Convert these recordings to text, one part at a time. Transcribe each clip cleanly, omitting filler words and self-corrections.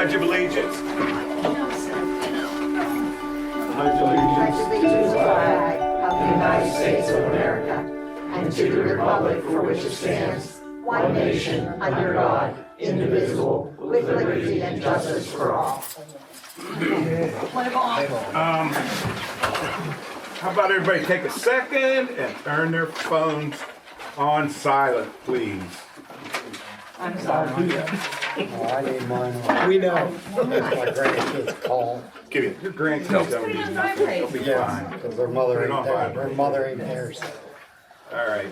Pledge of Allegiance. pledge allegiance to the flag of the United States of America and to the republic for which it stands, one nation, under God, indivisible, with liberty and justice for all. How about everybody take a second and turn their phones on silent, please? I'm sorry. I need mine on. We know. My grandkids call. Give it. Your grandkids don't need nothing. They'll be fine. Because their mother ain't there. Their mother ain't there. All right.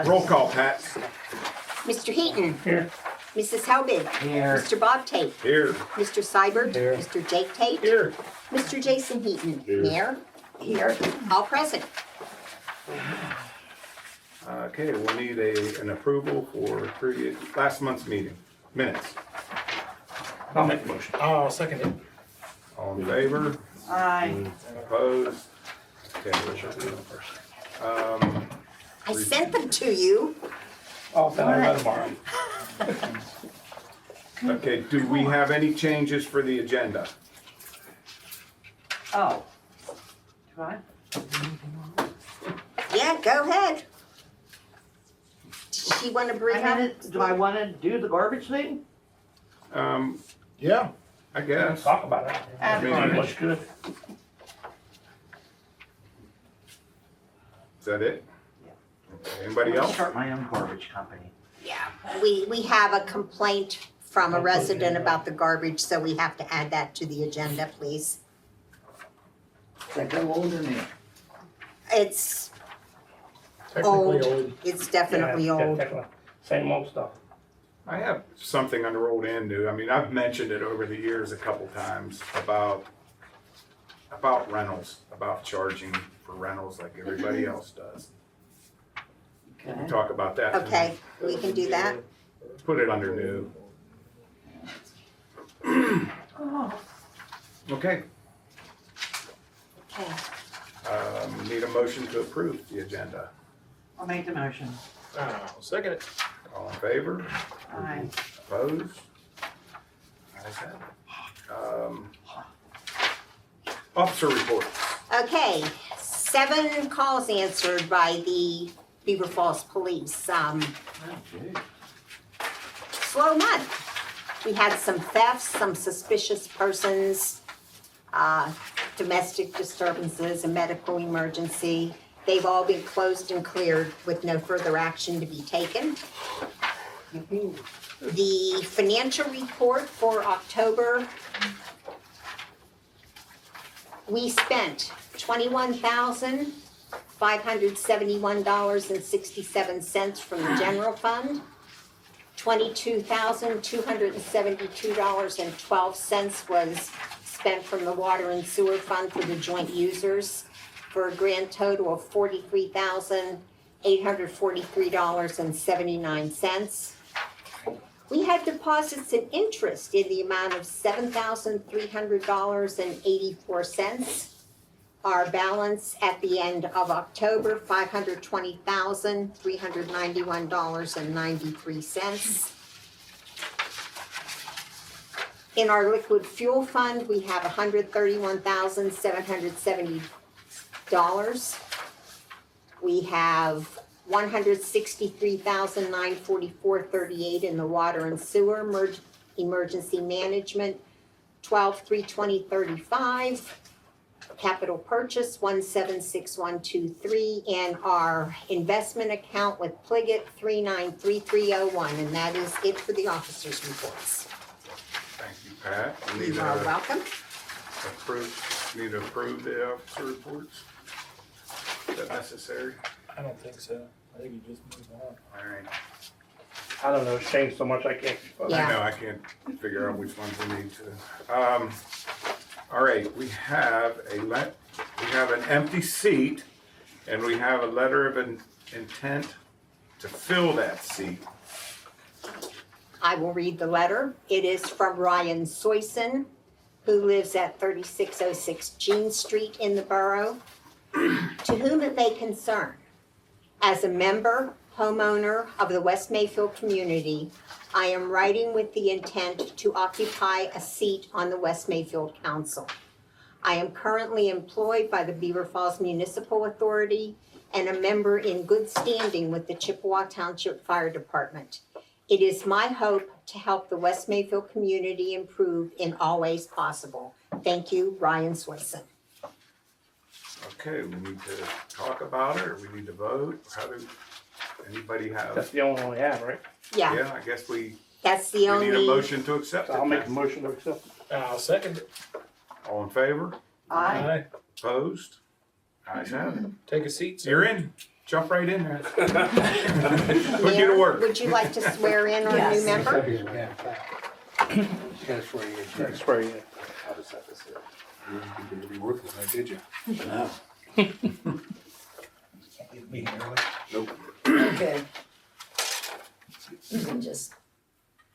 Roll call, Pat. Mr. Heaton. Here. Mrs. Helbig. Here. Mr. Bob Tate. Here. Mr. Seibert. Here. Mr. Jake Tate. Here. Mr. Jason Heaton. Here. Mayor. Here. All present. Okay, we'll need an approval for last month's meeting minutes. I'll make the motion. I'll second it. All in favor? Aye. Opposed? Okay, which are we on first? I sent them to you. I'll send it tomorrow. Okay, do we have any changes for the agenda? Oh. Do I? Yeah, go ahead. Does she want to bring up? Do I want to do the garbage thing? Yeah. I guess. Talk about it. I mean, It looks good. Is that it? Okay, anybody else? Start my own garbage company. Yeah. We have a complaint from a resident about the garbage, so we have to add that to the agenda, please. Does that go old or new? It's Technically old. old. It's definitely Yeah, old. definitely. Same old stuff. I have something on the road and new. I mean, I've mentioned it over the years a couple times about rentals, about charging for rentals like everybody else does. We Okay. talk about that. Okay, we can do that. Put it under new. Okay, Okay. need a motion to approve the agenda. I'll make the motion. I'll second it. All in favor? Aye. Opposed? Ayes have it. Officer reports. Okay, 7 calls answered by the Beaver Falls Police. Slow month. We had some thefts, some suspicious persons, domestic disturbances, a medical emergency. They've all been closed and cleared with no further action to be taken. The financial report for October, we spent $21,571.67 from the general fund, $22,272.12 was spent from the water and sewer fund for the joint users, for a grand total of $43,843.79. We had deposits and interest in the amount of $7,300.84. Our balance at the end of October, $520,391.93. In our liquid fuel fund, we have $131,770. We have $163,944.38 in the water and sewer emergency management, $12,320.35. Capital purchase, 176123, and our investment account with Pliget, 393301, and that is it for the officers' reports. Thank you, Pat. We You Need are to welcome. approve the officer reports. Is that necessary? I don't think so. I think you just move on. All right. I don't know, it's changed so much I can't. Yeah. I know, I can't figure out which ones we need to. All right, we have an empty seat, and we have a letter of intent to fill that seat. I will read the letter. It is from Ryan Soyson, who lives at 3606 Jean Street in the borough. To whom it may concern, as a member homeowner of the West Mayfield community, I am writing with the intent to occupy a seat on the West Mayfield Council. I am currently employed by the Beaver Falls Municipal Authority and a member in good standing with the Chippewa Township Fire Department. It is my hope to help the West Mayfield community improve in all ways possible. Thank you, Ryan Switson. Okay, we need to talk about it, or we need to vote? How do, anybody That's have? the only one we have, right? Yeah, Yeah, I guess we that's the need a only. motion to accept So it. I'll make a then. motion to accept it. I'll second it. All in favor? Aye. Opposed? Ayes have it. Take a seat, sir. You're in. Jump right in there. Put you to Mayor, work. would you like to swear in our new Yes. member? Yeah. You gotta swear you in. That's where you. I'll just have to say it. You didn't think it would be worthless, now did you? No. Meeting early. Nope. Okay. You can just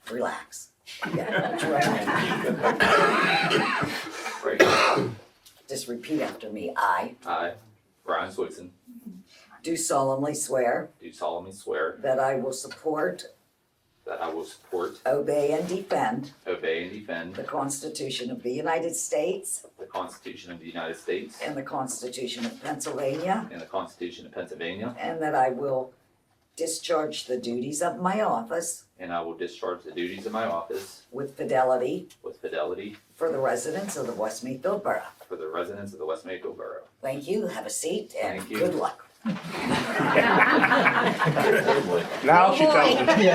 relax. Yeah, that's right. Right. Just repeat after me. I I, Brian Switson, do solemnly swear do solemnly swear that I will support, that I will support, obey, and defend obey, and defend the Constitution of the United States the Constitution of the United States and the Constitution of Pennsylvania, and the Constitution of Pennsylvania, and that I will discharge the duties of my office and I will discharge the duties of my office with fidelity with fidelity for the residents of the West Mayfield Borough. for the residents of the West Mayfield Borough. Thank you, have a seat, and Thank you. good luck. Now she Oh, tells boy. me.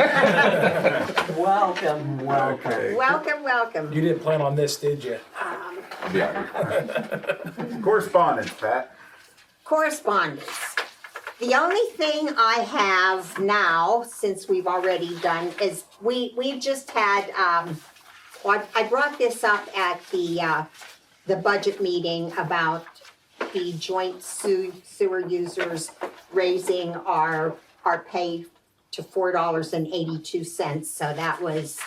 Welcome, welcome. Okay. Welcome, welcome. You didn't plan on this, did you? I'll be out here. Correspondence, Pat. Correspondence. The only thing I have now, since we've already done, is we've just had, well, I brought this up at the budget meeting about the joint sewer users raising our pay to $4.82. So that was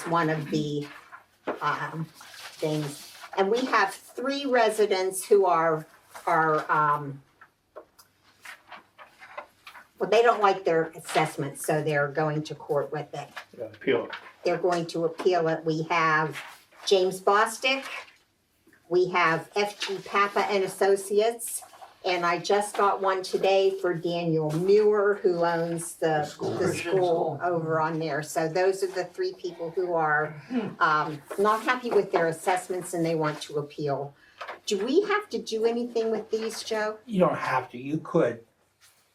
one of the things. And we have 3 residents who are well, they don't like their assessment, so they're going to court with it. Appeal it. They're going to appeal it. We have James Bostick, we have FG Papa and Associates, and I just got one today for Daniel Muir, who owns the school over on there. So those are the 3 people who are not happy with their assessments and they want to appeal. Do we have to do anything with these, Joe? You don't have to, you could.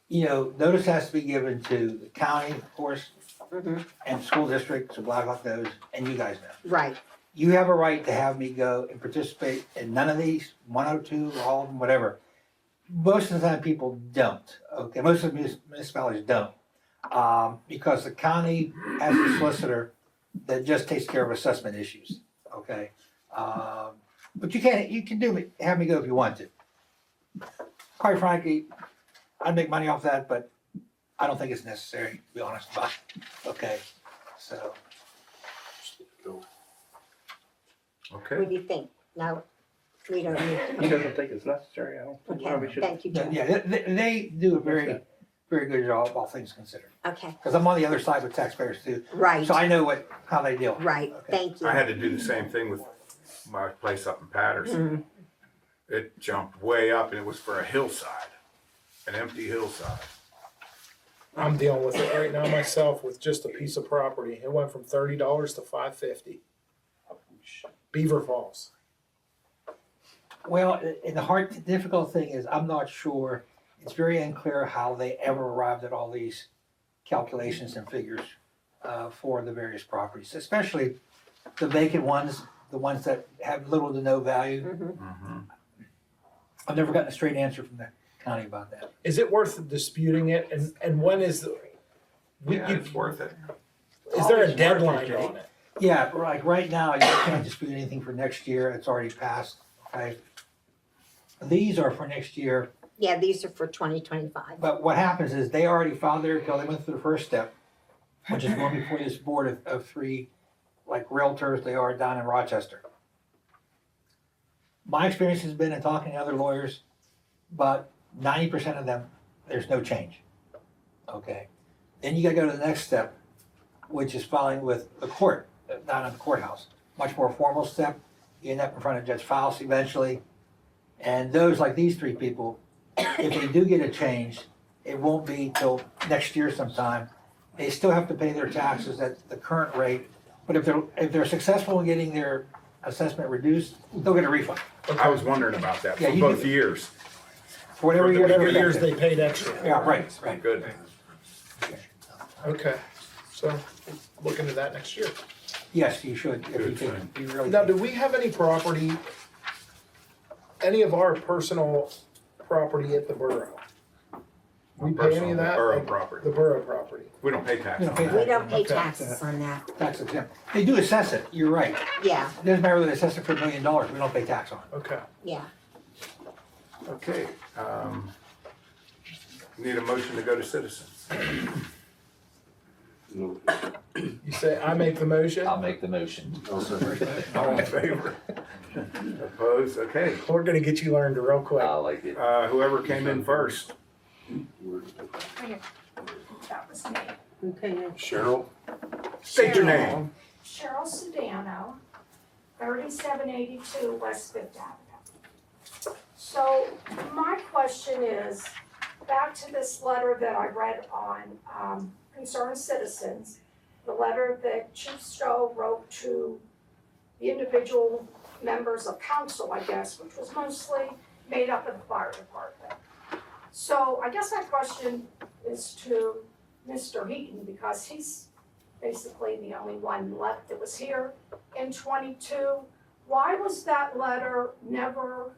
You know, notice has to be given to the county, of course, Mhm. and school district, so Blackhawk knows, and you guys know. Right, You have a right to have me go and participate in none of these, 102, or all of them, whatever. Most of the time, people don't, okay? Most of the municipalities don't. Because the county has a solicitor that just takes care of assessment issues, okay? But you can have me go if you want to. Quite frankly, I'd make money off that, but I don't think it's necessary, to be honest about it, okay? So, Okay. what do you think? No, we don't need to. He doesn't think it's necessary, I don't think we Okay, should. thank you, Joe. yeah, they do a very, very good job, all things considered. Okay, Because I'm on the other side with taxpayers too, right, so I know how they deal. right, Okay. thank you. I had to do the same thing with my place up in Patterson. It jumped way up and it was for a hillside, an empty hillside. I'm dealing with it right now myself with just a piece of property. It went from $30 to $5.50. Beaver Falls. Well, and the difficult thing is, I'm not sure, it's very unclear how they ever arrived at all these calculations and figures for the various properties, especially the vacant ones, the ones that have little to no value. Mhm. Mm-hmm. I've never gotten a straight answer from the county about that. Is it worth disputing it? And when is Yeah, it's worth it. is there a Always worth deadline it, Jake. on it? Yeah, like right now, you can't dispute anything for next year, it's already passed, okay? These are for next year, Yeah, these are for 2025. but what happens is they already filed their appeal, they went through the first step, which is going before this board of 3, like realtors they are down in Rochester. My experience has been in talking to other lawyers, but 90% of them, there's no change, okay? Then you gotta go to the next step, which is filing with the court, down at the courthouse. Much more formal step. You end up in front of Judge Faust eventually. And those, like these three people, if they do get a change, it won't be till next year sometime. They still have to pay their taxes at the current rate, but if they're successful in getting their assessment reduced, they'll get a refund. I was wondering about that Yeah, for you both do. years. For whatever year. Whatever years they paid extra. Yeah, right, right. Good. Okay, so look into that next year. Yes, you should, if you Good can, sign. you really Now, can. do we have any property, any of our personal property at the borough? We pay any of that? Borough Like, property. The borough property. We don't pay taxes We don't pay on We that. don't pay Okay. taxes on that, Tax exempt. They do assess it, you're right. yeah, It doesn't matter whether they assess it for $1 million, we don't pay tax on it. Okay. yeah. Okay, need a motion to go to citizens. No, You say, I make the motion? I'll make the motion. I'll second. All in favor? Opposed? Okay, We're gonna get you learned real quick. I like it. whoever came in first. That was me. Cheryl? State your name. Cheryl Sedano, 3782 West Fifth Avenue. So my question is, back to this letter that I read on Concerned Citizens, the letter that Chief Stowe wrote to the individual members of council, I guess, which was mostly made up of the fire department. So I guess my question is to Mr. Heaton, because he's basically the only one left that was here in 22. Why was that letter never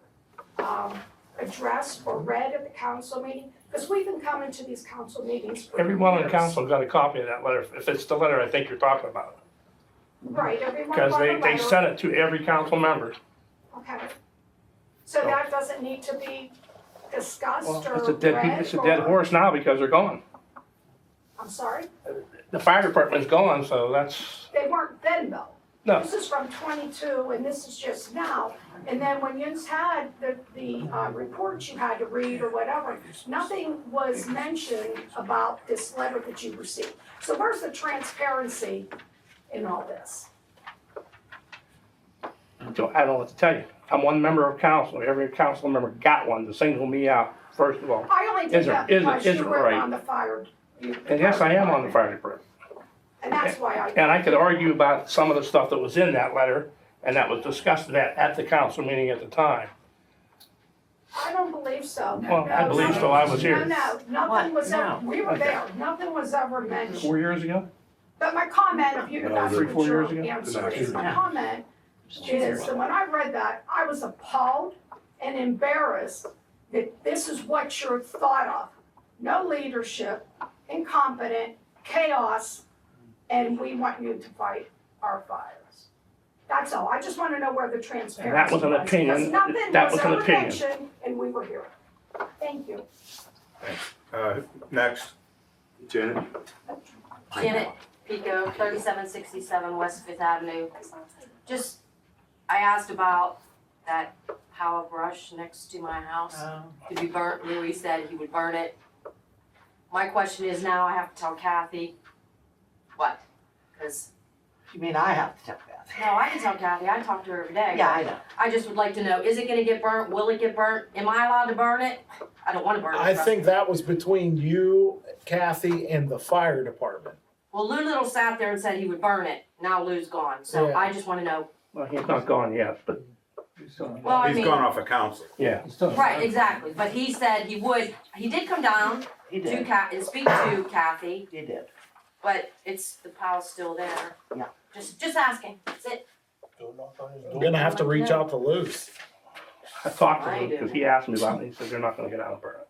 addressed or read at the council meeting? Because we've been coming to these council meetings for Everyone on years. council got a copy of that letter, if it's the letter I think you're talking about. Right, everyone Because got a they letter. sent it to every council member. Okay. So that doesn't need to be discussed Well, or it's a dead, read it's a dead or- horse now because they're gone. I'm sorry? The fire department's gone, so that's, They weren't then though. no. This is from 22 and this is just now. And then when you had the reports you had to read or whatever, nothing was mentioned about this letter that you received. So where's the transparency in all this? So I don't know what to tell you. I'm one member of council. Every council member got one to single me out, first of all. I only did Isn't- that isn't- because you isn't were right. on the fire. And yes, I am on the fire department. And that's why I. And I could argue about some of the stuff that was in that letter, and that was discussed at the council meeting at the time. I don't believe so. Well, I No, believe no, so. I was here. No, nothing was ever, we were Okay. there, nothing was ever mentioned. 4 years ago? But my comment, if you could ask Three, what 4 your years ago? answer is, my comment is that when I read that, I was appalled and embarrassed that this is what you're thought of. No leadership, incompetent, chaos, and we want you to fight our fires. That's all. I just want to know where the transparency That was an opinion. Because nothing That was was an ever opinion. mentioned, and we were here. Thank you. Next. Janet? Janet Pico, 3767 West Fifth Avenue. Just, I asked about that pile of brush next to my house to be burnt. Louis said he would burn it. My question is now I have to tell Kathy, what? Because, You mean I have to tell that? no, I can tell Kathy, I talk to her every day. Yeah, I know. I just would like to know, is it gonna get burnt? Will it get burnt? Am I allowed to burn it? I don't wanna burn it. I think that was between you, Kathy, and the fire department. Well, Lou Little sat there and said he would burn it. Now Lou's gone. So Yeah. I just wanna know. Well, he's not gone yet, but Well, I He's mean, gone off of council. yeah. He's still- right, exactly. But he said he would, he did come down He to did, and speak to Kathy, he did. but the pile's still there. Yeah. Just asking. That's it. We're gonna have to reach out to Luce. I talked to him because he asked me about it. He said they're not gonna get out and burn it.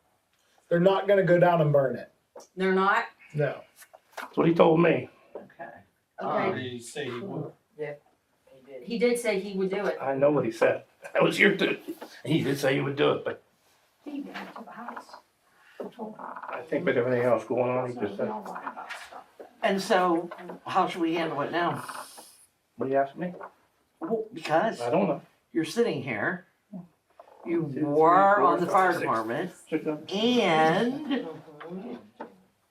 They're not gonna go down and burn it. They're not? No. That's what he told me. Okay. Okay. He did say he would do it. I know what he said. I was here too. He did say he would do it, but He went to the house. I think with everything else going on, he just said, Know why about stuff. And so, how should we handle it now? what do you ask me? Well, because I don't know. you're sitting here, you 2, 3, were 4, on the 5, fire 6. department, 6 of them. and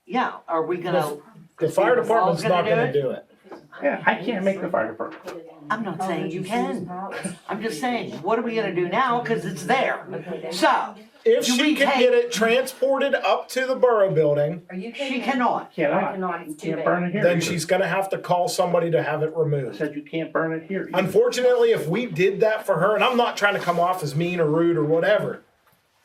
Yeah, are we gonna, The fire Paul's department's not gonna gonna do do it. Yeah, I can't make the fire department. I'm not saying you can. I'm just saying, what are we gonna do now? Cause it's there. So, If Do she we can take- get it transported up to the borough building, Are you kidding she me? cannot. I Cannot. cannot, it's too Can't big. burn it here. then either. she's gonna have to call somebody to have it I removed. said you can't burn it here. either. Unfortunately, if we did that for her, and I'm not trying to come off as mean or rude or whatever,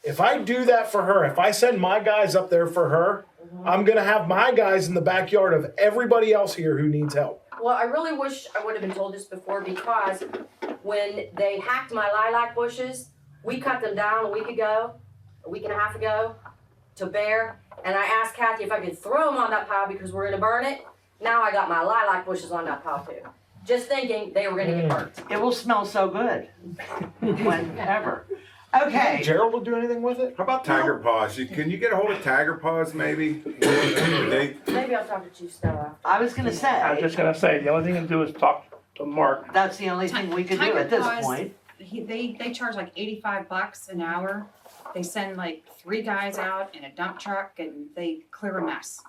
if I do that for her, if I send my guys up there for her, I'm gonna have my guys in the backyard of everybody else here who needs help. Well, I really wish I would have been told this before, because when they hacked my lilac bushes, we cut them down a week and a half ago, to bare, and I asked Kathy if I could throw them on that pile because we're gonna burn it. Now I got my lilac bushes on that pile too. Just thinking they were gonna get burnt. It will smell so good. Whenever. Okay, Gerald will do anything with it? How about Tiger Paws? Can you get a hold of Tiger Paws maybe? They, Maybe I'll talk to Chief Stella. I was gonna I was say, just gonna say, the only thing to do is talk to Mark. that's the only thing we could do at this point. They charge like $85 an hour. They send like 3 guys out in a dump truck and they clear a mess.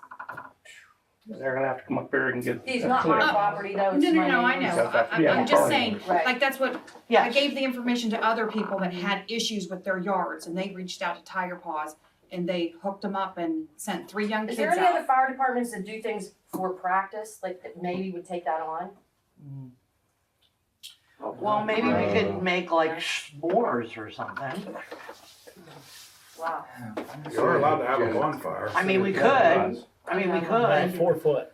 They're gonna have to come up here and get. It's that not clear. my property though, it's No, my I know. Because that's- yeah, I'm just burn. saying, Right. like that's what, I Yes, gave the information to other people that had issues with their yards and they reached out to Tiger Paws and they hooked them up and sent 3 young Is kids there any out. other fire departments that do things for practice, like that maybe would take that on? well, maybe we could make like s'mores or something. Wow. you're allowed to have a bonfire. I mean, we could, I mean, we could. 4 foot.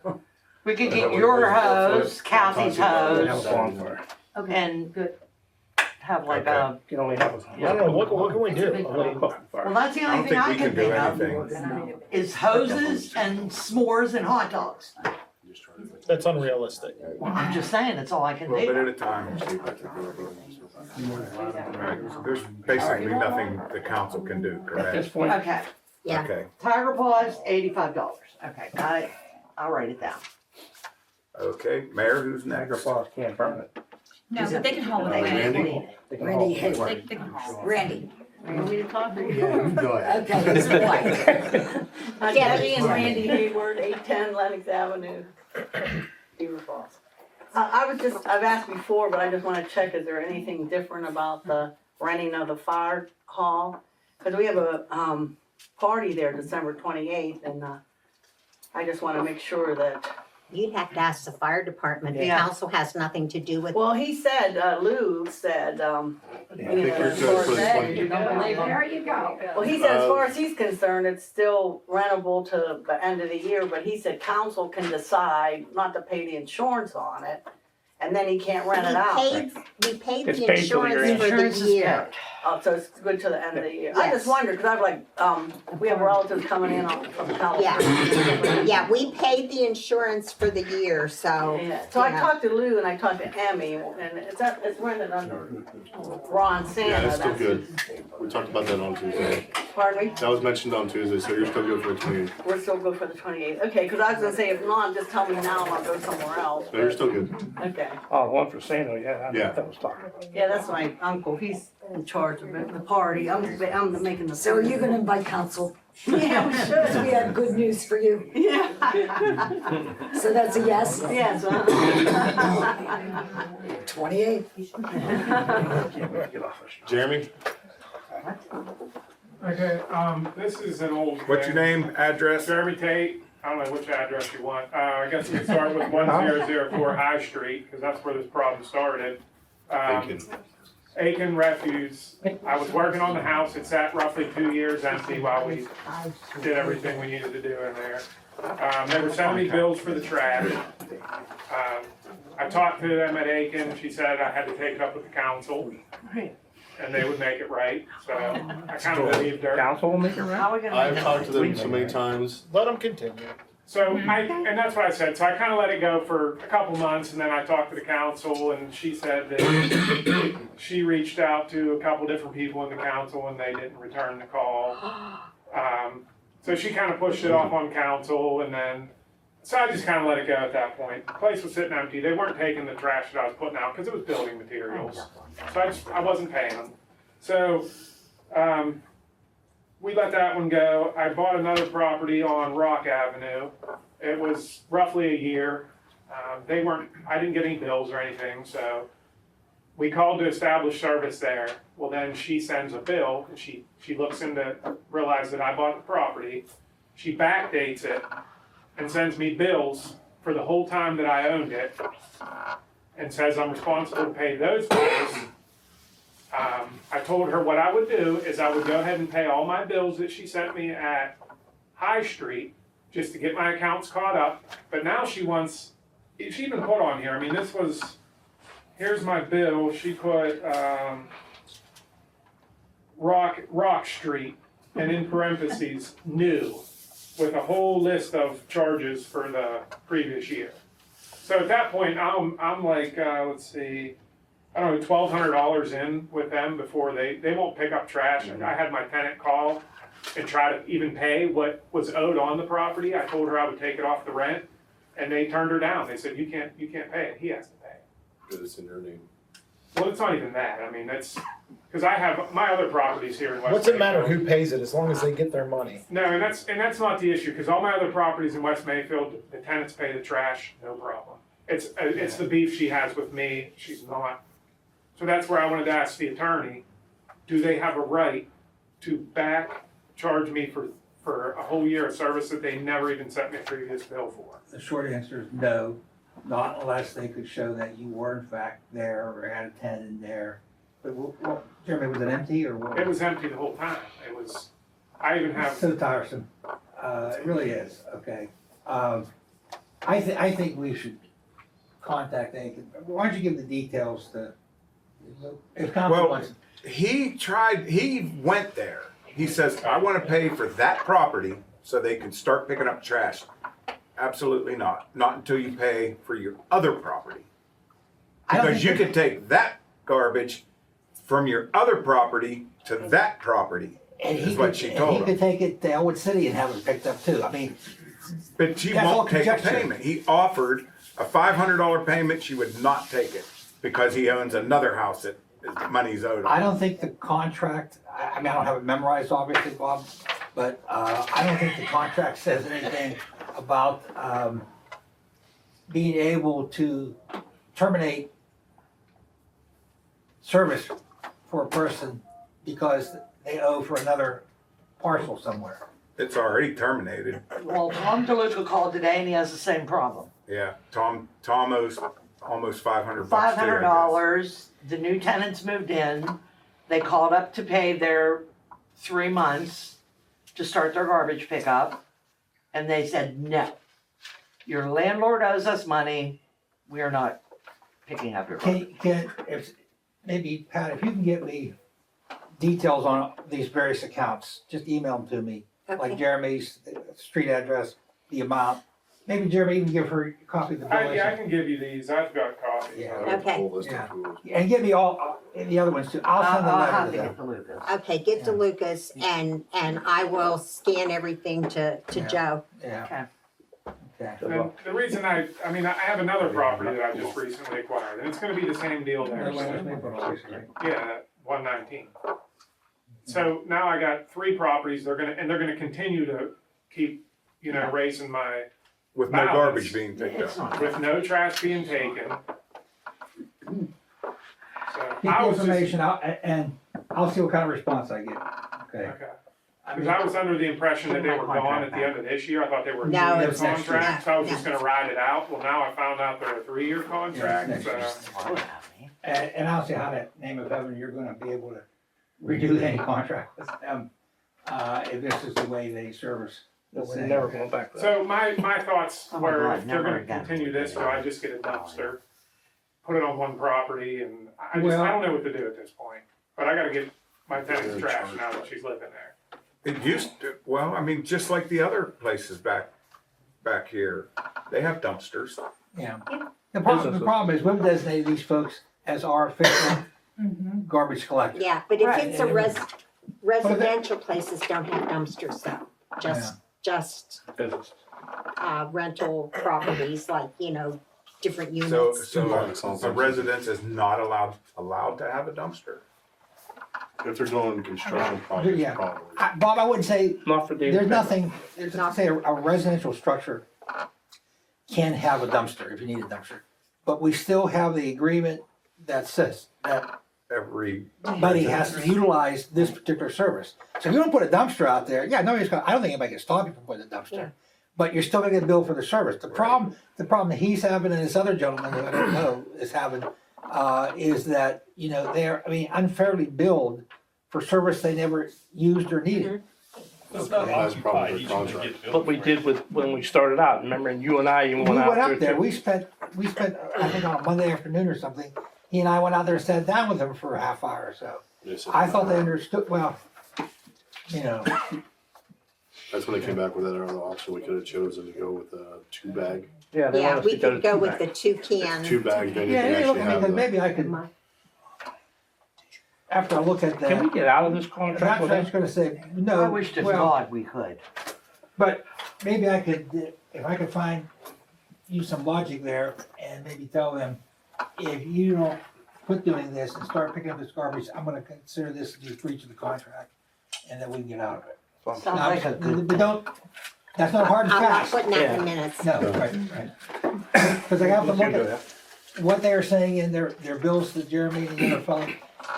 We could get your hose, Kathy's They have a hose, bonfire. and Good. have like Okay. a, You can only have a. I don't know, what can we do? A little cooking fire. well, that's the I only don't thing think I we can can do think of, anything. is hoses and s'mores and hot dogs. That's unrealistic. Well, I'm just saying, that's all I A can little bit think at a time. Right, so there's basically nothing the council can do, At correct? this of. point, Okay, Yeah. Okay, Tiger Paws, $85. Okay, got it. I'll write it down. okay, Mayor, who's Niagara next? Falls can't burn it. No, but they can haul it away. Randy? They can haul it away. They can haul it. Randy. You want me to talk or Yeah, you go ahead. Okay, it's quiet. Debbie and Randy Hayward, 810 Lennox Avenue, Beaver Falls. I've asked before, but I just wanna check, is there anything different about the renting of the fire hall? Cause we have a, party there December 28th, and, I just wanna make sure that, You'd have to ask the fire department. The Yeah. council has nothing to do with. well, he said, Lou said, you know, as far as that, you don't believe him. There you go. Well, he said as far as he's concerned, it's still rentable to the end of the year, but he said council can decide not to pay the insurance on it, and then he can't rent it out. We paid It's the paid till you're insurance in. for Insurance the is year. paid. Oh, so it's good to the end of the year. I Yes. just wondered, cause I've like, we have relatives coming in from California. Yeah, we paid the insurance for the year, so. Yeah. So I Yeah. talked to Lou and I talked to Emmy, and it's rented under Ron Santa. Yeah, it's still that's- good. We talked about that on Tuesday. Pardon me? That was mentioned on Tuesday, so you're still good for the 28th. We're still good for the 28th. Okay, cause I was gonna say, if not, just tell me now and I'll go somewhere else. No, you're still good. Okay. Oh, the one for Sano, yeah, I Yeah. that was talking. Yeah, that's my uncle. He's in charge of the party. I'm making the. So are you gonna invite council? Yeah, we Because we should. have good news for you. Yeah. So that's a yes? Yes. 28. Get off the street. Jeremy? Okay, this is an old. What's your name, address? Jeremy Tate, I don't know which address you want, I guess we can start with 1004 High Street, because that's where this problem started. Aiken. Aiken Refuse, I was working on the house, it sat roughly 2 years empty while we did everything we needed to do in there. They were sending me bills for the trash. I talked to them at Aiken, she said I had to take it up with the council, and they would make it right, so I kind of believed her. Council will make it right? How are we gonna? I've talked to them so many times. Let them continue. So and that's what I said, so I kind of let it go for a couple months, and then I talked to the council, and she said that she reached out to a couple different people in the council, and they didn't return the call. So she kind of pushed it off on council, and then, so I just kind of let it go at that point. The place was sitting empty, they weren't taking the trash that I was putting out, because it was building materials. So I wasn't paying them. So, we let that one go. I bought another property on Rock Avenue. It was roughly a year. I didn't get any bills or anything, so we called to establish service there. Well, then she sends a bill, and she looks into, realize that I bought the property. She backdates it and sends me bills for the whole time that I owned it, and says I'm responsible to pay those bills. I told her what I would do is I would go ahead and pay all my bills that she sent me at High Street, just to get my accounts caught up. But now she even put on here, I mean, here's my bill, she put, Rock Street, and in parentheses, new, with a whole list of charges for the previous year. So at that point, I'm like, let's see, I don't know, $1,200 in with them before they won't pick up trash. And I had my tenant call and try to even pay what was owed on the property. I told her I would take it off the rent, and they turned her down. They said, you can't pay it, he has to pay it. Because it's in their name. Well, it's not even that, I mean, that's, because I have my other properties here in West What's it matter Mayfield. who pays it as long as they get their money? No, and that's not the issue, because all my other properties in West Mayfield, the tenants pay the trash, no problem. It's the beef she has with me, she's not. So that's where I wanted to ask the attorney, do they have a right to back charge me for a whole year of service that they never even sent me a previous bill for? The short answer is no, not unless they could show that you were in fact there or had a tenant in there. But, well, Jeremy, was it empty or what? It was empty the whole time, I even have. So tiresome. It really is, okay. I think we should contact Aiken. Why don't you give the details to, if council Well, wants. he went there. He says, I want to pay for that property so they can start picking up trash. Absolutely not. Not until you pay for your other property. I don't Because think you could take that garbage from your other property to that property, And he is what could- she and told he him. could take it to Elwood City and have it picked up too. I mean, But she That's all won't take a conjecture. payment. He offered a $500 payment. She would not take it because he owns another house that money's owed I on. don't think the contract, I mean, I don't have it memorized, obviously, Bob, but I don't think the contract says anything about being able to terminate service for a person because they owe for another parcel somewhere. It's already terminated. Well, Tom DeLuca called today and he has the same problem. Yeah, Tom owes almost $500 too, I guess. $500, the new tenants moved in, they called up to pay their 3 months to start their garbage pickup, and they said, no. Your landlord owes us money, we are not picking up your garbage. Maybe Pat, if you can get me details on these various accounts, just email them to me. Like Okay. Jeremy's street address, the amount. Maybe Jeremy even give her a copy of the bill. I can give you these, I've got copies. Yeah. Okay. Full list of Yeah. tools. And give me all, the other ones too. I'll send a I'll letter have to to them. get the Lucas. Okay, get to Lucas and I will scan everything to Yeah. Joe. Yeah. Okay. And the reason I have another property that I just recently acquired, and it's gonna be the same deal there. Yeah, 119. So now I got 3 properties, they're gonna continue to keep, raising my, With no Balance. garbage being picked It's up. not. with no trash being taken. So Keep I the was just, information out and I'll see what kind of response I get. Okay. okay. I Because mean, I was under the impression that they were gone at the end of this year, I thought they were a No, 2-year it's next year. contract, so I was No, just gonna ride it out. Well, now I found out they're a 3-year contract, next so. year. Well, I would have me. and I don't see how that name of heaven, you're gonna be able to redo any contract with them, if this is the way they service. the We're city. never going back to that. So my thoughts Oh my were, God, if they're never gonna again. continue this, do I just get a dumpster? Put it on one property and I Well- don't know what to do at this point, but I gotta get my tenant's trash now that she's living there. It used to, well, I mean, just like the other places back here, they have dumpsters. Yeah. The problem is we've designated these folks as our official garbage collectors. Yeah, but if Right. it's a residential places don't have dumpsters though. Just Business. rental properties like, different So, units. so a residence is not allowed to have a dumpster. If they're doing construction projects, Yeah. probably. Bob, I wouldn't say, Not for the. there's nothing, there's not say a residential structure can have a dumpster if you need a dumpster. But we still have the agreement that says that Everybody has to utilize this particular service. So if you don't put a dumpster out there, yeah, nobody's gonna, I don't think anybody can stop you from putting a dumpster. But you're still gonna get billed for the service. The problem that he's having and this other gentleman who I don't know is having, is that, you know, they're, I mean, unfairly billed for service they never used or needed. That's probably their contract. What we did with, when we started out, remember, and you and I even We went out went there up there, too. we spent, I think on a Monday afternoon or something, he and I went out there and sat down with him for a half hour or so. They said- I thought they understood, well, you know, That's when they came back with that other option, we could have chosen to go with a 2-bag. Yeah, they Yeah, want us we to go could to go two with back. the 2 can. 2-bag, then you yeah, can look, actually I mean, have 'cause the. maybe I could, after I look at Can we that, get out of this and contract with I was them? gonna say, I no, wish to well, God we could. but maybe I could, if I could find, use some logic there and maybe tell them, if you don't quit doing this and start picking up this garbage, I'm gonna consider this to be a breach of the contract, and that we can get out of it. Sounds like a good But thing. don't, that's not hard and I'm not fast. putting that in the minutes. No, right. Cause I have to look at what they are saying in their bills to Jeremy and the other fellow.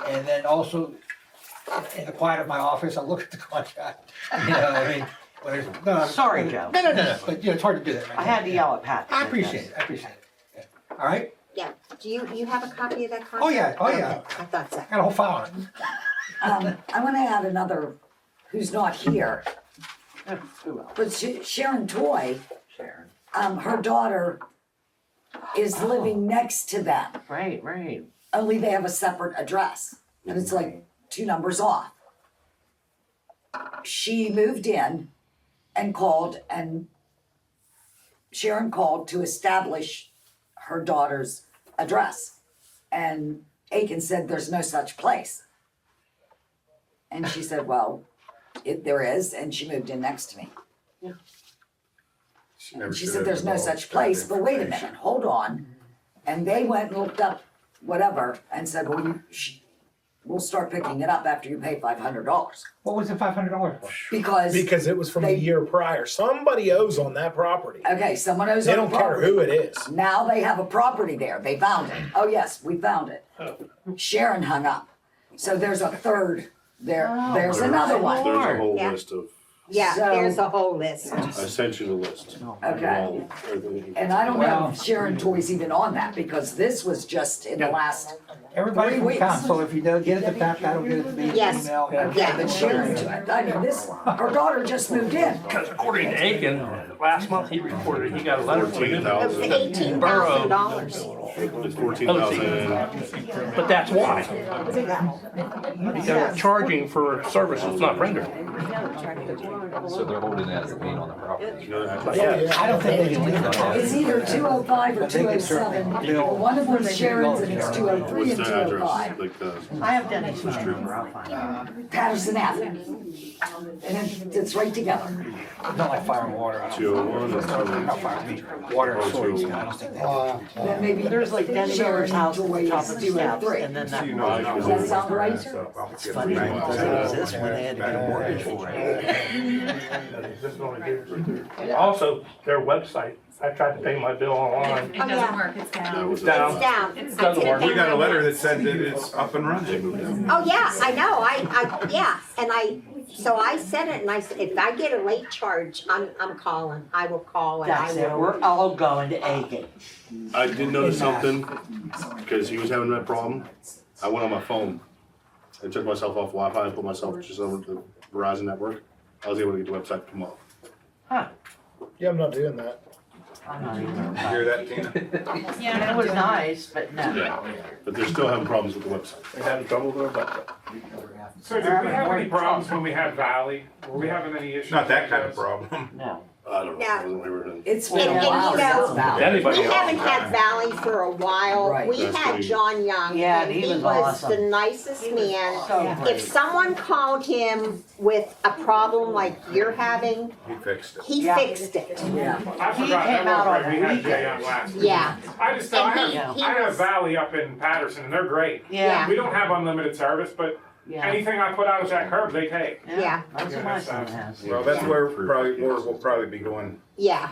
And then also, in the quiet of my office, I look at the contract, you know, I mean, when there's, no. Sorry, Joe. No, but you know, it's hard to do that right I had to now. yell at Pat. I appreciate it, Yeah. All right, Do you have a copy of that contract? Oh, yeah, Okay, I thought so. I got a whole file on it. I wanna add another, who's not here, but Sharon Toy, her daughter is living next to them, Right, right. only they have a separate address, and it's like 2 numbers off. She moved in and called, and Sharon called to establish her daughter's address. And Aiken said, there's no such place. And she said, well, there is, and she moved in next to me. She said, there's no such place, but wait a minute, hold on. And they went and looked up whatever and said, well, we'll start picking it up after you pay $500. What was the $500 for? Because it was from the year prior. Somebody owes on that property. Okay, someone owes They on the don't care property. who it is. Now they have a property there, they found it. Oh, yes, we found it. Sharon hung up. So there's a third, there's another one. There's a whole Yeah. list of, Yeah, So- there's a whole list. I sent you the list. Okay. And I don't know if Sharon Toy's even on that, because this was just in the last, Everybody 3 from weeks. council, if you don't get it to Pat, that'll get it to me, Yes. email. yeah, but Sharon, I mean, her daughter just moved in. Because according to Aiken, last month he reported, he got a letter from the It was $14,000. $18,000. It's 14,000. But that's why. Because they're charging for services not rendered. So they're holding that as a lien on the property. Yeah. I don't think they can leave that. It's either 205 or But they can certainly 207. bill- One of them's Sharon's and it's 203 What's and the 205. address? Like the. I have Denny's phone number, I'll find it. Patterson Avenue. And it's right together. It's not like fire and water. 201 and Not fire, I mean, water and sewage, I don't think they. Then maybe There's like Denny's Sharon house at the Joy top is of the steps, 203. and then that. Does that sound right? It's funny, it doesn't exist when they had to get a mortgage for Also, their website, I tried to pay my bill online. It doesn't work, it's That down. was It's down. It's down. It's I doesn't did work. pay We got a my- letter that said that it's up and They running. moved out. Oh, yeah, I know, yeah, and so I said it, and I said, if I get a late charge, I'm calling, I will call and I That's it, will. we're all going to Aiken. I did notice something, because he was having that problem. I went on my phone and took myself off Wi-Fi and put myself just over the Verizon network. I was able to get the website to come up. Yeah, I'm not doing that. I'm not even. Hear that, Tina? It was nice, but no. Yeah, but they're still having problems with the website. They had trouble with their website. So did we have any problems when we had Valley? Were we having any issues? Not that with kind of those? problem. No. I don't know. Yeah. I wasn't here then. It's been a And while you know- since Valley. Anybody We else? haven't had Valley for a while. Right. We That's had pretty- John Young, Yeah, and he he was was awesome. the nicest man. So If great. someone called him with a problem like you're having, He fixed it. he Yeah. fixed it. Yeah. I He forgot, came that out was on right, we had weekends. Jay on last week. Yeah, I just, And he I have was- Valley up in Patterson and they're great. Yeah. We don't have unlimited service, but Yeah. anything I put out as that curb, they take. Yeah. That's what my son has. Well, that's where we'll probably be going. Yeah.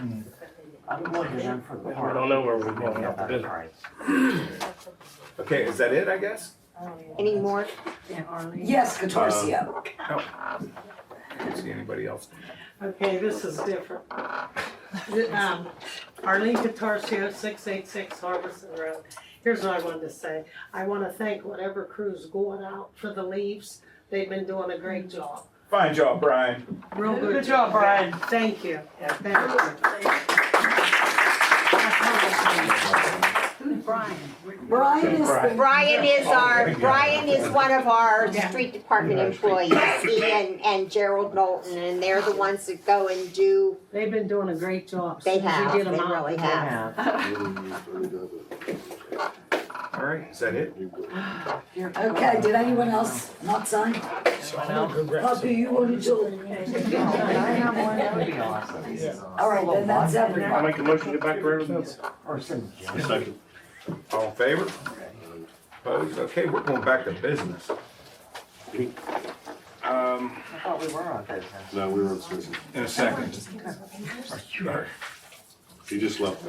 I'm going to them for the We park. don't know where we're going up the business. Okay, is that it, I guess? Any more? Yes, Catorcio. I don't see anybody else. Okay, this is different. Arlene Catarcio, 686 Harbison Road. Here's what I wanted to say. I want to thank whatever crew's going out for the leaves. They've been doing a great job. Fine job, Brian. Real good. Good job, Brian. Thank you. Thank you. Brian is one of our street department employees, he and Gerald Knowlton, and they're the ones that go and do, They've been doing a great job. they As soon as have, you they get 'em out, really have. All right, is that it? Okay, did anyone else not sign? Puppy, you wanted to? All right, then that's I everyone. make a motion to get back to residence. Second. All in favor? Opposed? Okay, we're going back to business. I thought we were on business. No, we were on Swissy. In a second. He just left.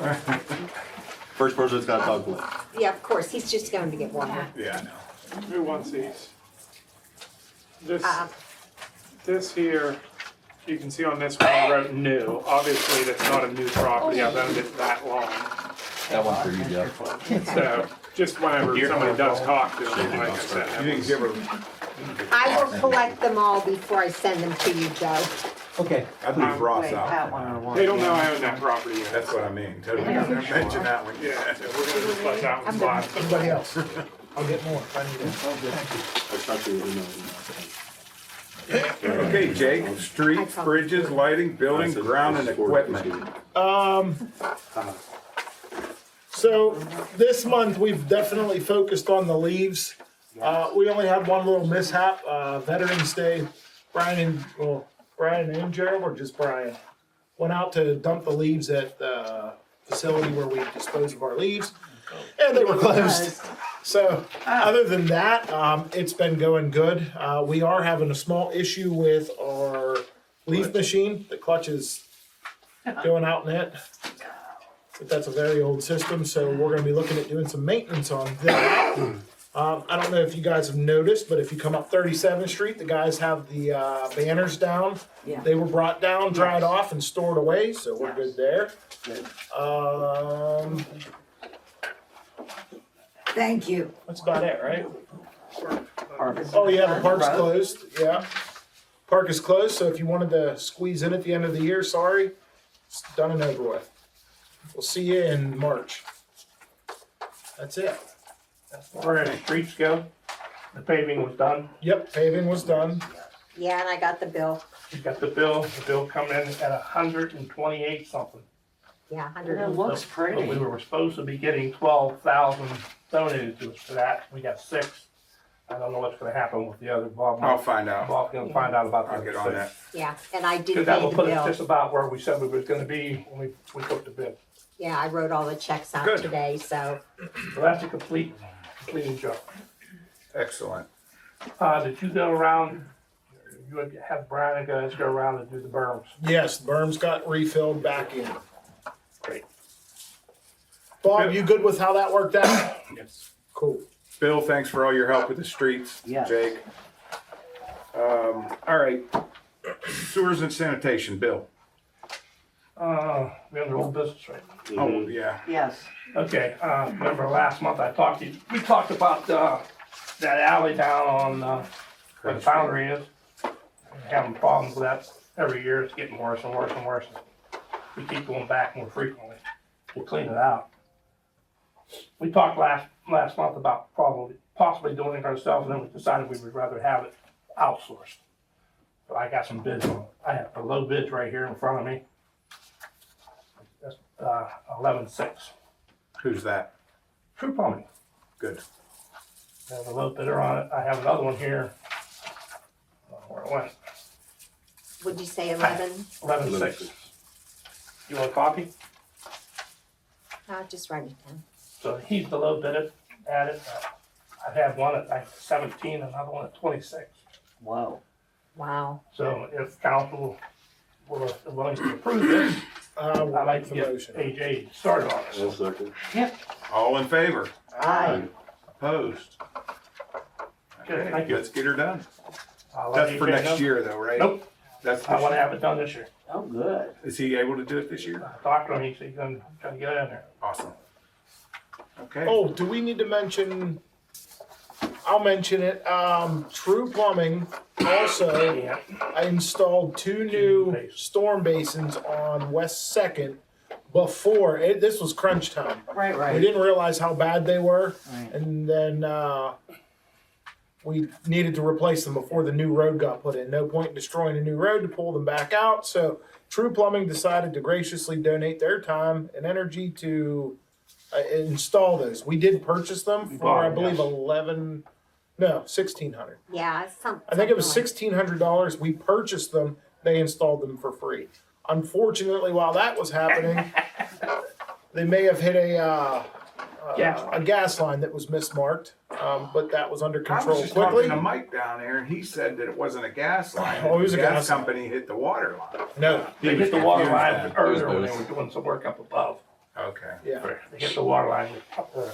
First person that's got to talk to. Yeah, of course, he's just going to get water. Yeah, I know. Who wants these? This, Uh, this here, you can see on this one, I wrote new. Obviously, that's not a new property, I've owned it that long. That one's for you, Jeff. So, just whenever somebody does talk to them, like I You said. didn't give her, I will collect them all before I send them to you, Joe. Okay, I'd leave Ross Wait, that out. one or one? They don't know I own that property yet. That's what I mean. Totally mention that one. Yeah, so we're gonna just let that one slide. Anybody else? I'll get more if I need it. I talked to you. Okay, Jake, streets, bridges, lighting, building, ground, and equipment. So this month, we've definitely focused on the leaves. We only had one little mishap, Veterans Day. Brian and Gerald, or just Brian, went out to dump the leaves at the facility where we dispose of our leaves, and they were closed. So other than that, it's been going good. We are having a small issue with our leaf machine. The clutch is going out in it. But that's a very old system, so we're gonna be looking at doing some maintenance on that. I don't know if you guys have noticed, but if you come up 37th Street, the guys have the banners down. Yeah. They were brought down, dried off, and stored away, so we're good there. Thank you. That's about it, right? Park is- Oh, yeah, the park's closed, yeah. Park is closed, so if you wanted to squeeze in at the end of the year, sorry, it's done and over with. We'll see you in March. That's it. Where did the streets go? The paving was done. Yep, paving was done. Yeah, and I got the bill. We got the bill coming in at 128 something. Yeah, It 100. looks But we pretty. were supposed to be getting 12,000 donated to us for that. We got 6. I don't know what's gonna happen with the other Bob. I'll find out. Bob's gonna find out about the I'll other get on 6. that. Yeah, and I did Because that pay will the put us bill. just about where we said we was gonna be when we took the bid. Yeah, I wrote all the checks out Good. today, so. So that's a completing job. Excellent. Did you go around, you would have Brian and guys go around and do the berms? Yes, the berms got refilled back in. Great. Bob, you good with how that worked out? Yes. Cool. Bill, thanks for all your help with the streets. Yes. Jake. All right. Sewers and sanitation, Bill. We under old business, right? Oh, yeah. Yes. Okay, remember last month I talked to you, we talked about, that alley down on, where the foundry is. Having problems with that every year, it's getting worse and worse and worse. We keep going back more frequently to clean it out. We talked last month about possibly doing it ourselves, and then we decided we would rather have it outsourced. So I got some bids on it. I have the low bids right here in front of me. That's, 11.6. Who's that? True Plumbing. Good. I have a low bidder on it. I have another one here. Where it went. Would you say 11? 11.6. You want a copy? Just write it down. So he's the low bidder at it. I have one at like 17, another one at 26. Whoa. Wow. So if council will willing to approve this, We'll I'd like make to the get motion. AJ started on I'll this. second. All in favor? Aye. Opposed? Good, Okay, thank you. let's get her done. I'll let That's for AJ next know. year though, right? Nope, That's I wanna this, have it done this year. Oh, good. is he able to do it this year? I talked to him, he said he's gonna try to get in there. Awesome. Okay. Oh, do we need to mention, I'll mention it, True Plumbing also Yeah, I installed 2 new storm basins on West Second before, this was crunch time. Right, We right. didn't realize how bad they were, Right. and then, we needed to replace them before the new road got put in. No point in destroying a new road to pull them back out, so True Plumbing decided to graciously donate their time and energy to install those. We did purchase them We for, bought I them, believe, yes. $1,600. Yeah, some. I think it was something $1,600. We purchased them. They installed them for free. Unfortunately, while that was happening, they may have hit a gas line that was mismarked, but that was under I was control just quickly. talking to Mike down there and he said that it wasn't a gas line. Oh, it was the a gas line. company hit the water line. No, they was hit the water confused line then. earlier when they both. were doing some work up above. Okay. yeah, They hit the water line up there.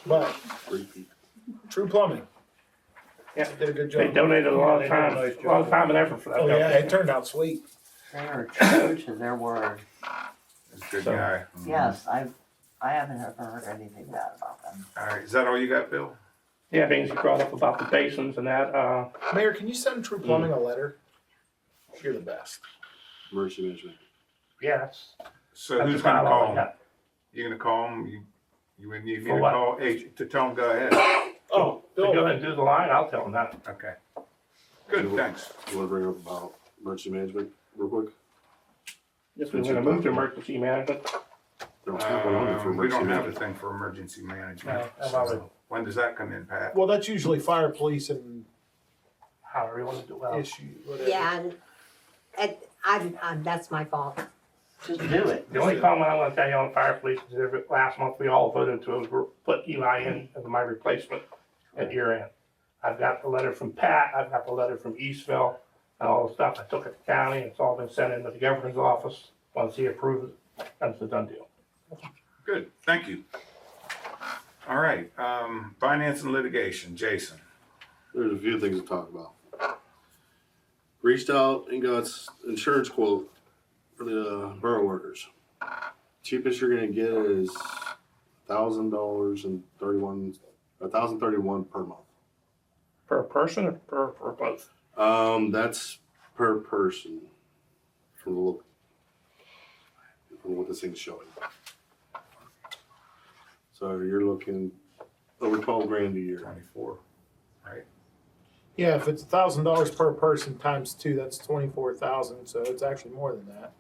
but 3 feet. True Plumbing. Yeah. Did a good They job. donated a lot of time, and effort for that. Oh yeah, it turned out sweet. They are true to their word. That's a good So- guy. Yes, I haven't ever heard anything bad about them. All right, is that all you got, Bill? Yeah, things you brought up about the basins and that, Mayor, can you send True Plumbing a letter? You're the best. Emergency management. yeah, that's. So that's who's about gonna all I call him? got. You gonna call him? You would need me For to what? call to tell him go ahead? Oh, To go Bill, ahead and do the line, I'll tell them that. Okay. Good, thanks. You wanna bring up about emergency management real quick? Yes, we're gonna move to emergency management. They don't have one on there for We don't emergency have a management. thing for emergency management. No, I've already- When does that come in, Pat? well, that's usually fire, police, and However you wanna do it. issue, whatever. Yeah, and that's my fault. Just do it. The only comment I'm gonna tell you on fire police is that last month we all voted to put Eli in as my replacement at year end. I've got the letter from Pat, I've got the letter from Eastville, and all the stuff. I took it to county, it's all been sent into the governor's office. Once he approves it, that's a done deal. Good, thank you. All right, finance and litigation, Jason. There's a few things to talk about. Reached out and got insurance quote for the borough workers. Cheapest you're gonna get is $1,031 per month. Per person or for both? That's per person from the look, from what this thing's showing. So you're looking over 12 grand a year. 24, right? Yeah, if it's $1,000 per person times 2, that's 24,000. So it's actually more than that.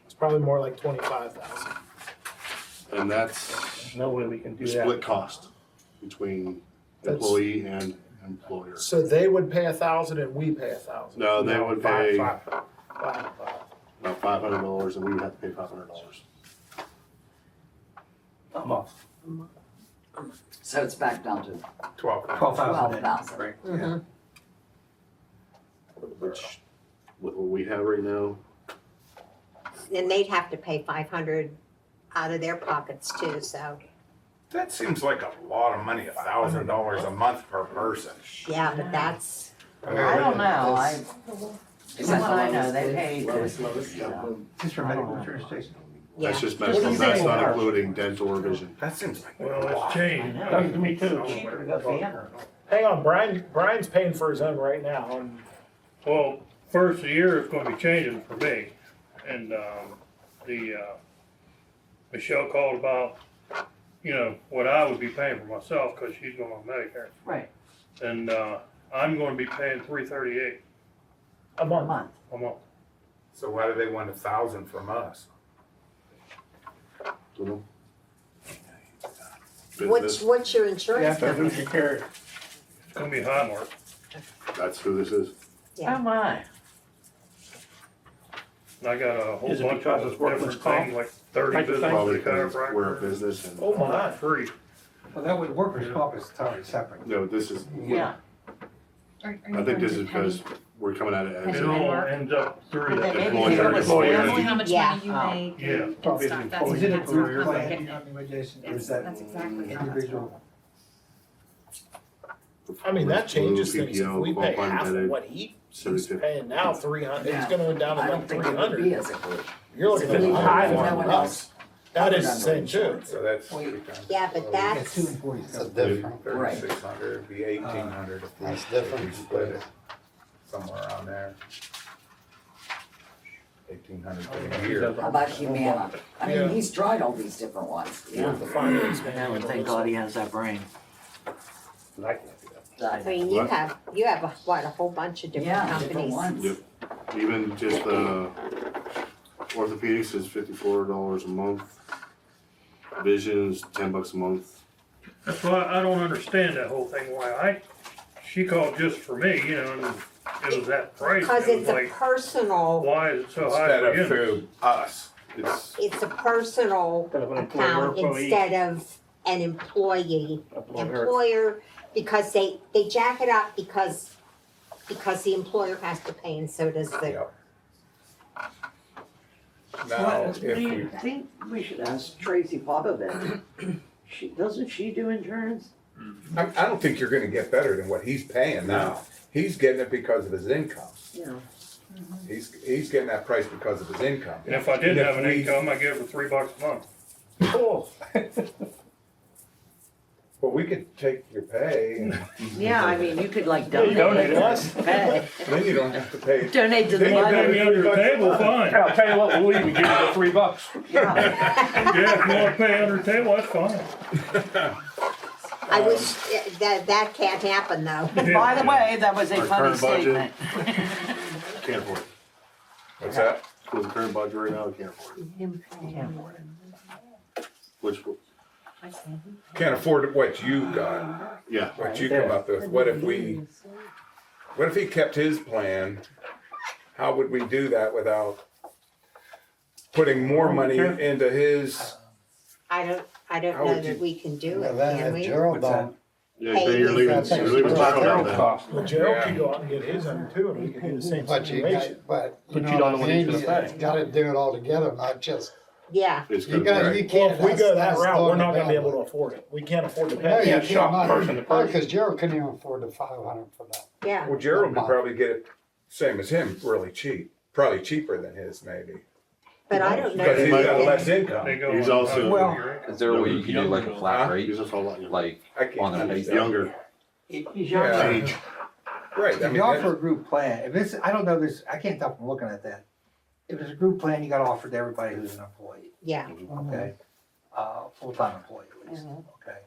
It's probably more like 25,000. And that's There's no way we can do the that. split cost between That's- employee and employer. So they would pay 1,000 and we pay 1,000. No, they would pay Five. Wow. about $500 and we would have to pay $500. A month. So it's back down to 12. 12,000. Right. Mhm. Which, with what we have right now, And they'd have to pay 500 out of their pockets too, so, That seems like a lot of money, $1,000 a month per person. yeah, but that's, I don't know, Is from that what the I know, lowest? they pay Lowest, to, lowest, you know. Just for medical insurance, Jason. yeah. that's just What do medical, you that's think? not including dental or vision. That seems like a Well, it's lot. I changed. know. Does to me too. Cheaper to go Banner. Hang on, Brian's paying for his own right now. And Well, first of the year it's gonna be changing for me. And, Michelle called about, what I would be paying for myself, cause she's going on Medicare. Right, And, I'm gonna be paying $338 a a month. month. a month. So why do they want 1,000 from us? You know? What's your Yeah, insurance but company? who's your carrier? It's gonna be Highmark. That's who this is. Yeah. Oh my, And I got a whole Is it bunch because of it's workman's different comp? things, like 30 Type of business thing? Probably to because we're a chiropractor. business and Oh my. Free. Well, that would, workers' comp is entirely separate. No, this is, Yeah. I think this is because we're coming at it as It all ends up through But the they Employer, maybe it was employer. family. How much Yeah. money you Oh. make Yeah, and probably stuff, the that's, Is it a that's group not plan, getting, I mean, Jason, or it's, is that that's exactly how it's individual? I mean, that changes Blue, things. If PPO, we pay qualified half of embedded, what he's 750. paying now, 300, it's Yeah. gonna go down to I like don't think it would be 300. as a group. You're looking at It's high, $100 no more one than else. us. That is the same too. So that's 3 times. Yeah, but Yeah, that's, 2 employees. That's different. 3,600, it'd be 1,800 if we, That's if different. we split it somewhere around there. 1,800 for a year. How about Humana? I Yeah. mean, he's tried all these different ones. Yeah, the finance man. I would thank God he has that brain. I can't do that. I mean, you What? have, a whole bunch of different Yeah, different companies. ones. Yep. Even just orthopedics is $54 a month. Vision is $10 a month. That's why I don't understand that whole thing, she called just for me, you know, and it was that price. Because It was it's a like, personal, why is it so high Instead to of begin with? through us. it's a personal Instead of an employer, account employee. instead of an employee. Employer, because they jack it up because the employer has to pay and so does the, Yep. Now, Well, if do you we, think we should ask Tracy Popovich? Doesn't she do insurance? I don't think you're gonna get better than what he's paying now. He's getting it because of his income. Yeah. He's getting that price because of his income. And if I did have an we- income, I'd give her $3 a month. Oh. Well, we could take your pay and Yeah, I mean, you could like Yeah, you donate donate us, pay. then you don't have to pay. Donate to the Then you Pay money. me under the table, fine. I'll tell you what, we'll even give you the $3. Yeah. Yeah, if you wanna pay under the table, that's fine. I wish, that can't happen though. By the way, that was a Our funny current budget. statement. Can't afford it. What's that? With the current budget right now, I can't afford it. Which, Can't afford what you got, yeah. what you come up with. What if he kept his plan? How would we do that without putting more money into his? I don't How know would that you- we can do it, Then can if we? Gerald What's that? don't, Yeah, then you're leaving, That's you're leaving extra. Gerald out there. Well, Gerald could go out and get his under too, and we could do the same but you situation. got, but you But know you don't what know I what he's mean, gonna you pay. gotta do it all together, not just, Yeah, It's you gonna, guys, you Well, can't. if we go that that's route, we're going not gonna be together. able to afford it. We can't afford to No, pay. you Yeah, shop can't, person to person. because Gerald couldn't even afford the 500 for that. yeah. Well, Gerald could probably get it same as him, really cheap, probably cheaper than his maybe. But I don't know. Because he's that got we less can- income. They go He's on- also- Well- Is there a way you can do like a flat Huh? rate, he's just a lot younger. like I can't on the understand. base? Younger. He's Yeah. young. Age. Right, I If mean, you offer that's- a group plan, if it's, I don't know this, I can't tell from looking at that. If it's a group plan, you gotta offer to everybody who's an employee, Yeah, okay? Full-time employee at least, okay?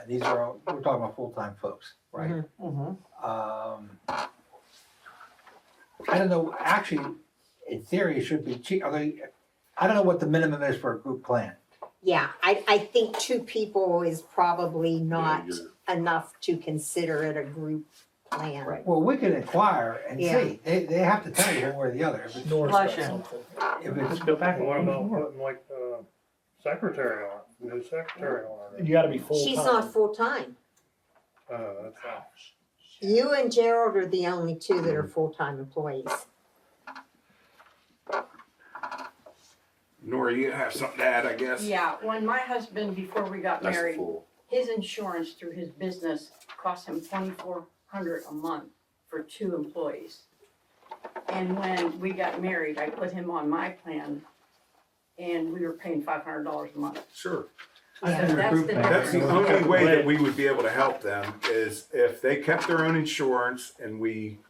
These are all, we're talking about full-time folks, right? I don't know, actually, in theory, it should be cheap, although, I don't know what the minimum is for a group plan. yeah. I think 2 people is probably not Yeah, enough to consider it a group plan. Right. Well, we can inquire and Yeah. see, they have to tell you one way or the other. If it's- North Flush or him. something. if Let's it's, go back and what about putting like, secretary on, new secretary on it? You gotta be full-time. She's not full-time. That's fine. You and Gerald are the only 2 that are full-time employees. Nora, you have something to add, I guess? Yeah, when my husband, before we got That's the married, full. his insurance through his business cost him $2,400 a month for 2 employees. And when we got married, I put him on my plan and we were paying $500 a month. Sure. So that's the That's the difference. only way that we would be able to help them is if they kept their own insurance and we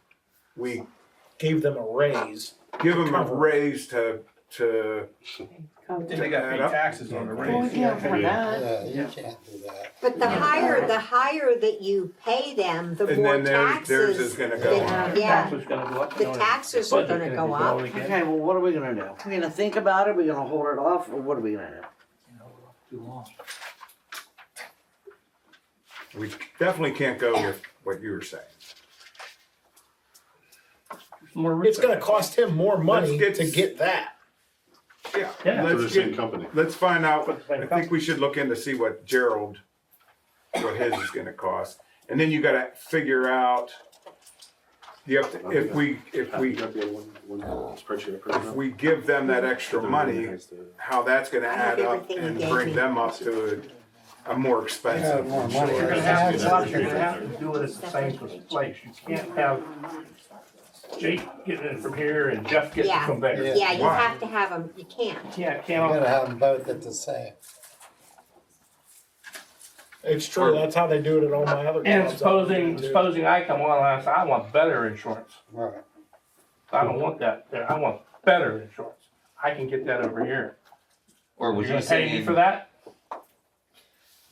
Gave them a raise. give them a Cover. raise to They got paid taxes on the Well, we can't afford that. Yeah, you can't do that. But the higher that you pay them, the and more then theirs is taxes. gonna go they- on. Yeah, Taxes gonna go up. the taxes are gonna go up. Okay, well, what are we gonna do? We're gonna think about it, we're gonna hold it off, or what are we gonna do? you know, too long. We definitely can't go with what you were saying. It's gonna cost him more money Let's to get- get that. Yeah. Yeah. For the Let's same get, company. let's find out, For the same I think we should look in to see what Gerald what his is gonna cost. And then you gotta figure out, you have to, if we You got the other one spreadsheet I printed if out? we give them that extra money, how that's gonna I have add up everything you and gave bring me. them up to a more expensive Yeah, more money. You're insurance. gonna have to, you're gonna have to do it at the same place. You can't have Jake getting it from here and Jeff getting it from there. Yeah. Yeah, you Why? have to have them, you can't. Yeah, You can't. gotta have them both at the same. It's true, that's how they do it at all my other And jobs. supposing I come on and I say, I want better insurance. Right. I don't want that there. I want better insurance. I can get that over here. Or was You're you gonna pay me saying, for that?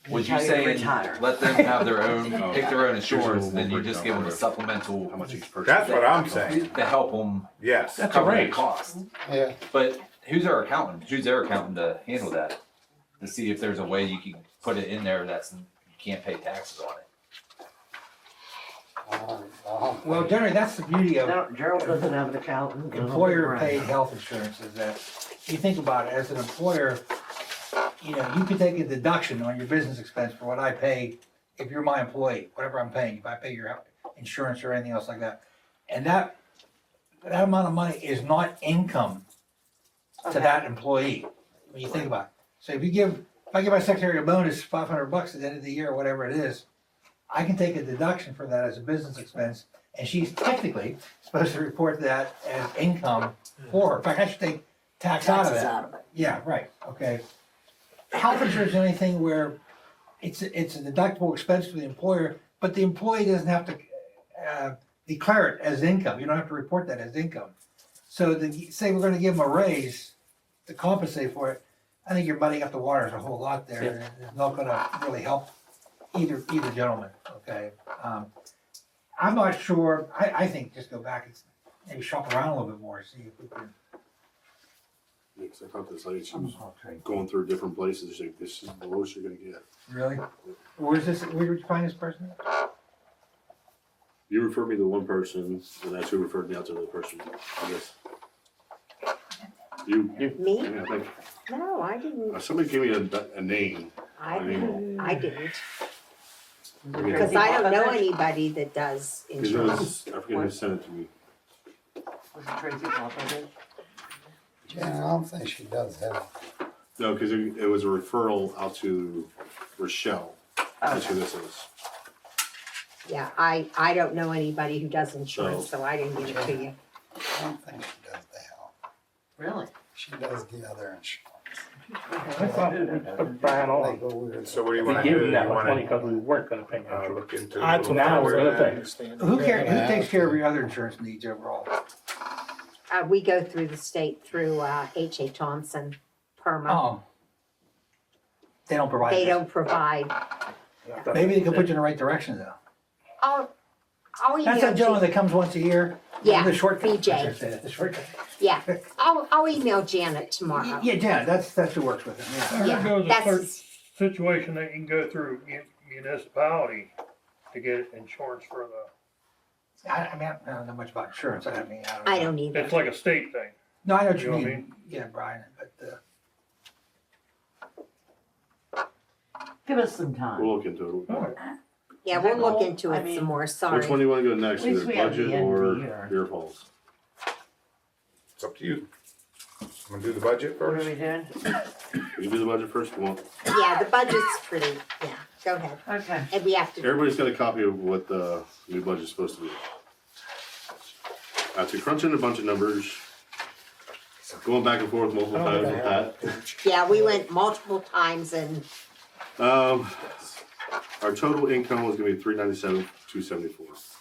was you How you saying, retire. let them have their own, Oh. pick their own insurance, Here's and then you a just give them a How supplemental much each person? That's what I'm saying, to help them yes. That's a cover the raise. cost. Yeah. But who's our accountant? Who's their accountant to handle that? To see if there's a way you can put it in there that's, you can't pay taxes on it. Well, generally, that's the beauty of No, Gerald doesn't have an accountant. employer paid health insurance is that, you think about it, as an employer, you know, you can take a deduction on your business expense for what I pay if you're my employee, whatever I'm paying, if I pay your health insurance or anything else like that. And that amount of money is not income to that employee, when you think about it. So if I give my secretary a bonus, $500 at the end of the year, or whatever it is, I can take a deduction for that as a business expense, and she's technically supposed to report that as income for her. In fact, I should take tax out of that. Yeah, right, okay. Health insurance is anything where it's a deductible expense for the employer, but the employee doesn't have to declare it as income. You don't have to report that as income. So to say we're gonna give them a raise to compensate for it, I think you're muddying up the waters a whole lot there. And it's not gonna really help either gentleman, okay? I'm not sure, I think just go back and maybe shop around a little bit more, see if we can. Yeah, 'cause I thought this lady, she was going through different places, she's like, this is the lowest you're gonna get. Really? Where did you find this person? You referred me to one person, and that's who referred me out to the other person, I guess. You, Me? yeah, I think, No, I didn't, somebody gave me a name. I didn't, Because because I don't know anybody that does it insurance. was, I forget who sent it to me. Was it Tracy Popovich? Yeah, I don't think she does have. No, because it was a referral out to Rochelle, that's who this is. Yeah, I don't know anybody who does insurance, so I didn't give it to you. I don't think she does the health. Really? She does the other insurance. I thought we put Brian They on. go weird. So what do you We wanna give do? him that You much money wanna because we weren't gonna pay him. look into it a That's little what I Now was we're further gonna then? understand. Who takes care of your other insurance needs overall? We go through the state through H.A. Thompson, PERMA. Oh. They don't provide They this. don't provide. Maybe they can put you in the right direction though. I'll email That's that you. gentleman that comes once a year? Yeah, The short BJ. The short. Yeah, I'll email Janet tomorrow. Yeah, Janet, that's who works with him, yeah. Yeah, There goes a that's- certain situation that you can go through municipality to get insurance for the, I mean, I don't know much about insurance, I mean, I don't either. it's like a state thing. No, I know what You you know what I mean, yeah, Brian, but, Give us some time. We'll look into it. Yeah, we'll look Well, into I it mean, some more, Which sorry. one do you wanna go next, At least either we have the budget end or of the year. your falls? It's up to you. Wanna do the budget What are first? we doing? You do the budget first, if you want. Yeah, the budget's pretty, yeah, go ahead. Okay. And we have to, Everybody's got a copy of what the new budget's supposed to be. After crunching a bunch of numbers, going back and forth multiple times with Pat. yeah, we went multiple times and Our total income was gonna be $397,274.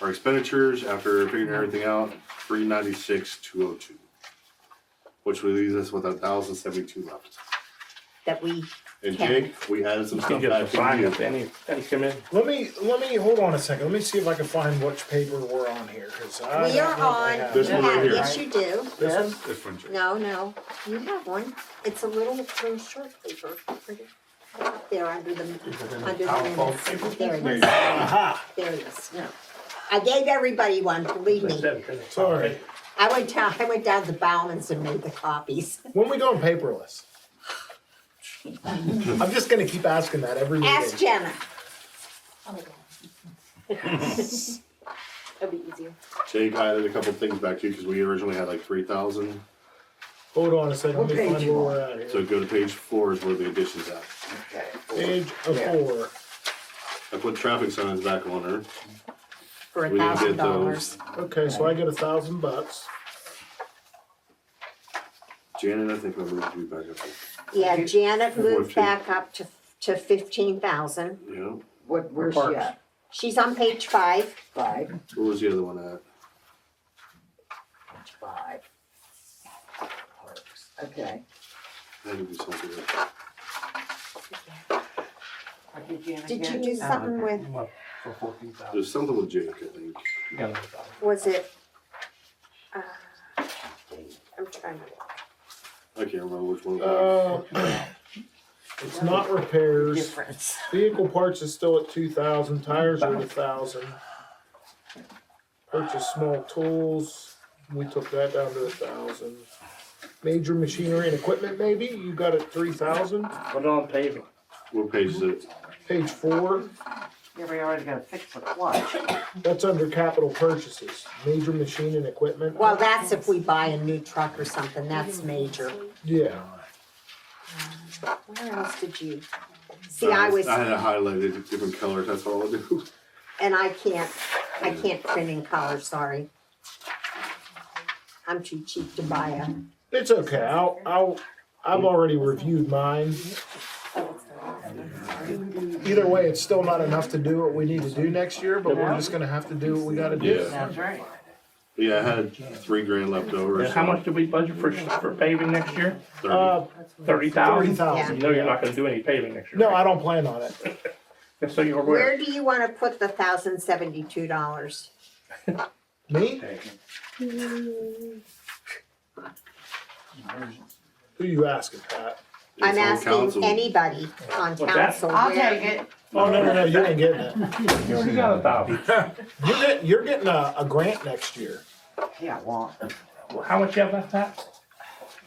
Our expenditures, after figuring everything out, $396,202. Which leaves us with 1,072 left. that we, And Okay. Jake, we added some You can stuff back just sign in it, then he come in. Let me hold on a second. Let me see if I can find which paper we're on here, cause I. we are don't know if I on, have This you one right have, here. yes, you do. This one? This one, Jake. No, you have one. It's a little short paper. Up there under the minutes. There it is. Aha, There it is. I gave everybody one, believe me. sorry. I went down to Bauman's and made the copies. When we going paperless? I'm just gonna keep asking that every Ask meeting. Jenna. It'll be easier. Jake, I added a couple things back to you because we originally had like 3,000. Hold on a second, let What me page find you where on? we're at here. So go to page 4 is where the addition's at. Page of 4. I put traffic signs back on there. For We didn't get $1,000. Okay, so I get $1,000. Janet, I think I moved you back up. Yeah, Janet moved 14. back up to 15,000. Yeah. Where's she at? She's on page 5. 5, Where was the other one at? 5. Parks, okay. I had to do something with What did Janet Did you get? do Oh, something okay. with, For 14,000. There's something with Jake, I think. was it? I'm trying to. I can't remember which one it was. It's not repairs. Difference. Vehicle parts is still at 2,000, tires are at 1,000. Purchase small tools, we took that down to 1,000. Major machinery and equipment maybe, you got it 3,000. Put it on paving. What page is it? Page 4, Yeah, we already gotta fix the clutch. that's under capital purchases, major machine and equipment. Well, that's if we buy a new truck or something, that's major. Yeah, Where else did you? See, I was, I had it highlighted different colors, that's all I do. and I can't print in color, sorry. I'm too cheap to buy a. it's okay, I've already reviewed mine. Either way, it's still not enough to do what we need to do next year, but we're just gonna have to do what we gotta do. That's right. Yeah, I had $3,000 left over. And how much did we budget for paving next year? 30. 30,000? 30,000. You know you're not gonna do any paving next year. No, right? I don't plan on it. Just so you're aware. Where do you wanna put the $1,072? Me? Who you asking, Pat? It's I'm on asking council. anybody on What's that? council. I'll where- take it. Oh, no, you ain't getting it. You already got 1,000. You're getting a grant next year. Yeah, well, How much you have left, Pat?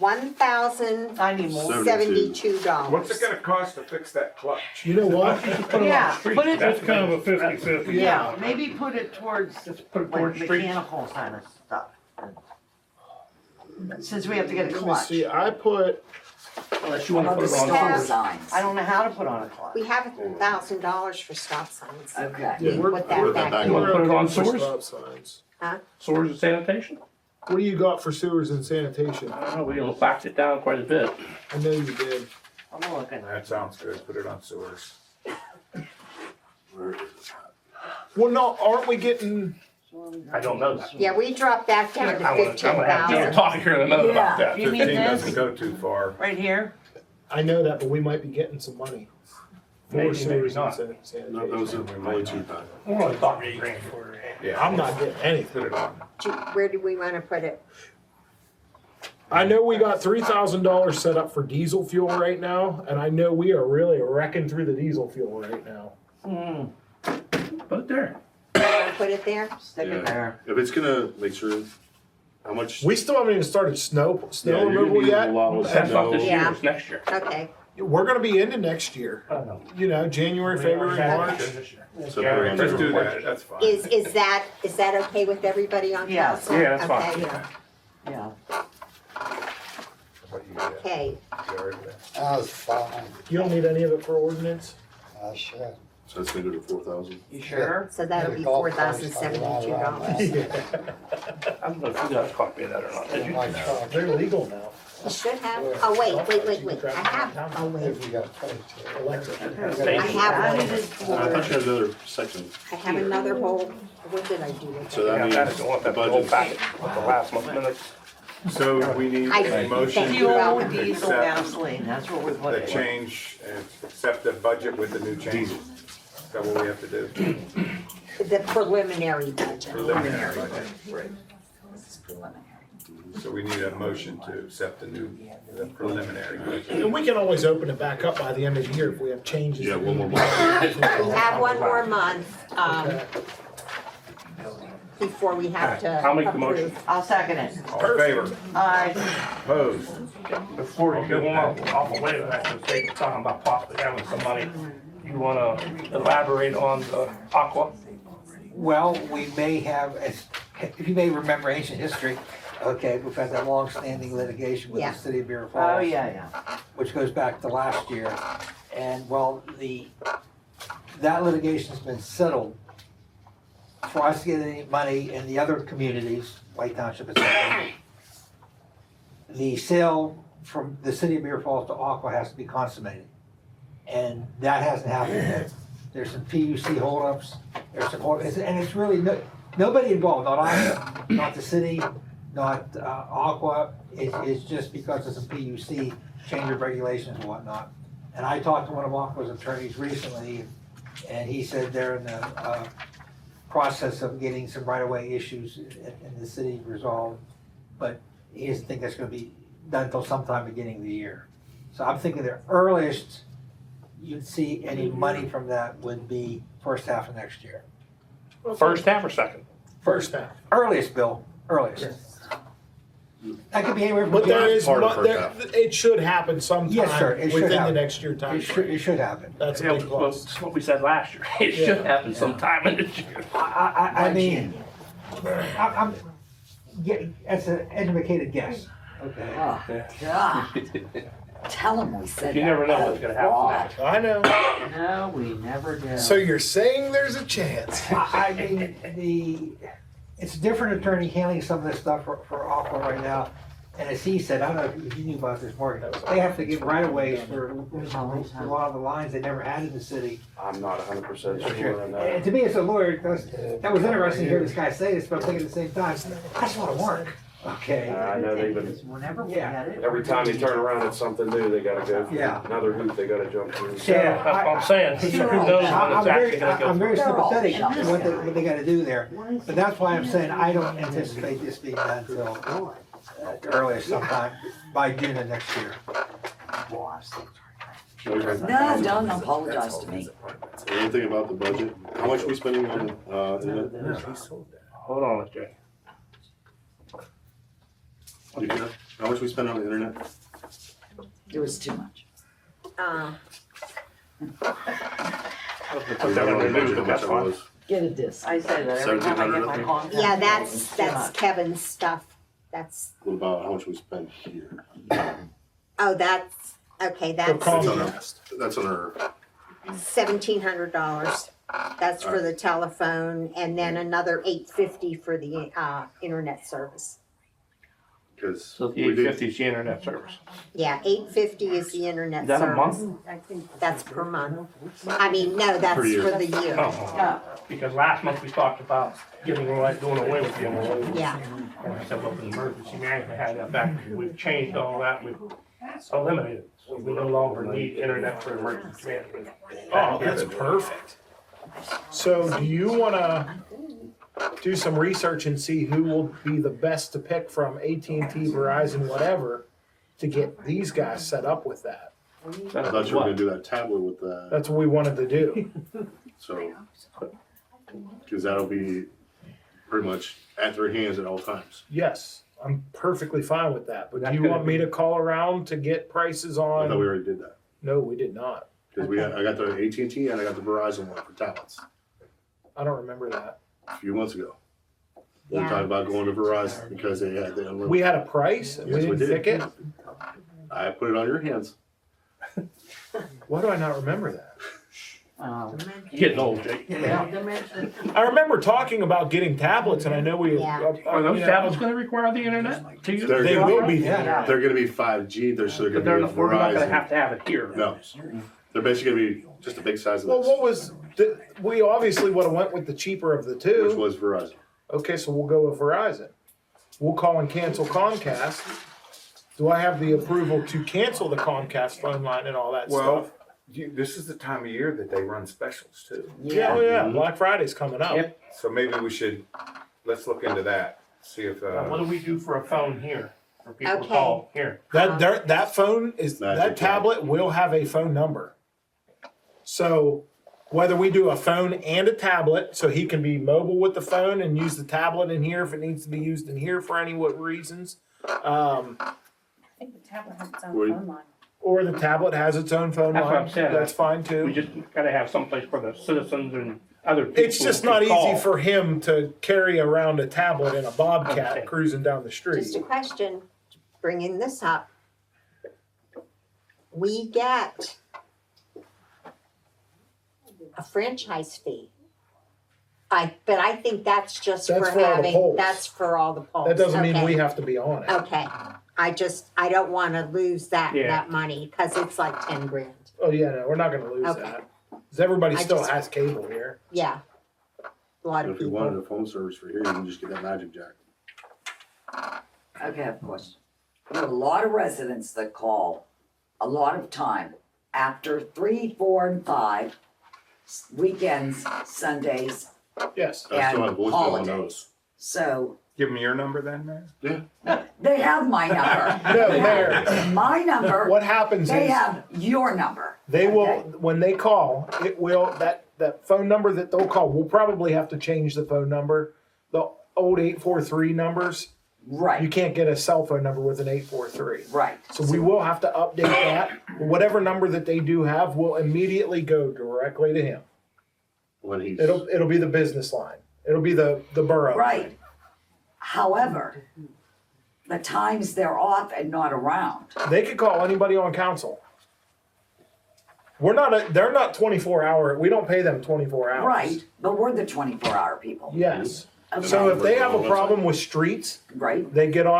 I need more. $1,072. What's it gonna cost to fix that clutch? You know what? Put it on Yeah, the street. put it- That's kind of a 50-50. Yeah, maybe put it towards Just put it like towards the street. mechanical kind of stuff. Since we have to get a Let me clutch. see, I put, Unless you wanna put it We on the have- street. I don't know how to put on a clutch. We have $1,000 for stop signs. Okay. yeah, we're, Put Where'd that that back. back You wanna put it on for sewers? stop signs. Sewers and sanitation? What do you got for sewers and sanitation? I don't know, we backed it down quite a bit. I know you did. I'm looking. That sounds good, put it on sewers. Where is it? Well, no, aren't we getting, I don't know that. Yeah, we dropped that down to I'm gonna have to 15,000. talk here in a minute about Yeah. that. You mean 15 this? doesn't go too far. Right here? I know that, but we might be getting some money. For Maybe, sewers maybe and not. No, those sanitation. are only 2,000. We're only talking grand for. Yeah. I'm not getting anything. Put it on. Where do we wanna put it? I know we got $3,000 set up for diesel fuel right now, and I know we are really wrecking through the diesel fuel right now. Put it there. Wanna put it there? Stick Yeah. it there. If it's gonna make sure, how much? We still haven't even started snow Yeah, you're gonna removal need a yet. lot with That's not this snow. year, Yeah. it's next year. Okay. We're gonna be into next year. I don't know. You know, January, February, March. So Yeah, we're Let's gonna do that, that's fine. Is that okay with everybody on Yes. council? Yeah, that's fine. Okay, Yeah. What do you got? okay. You already did. That was fine. You don't need any of it for ordinance? I should. So that's gonna go to 4,000. You sure? So that'll be Golf carts, $4,072. I'm gonna figure out if I paid that or not. Did you? My truck. They're legal now. You should have, oh, wait, I have, oh, wait, If you got paid to. Electric. I have one. I thought you had another section. I have another whole, what did I do with So that? that Yeah, means I don't want the that whole budget. packet with the last month's minutes. So we need I- a motion thank you. Fuel, to diesel, accept gasoline, that's what we put the in. change, and accept the budget with the new changes. Is that what we have to do? The preliminary budget. Preliminary budget, right. So we need a motion to accept the preliminary budget. And we can always open it back up by the end of the year if we have changes. Yeah, that one we more need. We have one more month, Okay. before we have to I'll make the motion. approve. I'll second it. All in favor? Opposed? Before you go on, off away with that, just say, talking about possibly having some money, you wanna elaborate on the aqua? Well, we may have, if you may remember ancient history, okay, we've had that long-standing litigation with Yeah. the city of Beaver Falls. Oh, yeah. Which goes back to last year. And well, that litigation's been settled. For us to get any money in the other communities, White Township, etc., the sale from the city of Beaver Falls to Aqua has to be consummated. And that hasn't happened yet. There's some PUC holdups, and it's really, nobody involved, not I, not the city, not Aqua. It's just because of some PUC change of regulations and whatnot. And I talked to one of Aqua's attorneys recently, and he said they're in the process of getting some right-of-way issues in the city resolved, but he doesn't think that's gonna be done until sometime beginning of the year. So I'm thinking the earliest you'd see any money from that would be first half of next year. First half or second? First half. Earliest, Bill, earliest. That could be anywhere from. But there is, Part of the there, it should happen sometime Yes, sir, it should within the happen. next year time frame. It should happen. That's a Yeah, big plus. that's what we said last year. It Yeah. should happen sometime in this year. I mean, I'm, it's an educated guess, okay? Oh, God. Tell him we said that. You never know what's gonna happen next. I know. No, we never do. So you're saying there's a chance? I mean, it's a different attorney handling some of this stuff for Aqua right now. And as he said, I don't know if you knew about this, Morgan, they have to give right-of-ways for a lot of the lines they never had in the city. I'm not 100% sure on that. And to me, as a lawyer, that was interesting to hear this guy say this, but I'm thinking at the same time, that's a lot of work, okay? I know they've been, Whenever we Yeah. get it. every time they turn around, it's something new, they gotta go through. Yeah. Another hoop they gotta jump through. Yeah, That's what I'm saying. Who knows when I'm it's actually very, gonna go I'm through. very sympathetic to what they gotta do there, but that's why I'm saying I don't anticipate this being done until earliest sometime by June of next year. No, don't apologize to me. Anything about the budget? How much are we spending on, internet? Hold on, Jay. Do you care? How much we spend on the internet? It was too much. Put that on the news, but that's fine. Get a disc. I say that every time I get my 1,700, contact. Yeah, it's too that's much. Kevin's stuff. That's, What about how much we spend here? oh, that's, okay, For that's Comcast. That's on our, $1,700. That's for the telephone, and then another $850 for the internet service. because So the we did, $850 is the internet service. Yeah, $850 is the internet Is that a service. month? That's per month. I mean, no, that's Per year. for the year. Oh, because last month we talked about doing away with the MOA. Yeah. And I said, well, the emergency management had that back. We've changed all that. We've eliminated it. So we no longer need internet for emergency management. Oh, that's perfect. So do you wanna do some research and see who will be the best to pick from AT&T, Verizon, whatever, to get these guys set up with that? I thought you were gonna do that tablet with that, That's what we wanted to do. so. Cause that'll be pretty much at their hands at all times. Yes, I'm perfectly fine with that, but do That's you gonna want me to call around to get prices I thought we on? already did that. No, we did not. Cause I got the AT&T and I got the Verizon one for tablets I don't remember that. a few months ago. We Yeah. talked about going to Verizon because they had the unlimited. We had a price and we Yes, we didn't did. pick it? I put it on your hands. Why do I not remember that? Getting old, Jake. Yeah, dimension. I remember talking about getting tablets and I know we. Yeah. Are those you know, tablets gonna require the internet to use? They're They gonna will be. Yeah. They're gonna be 5G, so they're But gonna be we're not gonna Verizon. have to have it here. No, they're basically gonna be just a big size of Well, this, what was, we obviously would have went with the cheaper of the which two. was Verizon. Okay, so we'll go with Verizon. We'll call and cancel Comcast. Do I have the approval to cancel the Comcast phone line and all that Well, stuff? this is the time of year that they run specials too. Yeah, oh yeah, Mhm. Black Friday's coming up. Yep. So maybe we should, let's look into that, see if, Now, what do we do for a phone here? For people to Okay. call here? That phone is, Magic that tablet will have a phone number. So whether we do a phone and a tablet, so he can be mobile with the phone and use the tablet in here if it needs to be used in here for any what reasons. I think the tablet has its own Would- phone line. Or the tablet has its own phone That's what line. I'm saying. That's fine We too. just gotta have someplace for the citizens and other people. It's just to not call. easy for him to carry around a tablet in a Bobcat Okay. cruising down the street. Just a question, bringing this up. We get a franchise fee. But I think that's just That's for for all the having, polls. that's for all the polls. That doesn't mean Okay. we have to be on it. Okay, I don't wanna lose that, Yeah. that money, cause it's like 10 grand, Oh yeah, no, we're not gonna lose Okay. that. Cause everybody I still just- has cable here. yeah. A lot of If you people. wanted a phone service for here, you can just get that Magic Jack. Okay, I have a question. We have a lot of residents that call a lot of time after 3, 4, and 5, weekends, Sundays, Yes. I still have and voicemail on holidays. those. So Give them your number then, man. they have my number. No, They have Mayor. my number. What happens They is have your number. they will, Okay. when they call, it will, that phone number that they'll call, we'll probably have to change the phone number. The old 843 numbers, you Right, can't get a cell phone number with an 843. right. So we will have to update that. Whatever number that they do have will immediately go directly to him. When he's. It'll be the business line. It'll be the borough. Right. However, the times they're off and not around. They could call anybody on council. They're not 24-hour, we don't pay them 24 hours. Right, but we're the 24-hour people. Yes. Okay. So if they have a problem with streets, Right, they go to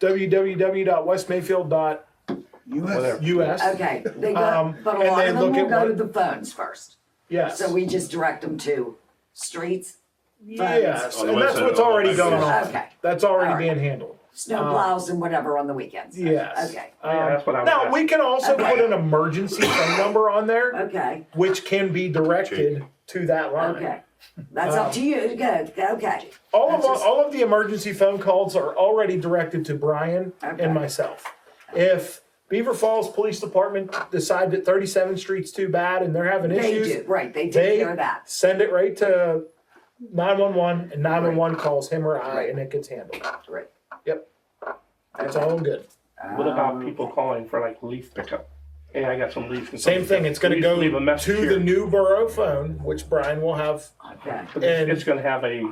www.westmayfield.us. okay. They go, but a and lot they of them look will at go to what- the phones first. Yes. So we just direct them to streets, Yes, On the and that's website, what's on the already website. going on. Okay. That's already All right. being handled. snow plows and whatever on the weekends. Yes. Okay, Yeah, that's what I was Now, asking. we can also Okay. put an emergency phone number on there, okay, which can be directed to that line. okay. That's up to you, good, okay. That's just- All of the emergency phone calls are already directed to Brian Okay. and myself. If Beaver Falls Police Department decide that 37th Street's too bad and they're having They issues, do, right, they take they care of that. send it right to 911 and 911 calls him or I Right. and it gets handled. Right. Yep. It's all good. What about people calling for like leaf pickup? Hey, I got some leaves. and Same something. thing, it's gonna Please go leave a message to here. the new borough phone, which Brian will have Okay, But and- it's gonna have a,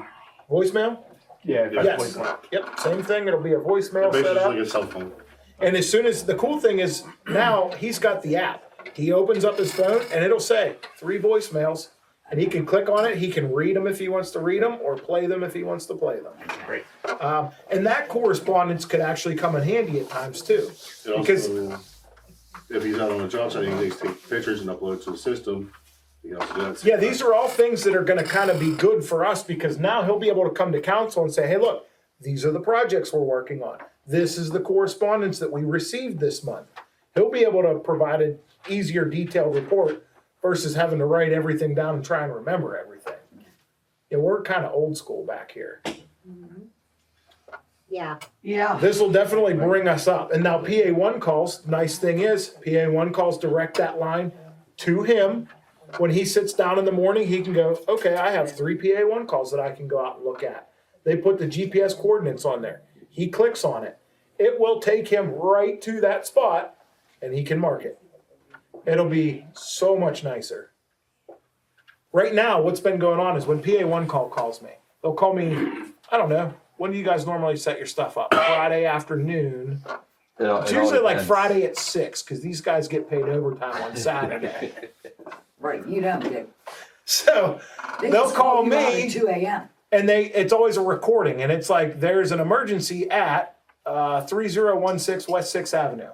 voicemail. yeah, that's Yes. voicemail. Yep, same thing, it'll be a voicemail Basically set just up. like a cell phone. And as soon as, the cool thing is now he's got the app. He opens up his phone and it'll say 3 voicemails and he can click on it. He can read them if he wants to read them or play them if he wants to play them. Great. And that correspondence could actually come in handy at times too. It also, Because- if he's out on a job site, he can just take pictures and upload it to the system. He can also do that. Yeah, these are all things that are gonna kind of be good for us because now he'll be able to come to council and say, hey, look, these are the projects we're working on. This is the correspondence that we received this month. He'll be able to provide an easier detailed report versus having to write everything down and try and remember everything. Yeah, we're kind of old school back here. Yeah, Yeah. This will definitely bring us up. And now PA1 calls, nice thing is, PA1 calls direct that line to him. When he sits down in the morning, he can go, okay, I have 3 PA1 calls that I can go out and look at. They put the GPS coordinates on there. He clicks on it. It will take him right to that spot and he can mark it. It'll be so much nicer. Right now, what's been going on is when PA1 calls me, they'll call me, I don't know, when do you guys normally set your stuff up? Friday afternoon. It's usually like Friday at 6 because these guys get paid overtime on Saturday. right, you don't do. So They they'll just call you out me at 2 AM. and it's always a recording and it's like there's an emergency at 3016 West 6th Avenue.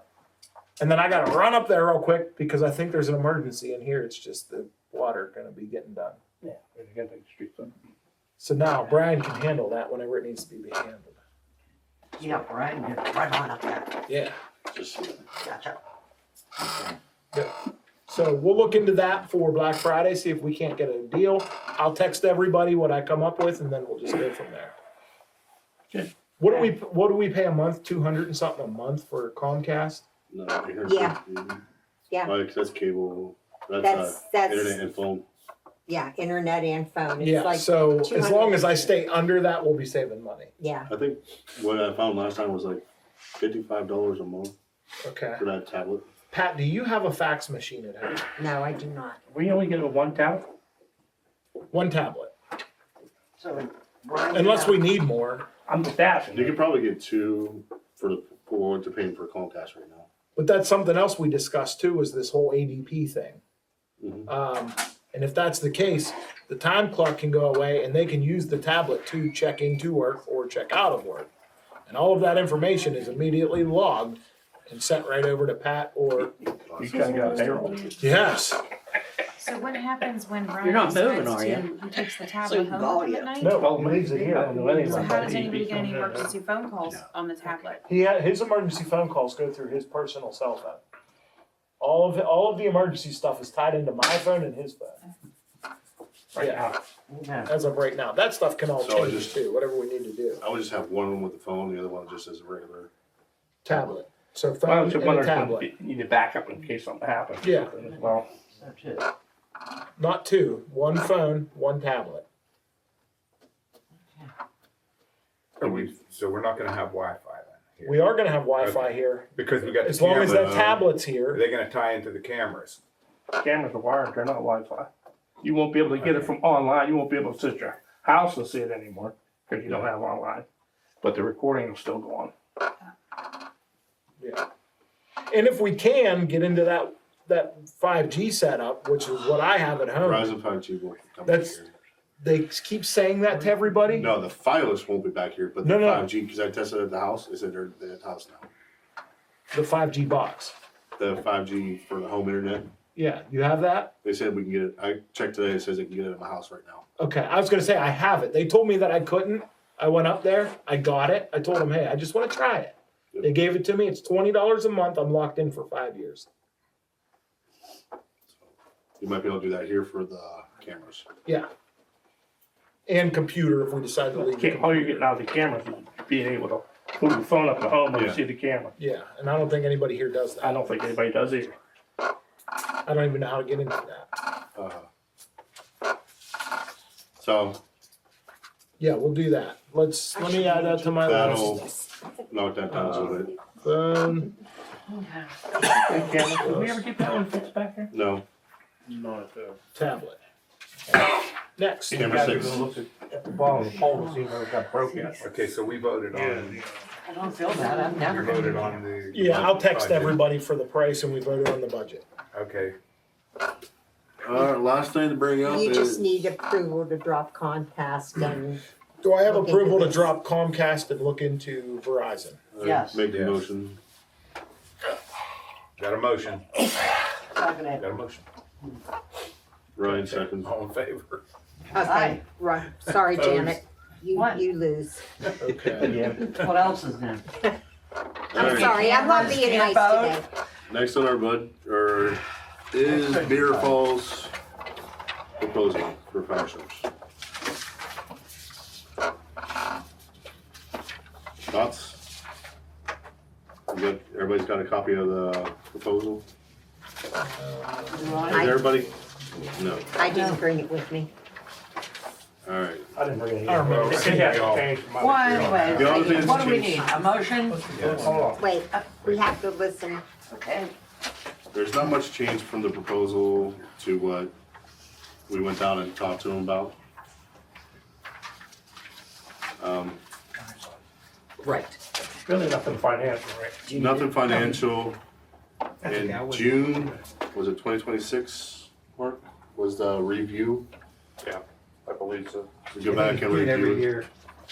And then I gotta run up there real quick because I think there's an emergency in here. It's just the water gonna be getting done. Yeah, we're gonna take the streets up. So now Brian can handle that whenever it needs to be handled. Yeah, right, right on up there. Yeah. Just, Gotcha. Yep. So we'll look into that for Black Friday, see if we can't get a deal. I'll text everybody what I come up with and then we'll just go from there. Okay. What do we pay a month? 200 and something a month for Comcast? no, I heard Yeah. something. Yeah. Like, that's cable. That's That's, internet and phone. yeah, internet and phone. It's Yeah, like so as 200 long as I stay under that, we'll be saving money. Yeah, I think what I found last time was like $55 a month Okay. for that tablet. Pat, do you have a fax machine at home? no, I do not. We only get a one tablet? One tablet, So. Brian, unless we need more. I'm just asking. You could probably get two for what they're paying for Comcast right now. But that's something else we discussed too, is this whole ADP thing. Mhm. And if that's the case, the time clock can go away and they can use the tablet to check into work or check out of work. And all of that information is immediately logged and sent right over to Pat or, You kinda got payroll. yes. So what happens when You're Brian not moving, decides are to, you? he takes the So tablet you can home call with him you. at night? No, Well, he leaves it here, I don't know anything So about how that. does anybody get any emergency phone calls on the tablet? His emergency phone calls go through his personal cell phone. All of the emergency stuff is tied into my phone and his phone. Right Yeah, Yeah. as of right now. That stuff can all So I change just- too, whatever we need to do. I would just have one of them with the phone, the other one just as a regular. Tablet. So Well, I phone was just and a wondering tablet. if you need to back up in case something happens. Yeah. Well, That's it. Not two, one phone, one tablet. So we're not gonna have Wi-Fi then? here? We are gonna have Wi-Fi here, Because we got the as long as camera, that tablet's are here. they gonna tie into the cameras? cameras are wired, they're not Wi-Fi. You won't be able to get it from online, you won't be able to sit your house and see it anymore, because you don't have online. But the recording will still go on. Yeah. And if we can get into that 5G setup, which is what I have at home, Verizon 5G will come back That's- here. they keep saying that to everybody. No, the wireless won't be back here, but No, the no. 5G, because I tested it at the house, they said they're at the house now. The 5G box. The 5G for the home internet, Yeah, you have that? they said we can get it, I checked today, it says they can get it in my house right now. Okay, I was gonna say I have it. They told me that I couldn't. I went up there, I got it. I told them, hey, I just wanna try it. They gave it to me. It's $20 a month. I'm locked in for 5 years. You might be able to do that here for the cameras. Yeah. And computer if we decide to leave. the All you're computer. getting out of the cameras is being able to move your phone up to home and Yeah. see the camera. Yeah, and I don't think anybody here does I that. don't think anybody does either. I don't even know how to get into that. So Yeah, we'll do that. Let me add that to my that'll list. knock that down a little bit. Phone, Camera, did we ever get that one fixed back there? No, tablet. Next. You Camera gotta 6. go look at the bottom of the pole to see where it got broke yet. Okay, so we voted on, I don't feel bad, I'm we never gonna voted do on that. the. Yeah, I'll text budget. everybody for the price and we voted on the budget. Okay, last thing to bring up You just is, need approval to drop Comcast and Do I have Look into approval to this. drop Comcast and look into Verizon? Yes. make the Yes. motion. got a motion, Second it. got a motion. Ryan seconds. All in favor? okay, Aye. right, sorry Janet, What? you lose. Okay. Yeah. What else is new? I'm Alright. sorry, I'm not being nice today. Next on our is Beer Falls proposal for fire service. Thoughts? Everybody's got a copy of the proposal? Right. Is everybody? No, I didn't bring it with me. alright. I didn't bring it I remember either. It seeing hasn't y'all. changed from my- Well, anyways, The only thing that's what do we need? changed- A motion? Hold on. Wait, we have to listen. Okay. There's not much change from the proposal to what we went down and talked to them about. Right. Really nothing financial, right? Nothing financial. In June, was it 2026, Mark, was the review? I believe so. We go back and Do it every review it. year,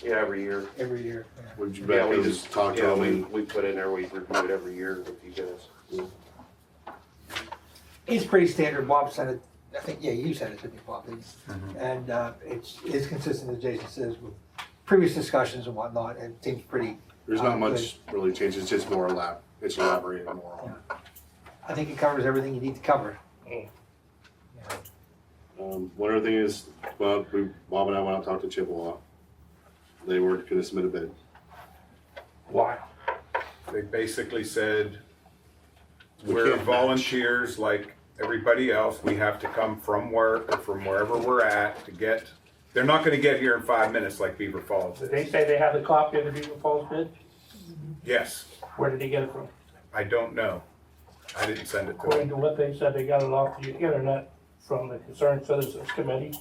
Yeah, every year. every year. Would you Yeah, back we and just talk to yeah, them we, and we put in there, we review it every year with you guys. It's pretty standard. Bob sent it, I think, yeah, you sent it to me, Bob, didn't you? Mhm. And it's consistent, as Jason says, with previous discussions and whatnot. It seems pretty, there's not much really change, it's just more it's elaborated more on. I think it covers everything you need to cover. One other thing is, well, Bob and I went out and talked to Chippewa. They were gonna submit a bid. Why? They basically said, We we're can't match. volunteers like everybody else, we have to come from work or from wherever we're at to get, they're not gonna get here in 5 minutes like Beaver Falls Did they is. say they have the copy of the Beaver Falls bid? Yes, Where did he get it from? I don't know. I didn't send it to According them. to what they said, they got it off the internet from the Concerned Citizens Committee.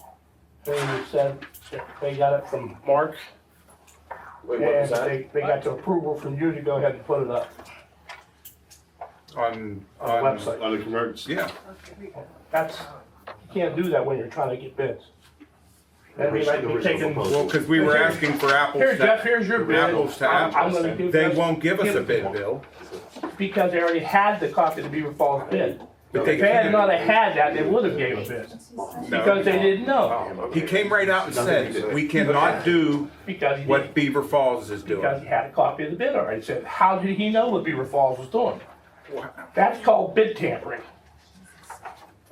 They said that they got it from Mark. Wait, what was And that? they got the approval from you to go ahead and put it up On, on the on, website. On the commercials. yeah, That's, you can't do that when you're trying to get bids. That'd be like you taking. well, cause we were asking for apples Here, Jeff, to, here's your bid. apples to I'm apples. gonna give They this- won't give us give a it to bid, them. Bill. Because they already had the copy of the Beaver Falls bid. But If they had not have had that, they would have gave a bid. Because they didn't know. He came right out and said, we cannot do Because he what Beaver Falls is doing. Because he had a copy of the bid already. He said, how did he know what Beaver Falls was doing? That's called bid tampering.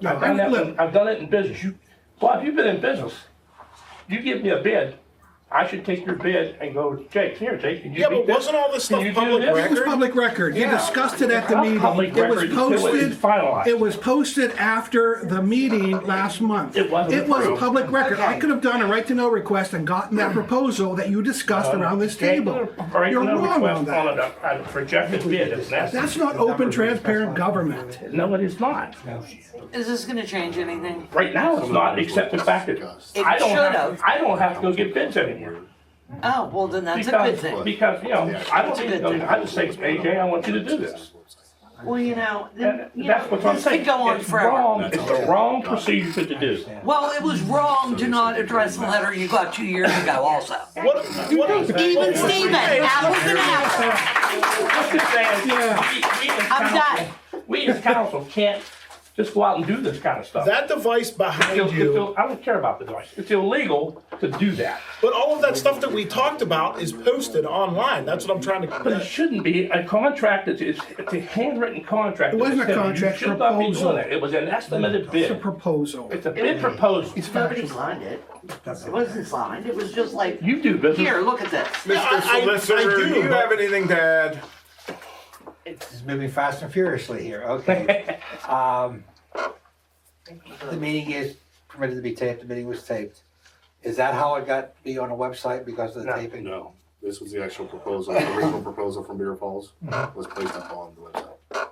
I've done it in business. Bob, you've been in business. You give me a bid, I should take your bid and go, Jake, here, Jake, can you Yeah, beat but this? wasn't all this Can stuff you do public this? record? It was public record. You Yeah. discussed it at the Not meeting. public It was record until it's posted. finalized. It was posted after the meeting last month. It wasn't It was approved. public record. I Okay. could have done a right to know request and gotten that proposal that you discussed around this table. Right, You're no wrong on request on that. a projected bid, and That's not open, transparent government. no, it is not. Is this gonna change anything? Right now, it's not, except the fact that It I don't should have, have. I don't have to go get bids anymore. Oh, well, then that's a good Because, thing. because, you know, I don't need to go, I just say, AJ, I want you to do this. Well, you know, And you that's know, what I'm this saying. could go on It's forever. wrong, it's the wrong procedure to do. Well, it was wrong to not address the letter you got 2 years ago also. What Even Steven, apples and apples. I'm just saying, we as I'm council, we as council can't just go out and do this kind of stuff. that device behind you, I don't care about the device. It's illegal to do that. but all of that stuff that we talked about is posted online. That's what I'm trying But to. it shouldn't be. A contract, it's a handwritten contract. It wasn't a that said contract, You should not be proposal. doing it. It was an estimated It's a bid. proposal. It's a bid proposal. Nobody signed it. It wasn't signed. It was just like, You do business. here, look at this. Mr. I Solicitor, do, do you but- have anything to add? It's moving fast and furiously here, okay. The meeting is permitted to be taped, the meeting was taped. Is that how it got to be on the website because of the No. taping? No, this was the actual proposal, the original proposal from Beaver Falls was placed up on the website.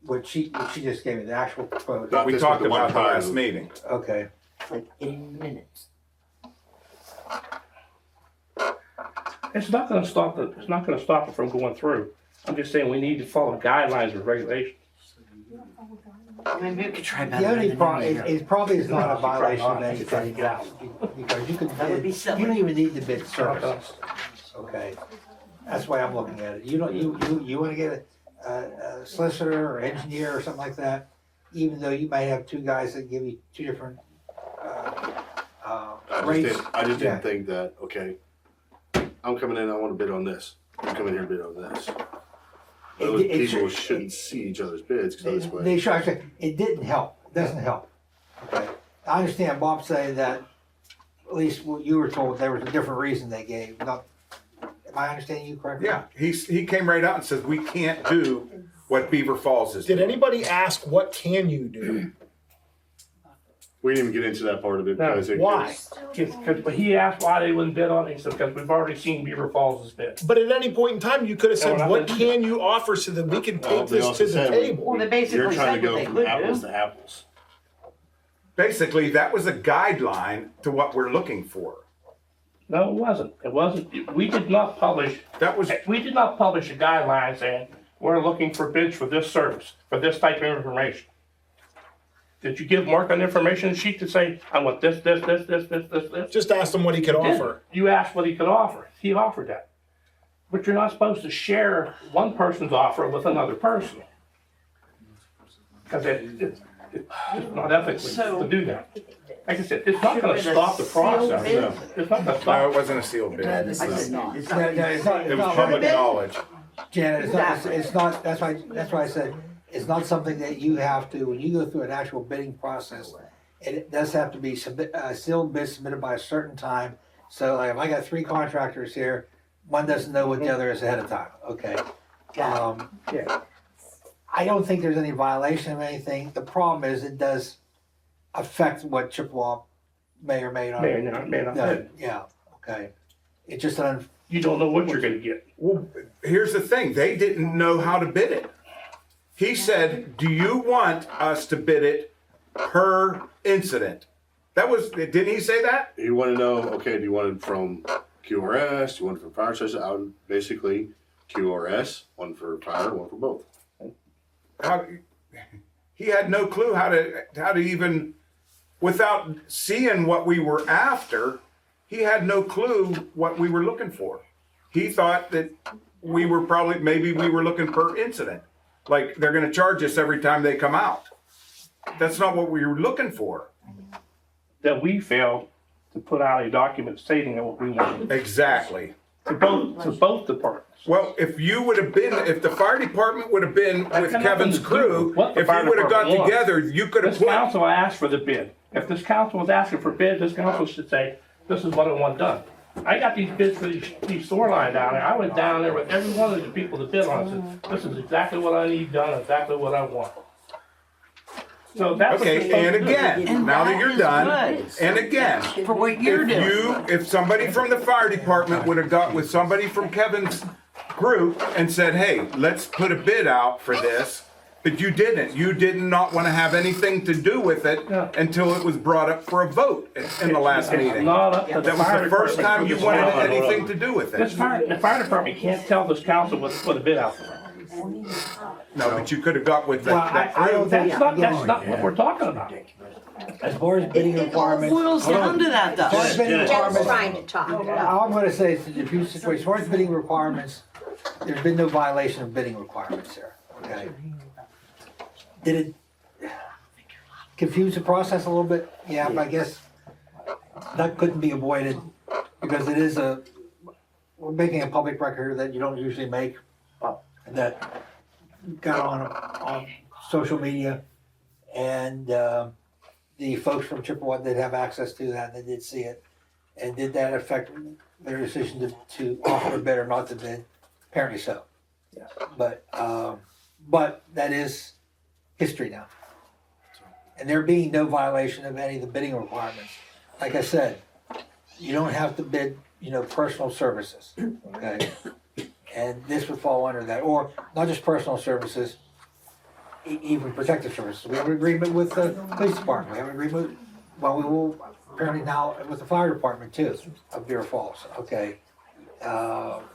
What she just gave me, the actual proposal, Not We this talked one, the about the one last time. meeting. okay. Like in minutes. It's not gonna stop it from going through. I'm just saying we need to follow guidelines and regulations. Maybe we could try The better in only the problem, new year. it probably is not a violation of She tried to anything, get out. because you could That would be bid, silly. you don't even need to bid services, okay? That's why I'm looking at it, you don't, you wanna get a solicitor or engineer or something like that, even though you might have two guys that give you two different, rates. I just Yeah. didn't think that, okay, I'm coming in, I wanna bid on this, you come in here and bid on this. Those It people should- shouldn't see each other's bids, cause that's They what, should, actually- it didn't help, it doesn't help, okay? I understand Bob saying that, at least what you were told, there was a different reason they gave, not, am I understanding you correctly? Yeah, he came right out and says, we can't do what Beaver Falls is Did doing. anybody ask what can you do? we didn't even get into that part of it, No. because it Why? But he asked why they wouldn't bid on it. He said, because we've already seen Beaver Falls' bid. But at any point in time, you could have No, said, we're not what gonna- can you offer so that we can Well, take they this also to the said- table? Well, they You're basically trying said to what go they from could apples do. to apples. Basically, that was a guideline to what we're looking for. No, it wasn't. It wasn't. We did not publish a guideline saying, we're looking for bids for this service, for this type of information. Did you give Mark an information sheet to say, I want this? Just asked him what he could Didn't. offer. You asked what he could offer. He offered that. But you're not supposed to share one person's offer with another person. Because it's not ethical to do that. Like I said, it's not gonna stop the process. It's not gonna No, stop. it wasn't a sealed bid. I said, no, it's No, not. no, it's not, It it's was not. public knowledge. Janet, it's not, that's why I said, it's not something that you have to, when you go through an actual bidding process, it does have to be sealed bid submitted by a certain time. So like, if I got 3 contractors here, one doesn't know what the other is ahead of time, okay? Yeah. I don't think there's any violation of anything. The problem is it does affect what Chippewa may or may not. May not No, bid. yeah, okay. It's just an, You don't know what you're gonna get. Well, here's the thing, they didn't know how to bid it. He said, do you want us to bid it per incident? That was, didn't he say that? You wanna know, okay, do you want it from QRS, do you want it from fire station, I would basically QRS, one for fire, one for both. How, he had no clue how to even, without seeing what we were after, he had no clue what we were looking for. He thought that we were probably, maybe we were looking per incident. Like they're gonna charge us every time they come out. That's not what we were looking for. That we failed to put out a document stating what we wanted Exactly. to both departments. Well, if you would have been, if the fire department would have been with Kevin's crew, What the if you fire would have got department wants. together, you could have This put. council asked for the bid. If this council was asking for bid, this council should say, this is what I want done. I got these bids for these sewer line down there. I went down there with every one of the people that bid on it, and said, this is exactly what I need done, exactly what I want. So that's what you're Okay, supposed and to do. again, now that you're done, and again, For what you're doing. if somebody from the fire department would have got with somebody from Kevin's group and said, hey, let's put a bid out for this, but you didn't. You did not want to have anything to do with it Yeah. until it was brought up for a vote in the last It's meeting. not up to That the was fire the first department time you to wanted decide. anything to do with The it. fire department can't tell this council what to put a bid out for. No, but you could have got with Well, that I don't group. think. That's not what we're talking about. As far as bidding It all requirements. boils down to that As far as though. bidding Jeff's requirements. trying to talk. All I'm gonna say is the abuse situation, as far as bidding requirements, there's been no violation of bidding requirements there, okay? Did it confuse the process a little bit? Yeah, but I guess that couldn't be avoided because it is we're making a public record that you don't usually make, that got on social media. And, the folks from Chippewa did have access to that, and they did see it. And did that affect their decision to offer a bid or not to bid? Apparently so. Yeah. But that is history now. And there being no violation of any of the bidding requirements. Like I said, you don't have to bid, personal services, okay? And this would fall under that, or not just personal services, even protective services. We have an agreement with the police department, we have an agreement, well, we will apparently now with the fire department too, of Deer Falls, okay?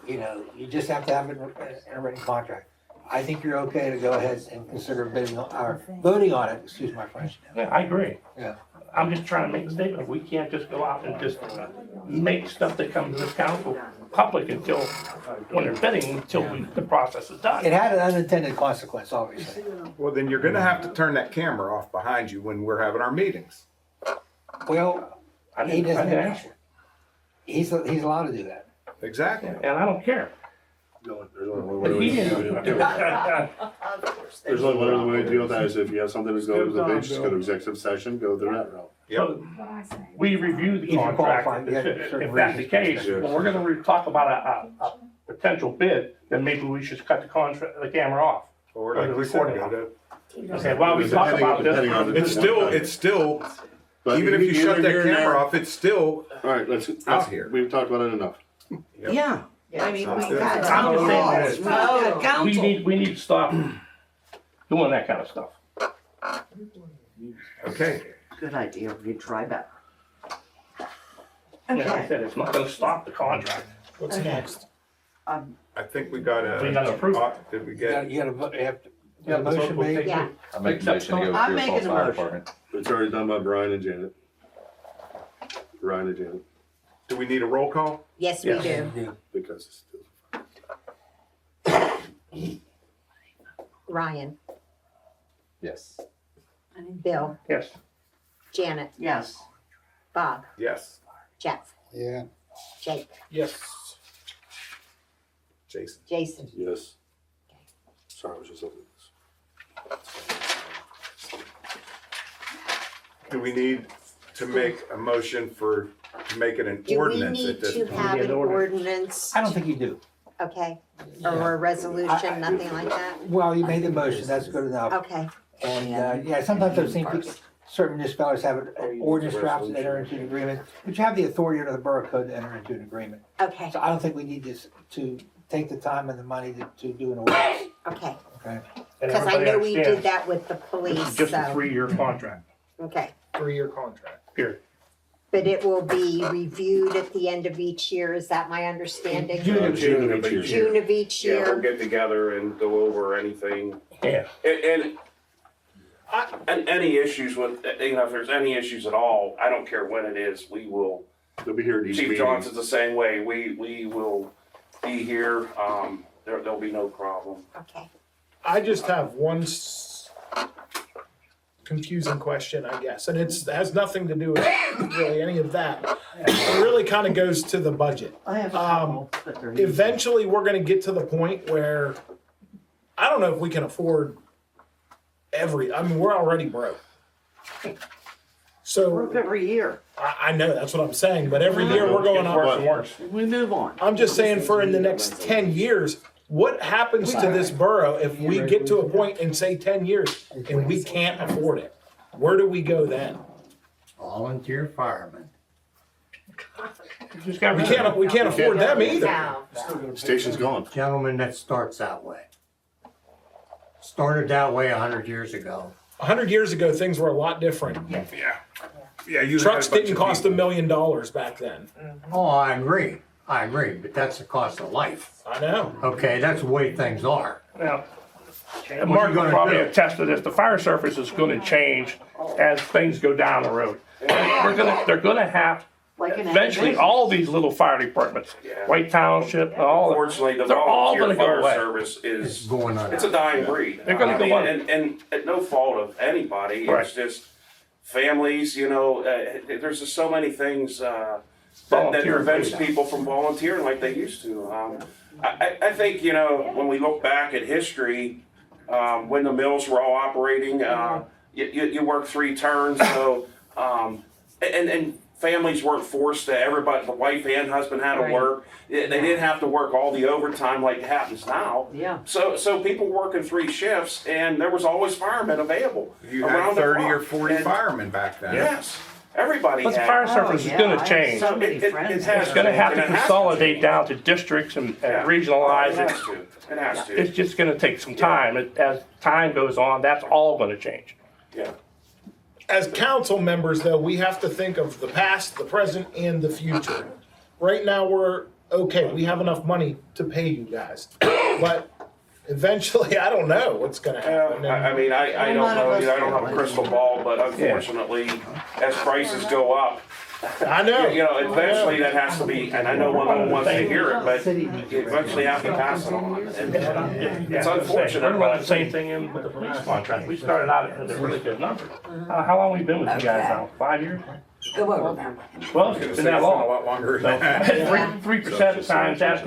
You just have to have it in a written contract. I think you're okay to go ahead and consider bidding, or voting on it, excuse my French. Yeah, I agree. Yeah. I'm just trying to make a statement. We can't just go out and just make stuff that comes to this council public until, when they're bidding, the process is done. It had an unintended consequence, obviously. Well, then you're gonna have to turn that camera off behind you when we're having our meetings. Well, I he didn't doesn't, ask for it, Exactly. he's allowed to do that. Exactly. and I don't care. There's only one But way he to didn't. do it. There's only one other way to deal with that is if you have something that's going to the bench, just go to executive session, go through that route. Yep. We review the If you're contract, qualified, you have if certain that's the reasons. case, Yeah. when we're gonna talk about a potential bid, then maybe we should cut the camera off. Or like the we said, recording. go Okay, while we talk about Depending on this, the- it's still, But even if you shut that either here or camera there- off, it's still All right, let's, out here. we've talked about it enough. Yep. Yeah, I mean, Sounds we good. got I'm just saying laws, we got we council. need to stop doing that kind of stuff. Okay. Good idea, we try that. Like I said, it's not gonna stop the contract. What's next? I think we got We gotta approve it. did we You get? gotta, you gotta, you have to, Yeah, a motion we'll made. take- Yeah. I make a motion to go I'm with Deer making Falls a Fire motion. Department. It's already done by Brian and Janet. Ryan and Janet, Do we need a roll call? Yes, we Yes. do. because it's still. Ryan, Yes. Bill, Yes. Janet, Yes, Bob, Yes. Jeff, Yeah. Jake, Yes. Jason. Jason. Yes. Sorry, I was just looking at this. Do we need to make a motion to make it an Do we ordinance need at this to point? have need an an ordinance. ordinance? I don't think you do. Okay, or a resolution, nothing like that? Well, you made the motion, that's good enough. Okay, And, yeah, sometimes I've seen people, certain municipalities have an ordinance drafts that enter into an agreement, but you have the authority under the borough code to enter into an agreement. okay, So I don't think we need to take the time and the money to do an ordinance, okay. okay? And Cause I everybody know we did understands, that with the police, this is just a so, 3-year contract, okay. 3-year contract. period. But it will be reviewed at the end of each year, is that my understanding? June of each year. June of each Yeah, we'll year? get together and go over anything. Yeah. And any issues with, if there's any issues at all, I don't care when it is, we will. They'll be here at each Chief meeting. Johnson's the same way, we will be here, there'll be no problem. Okay. I just have one confusing question, I guess, and it has nothing to do with really any of that. It really kind of goes to the budget. I have a couple, but they're. Eventually, we're gonna get to the point where, I don't know if we can afford I mean, we're already broke. So, Work every year. I know, that's what I'm saying, but every year we're going It's worse up. and worse. We move on. I'm just saying for in the next 10 years, what happens to this borough if we get to a point in say 10 years and we can't afford it? Where do we go then? Volunteer firemen. Just got We can't afford them either. Station's gone. Gentlemen, that starts that way. Started that way 100 years ago. 100 years ago, things were a lot different. Yeah, you Trucks had a bunch didn't of cost $1 people. million back then. Oh, I agree, but that's the cost of life. I know. Okay, that's the way things are. Now, and What Mark you will gonna probably do? attest to this, the fire service is gonna change as things go down the road. They're gonna have, Like an eventually, business. all these little fire departments, Yeah. White Township, all, Unfortunately, the they're all volunteer gonna go fire away. service It's is, going on. it's a dying breed. They're gonna go on. And at no fault of anybody, Right. it's just families, there's just so many things, that Volunteer prevents freedom. people from volunteering like they used to. I think, when we look back at history, when the mills were all operating, you work 3 turns, so, and families weren't forced to, everybody, the wife and husband had to Right. work. They didn't have to work all the overtime like it happens now. Yeah. So people working 3 shifts, and there was always firemen available You had around the 30 or clock. 40 And- firemen back then. Yes, everybody But the had. fire service is Oh, yeah, gonna I have change. so many It- it- friends it that has It's gonna have to And it has to consolidate change. down to districts and Yeah. regionalize It it. has to, it has to. It's just gonna take some time. As time goes on, that's all gonna change. Yeah. As council members, though, we have to think of the past, the present, and the future. Right now, we're okay. We have enough money to pay you guys, but eventually, I don't know what's gonna happen. Yeah, I mean, I don't None of know, us I don't have a do. crystal ball, but unfortunately, as prices go up, I know. eventually that has to be, and I know one of them wants to hear it, but you eventually have to pass it on. And, it's unfortunate, We're running the same thing in with the police contract. We started out at a really good number. How long we been with you guys now? 5 years? Go over. Well, I was gonna it's say been that it's been a long. lot longer than that. 3% times that,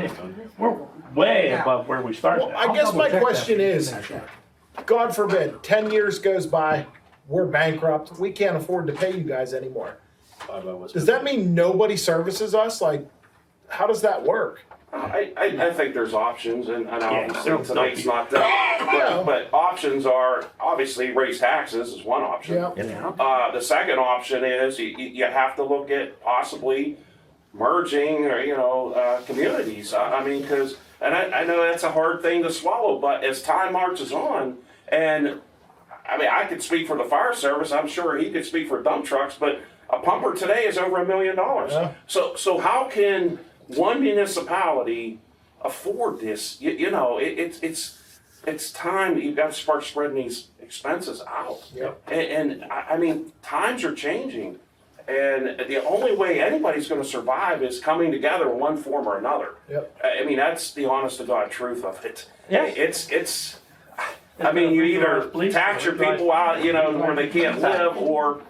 we're way above where we started. Well, I guess my question is, God forbid, 10 years goes by, we're bankrupt, we can't afford to pay you guys anymore. Does that mean nobody services us? Like, how does that work? I think there's options, and obviously there's tonight's not that, but options are, obviously raise taxes is one option. Yeah. The second option is you have to look at possibly merging or, communities. I mean, because, and I know that's a hard thing to swallow, but as time marches on, and I mean, I could speak for the fire service, I'm sure he could speak for dump trucks, but a pumper today is over $1 million. Yeah. So how can one municipality afford this? It's time that you've got to start spreading these expenses out. Yep. And I mean, times are changing. And the only way anybody's going to survive is coming together in one form or another. Yep. I mean, that's the honest to God truth of it. Yes. It's I mean, you either tax your people out, where they can't live, or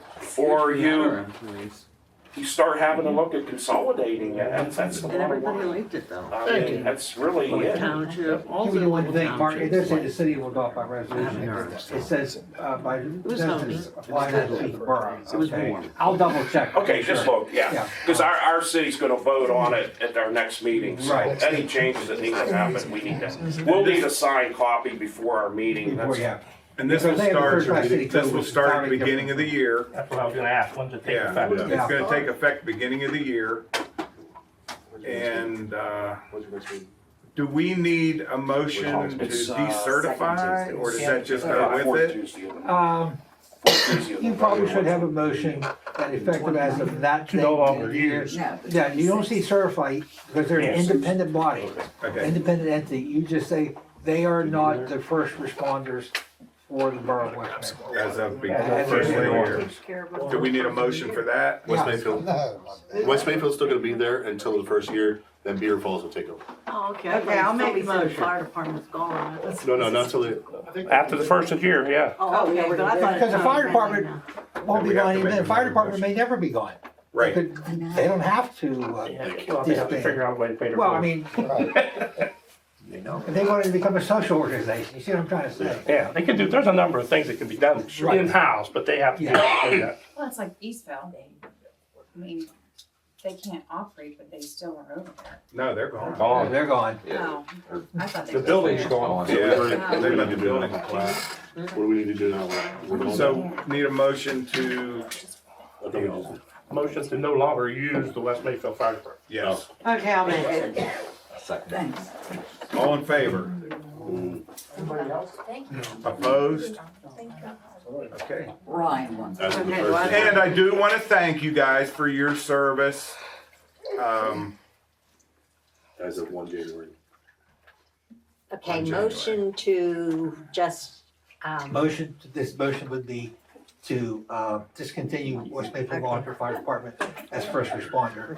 you you start having to look at consolidating it. That's the And bottom everybody line. liked it though. I mean, that's really Like it. township, all Give the me one little thing, Mark, it does say the townships. city will adopt by resolution. It says, by was residents apply to the borough. It was Okay. warm. I'll double check. Okay, just Sure. look, yeah, Yeah. because our city's gonna vote on it at our next meeting, so Right. any changes that need to happen, we'll need a signed copy before our meeting. Before, That's- yeah. And this will Because they have the start, first class city this code, will which is start at the entirely beginning of the year. That's what I was gonna ask, when's it take Yeah, effect? it's Yeah. gonna take effect beginning of the year. And, do we need a motion to It's, decertify, or does that just go with Fourth it? Tuesday of the month. Um, Tuesday of you the probably month. should have a motion that effective as of that date. No longer year. used. Yeah, you don't see certify, because they're an Yes. independent body, Okay, independent entity, you just say, they are not the first responders for the borough of West Maple. as of the As first of the of year. Takes care of all. Do we need a motion for that? West Yeah. Mayfield, West Mayfield's still gonna be there until the first year, then Beaver Falls will take over. Oh, okay. Okay, I'll make a motion. Fire department's gone. No, no, not till the, After the first of the year, yeah. Oh, okay, but I thought. Because the fire department won't we be have gone to even, make the a fire motion. department may never be gone. They Right. could, they don't have to, Yeah, well, they have to figure out a way to pay their well, I bills. mean, if they wanted to become a social organization, you see what I'm trying to say? Yeah, they can do, there's a number of things that can be done Right. in-house, but they have to do that. Well, it's like Eastville. I mean, they can't operate, but they still are over there. No, they're gone. Gone. They're gone. Oh, I thought they The were building's there. gone. Yeah, Oh. they let the building collapse. what do we need to do now? We're going- So, need a motion to, I thought we just- Motion to no longer use the West Mayfield Fire Department. yes. Okay, I'll make it. Second. All in favor? Opposed? Okay. Ryan wants. As of the Okay, first well, year. And I do want to thank you guys for your service. As of 1 January. Okay, On January. motion to just, This motion would be to, discontinue West Maple Volunteer Fire Department as first responder.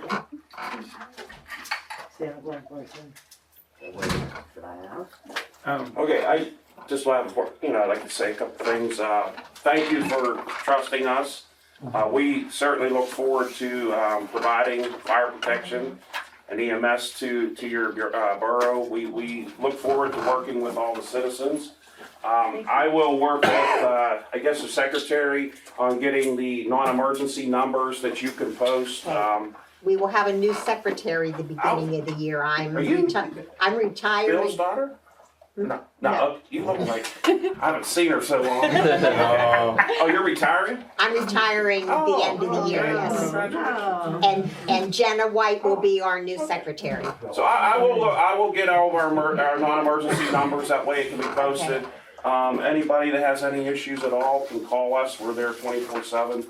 Okay, I just want to, I'd like to say a couple things. Thank you for trusting us. We certainly look forward to providing fire protection and EMS to your borough. We look forward to working with all the citizens. I will work with, I guess, the secretary on getting the non-emergency numbers that you can post. we will have a new secretary the beginning of the year. I'm Are you I'm retiring. Bill's daughter? No, No. you look like, I haven't seen her so long. Oh, you're retiring? I'm retiring at the end of the year, yes. And Jenna White will be our new secretary. So I will get all of our non-emergency numbers, that way it can be posted. Anybody that has any issues at all can call us, we're there 24/7.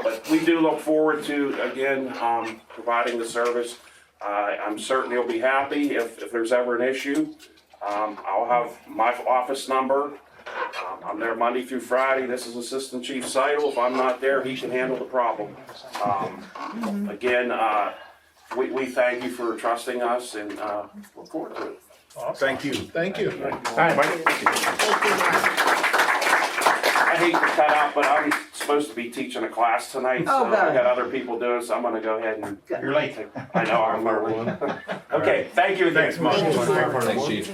But we do look forward to, again, providing the service. I'm certain you'll be happy if there's ever an issue. I'll have my office number. I'm there Monday through Friday. This is Assistant Chief Seidel. If I'm not there, he can handle the problem. Again, we thank you for trusting us and look forward to it. Thank you. Thank you. All right, Mike. Thank you, Mark. I hate to cut out, but I'm supposed to be teaching a class tonight, so Oh, good. I got other people doing it, so I'm gonna go ahead and. You're late. I know, I'm early. Okay, thank you again. Thanks, Mark. Thank you, Mark. Thanks, chief.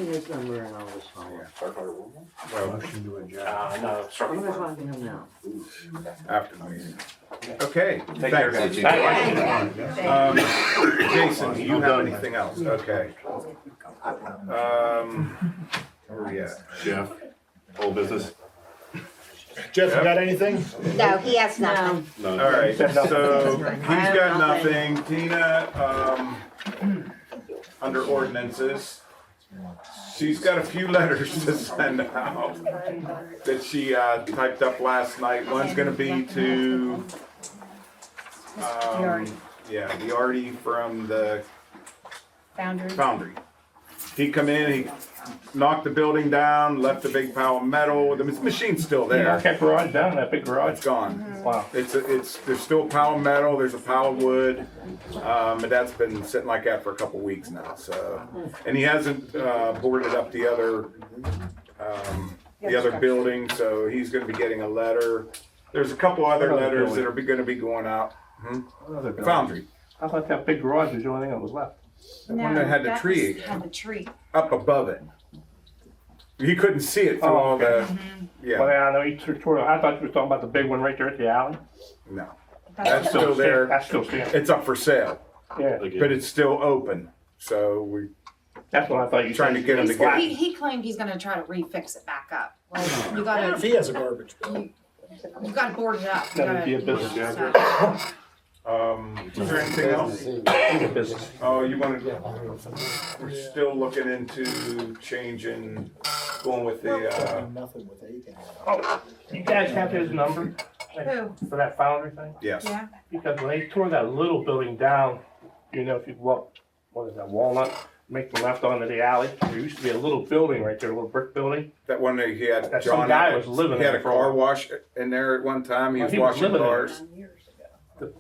Well, No, sorry. after the meeting. Okay, Take care, thanks. guys. Jason, do you have anything else? Okay. Where are we at? Jeff, old business. Jeff, you got anything? No, he has nothing. No. All right, so he's got nothing. Tina, under ordinances, she's got a few letters to send out that she typed up last night. One's gonna be to, the Artie from the Foundry. Foundry. He come in, he knocked the building down, left a big pile of metal. The machine's still Yeah, there. that garage down, that big garage. It's gone. Wow. There's still a pile of metal, there's a pile of wood, and that's been sitting like that for a couple weeks now, so. And he hasn't, boarded up the other building, so he's gonna be getting a letter. There's a couple other letters that are gonna be going out, The Foundry, I thought that big garage was the only thing that was left. the one that had the tree Had the tree. up above it. You couldn't see it through Oh, all the, Well, yeah, yeah, I know you tore, I thought you were talking about the big one right there at the alley. no. That's That's still there. That's still standing. It's up for sale, Yeah, but it's still open. So we that's what I thought you said. trying to get them to get. He claimed he's gonna try to refix it back up. Well, you If gotta, he has a garbage bin. you gotta board it up. You That'd be a gotta- business, yeah. Is there anything else? A business. Oh, you wanna, we're still looking into changing, going with the, Nothing with anything. Oh, you guys have his number Who? for that Foundry thing? yes. Yeah, Because when they tore that little building down, you know, if you walk, what is that, Walnut, make the left onto the alley, there used to be a little building right there, a little brick building. That one that he had, That some John, guy was living he had a there for a car while. wash in there at one time. He Well, was he was washing living there. cars.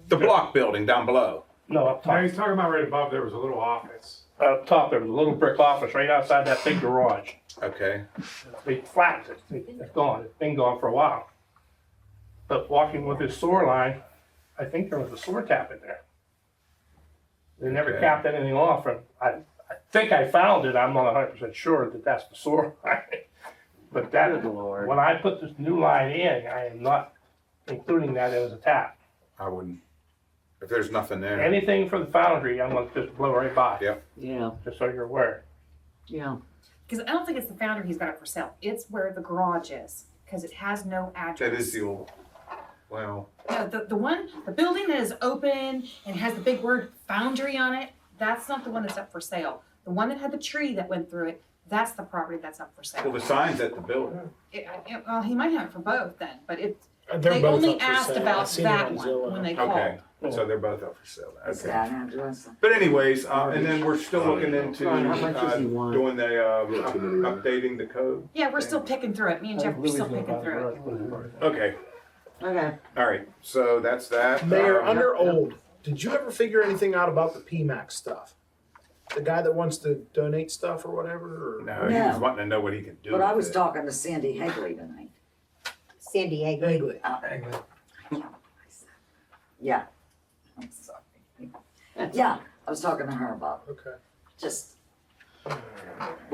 The block building down below. No, up No, top. he's talking about right above, there was a little office. Up top, there was a little brick office right outside that big garage. Okay. They flattened it, it's gone, it's been gone for a while. But walking with this sewer line, I think there was a sewer tap in there. They never Okay. capped anything off, and I think I found it, I'm not 100% sure that that's the sewer line. But that, Good Lord. when I put this new line in, I am not including that as a tap. I wouldn't, if there's nothing there. Anything for the Foundry, I'm gonna just blow right by. Yep. Yeah, Just so you're aware. yeah. because I don't think it's the Foundry he's got it for sale. It's where the garage is, because it has no address. That is the old, well, No, the one, the building that is open and has the big word Foundry on it, that's not the one that's up for sale. The one that had the tree that went through it, that's the property that's up for well, sale. the sign's at the building. Well, he might have it for both then, but it, They're they both only up for asked sale. I about seen it that on one Zillow. when they called. Okay, so they're both up for sale. Is Okay. that address? But anyways, and then we're still looking into Ron, how much does he want? doing the, updating the code. Yeah, we're still picking through it. Me and Jeff are still picking through it. Okay, Okay. all right, so that's that. Mayor, under old, did you ever figure anything out about the PMAX stuff? The guy that wants to donate stuff or whatever? Or? No, he was No. wanting to know what he could do. But I with was it. talking to Sandy Higley tonight. San Diego. Vaguely. Yeah. I'm sorry. Yeah, I was talking to her about Okay. just.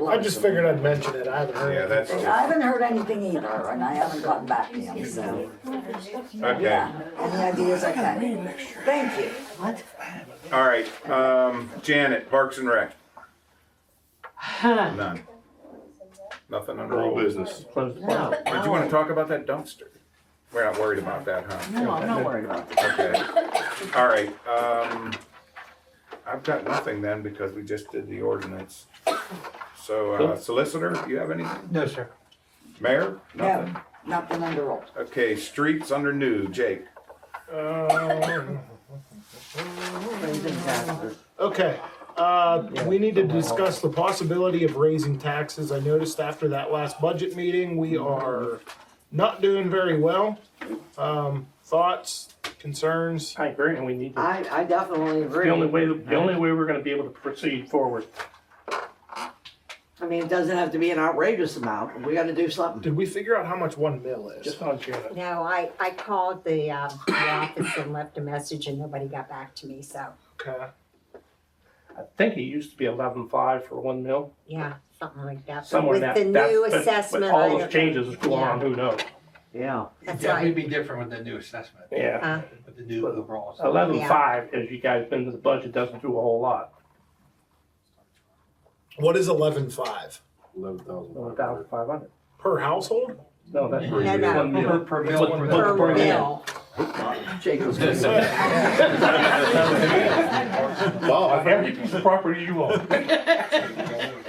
I just figured I'd mention it. I haven't heard Yeah, it. that's I haven't heard anything either, and I haven't gotten back to him, so, okay. yeah, any ideas I can. Thank you. What? All right, Janet, Parks and Rec. None. Nothing under All old. business. Close the No. Did you want to talk about that dumpster? We're not worried about that, huh? No, I'm not worried about that. Okay. All right, I've got nothing then because we just did the ordinance. So, solicitor, you have anything? No, sir. Mayor? Nothing? No, nothing under old. Okay, streets under new, Jake. Okay, we need to discuss the possibility of raising taxes. I noticed after that last budget meeting, we are not doing very well. Thoughts, concerns? I agree, and we need to, I definitely agree. the only way we're gonna be able to proceed forward. I mean, it doesn't have to be an outrageous amount, but we gotta do something. Did we figure out how much 1 mil is? Just on Janet. No, I called the office and left a message and nobody got back to me, so, Okay. I think it used to be 11.5 for 1 mil. yeah, something like that. But Somewhere in with that, the that's, new but assessment, I all don't those know. changes is going on, who knows? Yeah. That's Definitely right. be different with the new assessment, Yeah. with the new overall. 11.5, as you guys been to the budget, doesn't do a whole lot. What is 11.5 11,500. per household? No, that's No, no. 1 mil. Per mil. Per mil. Jacob's. Wow. Every piece of property you own. How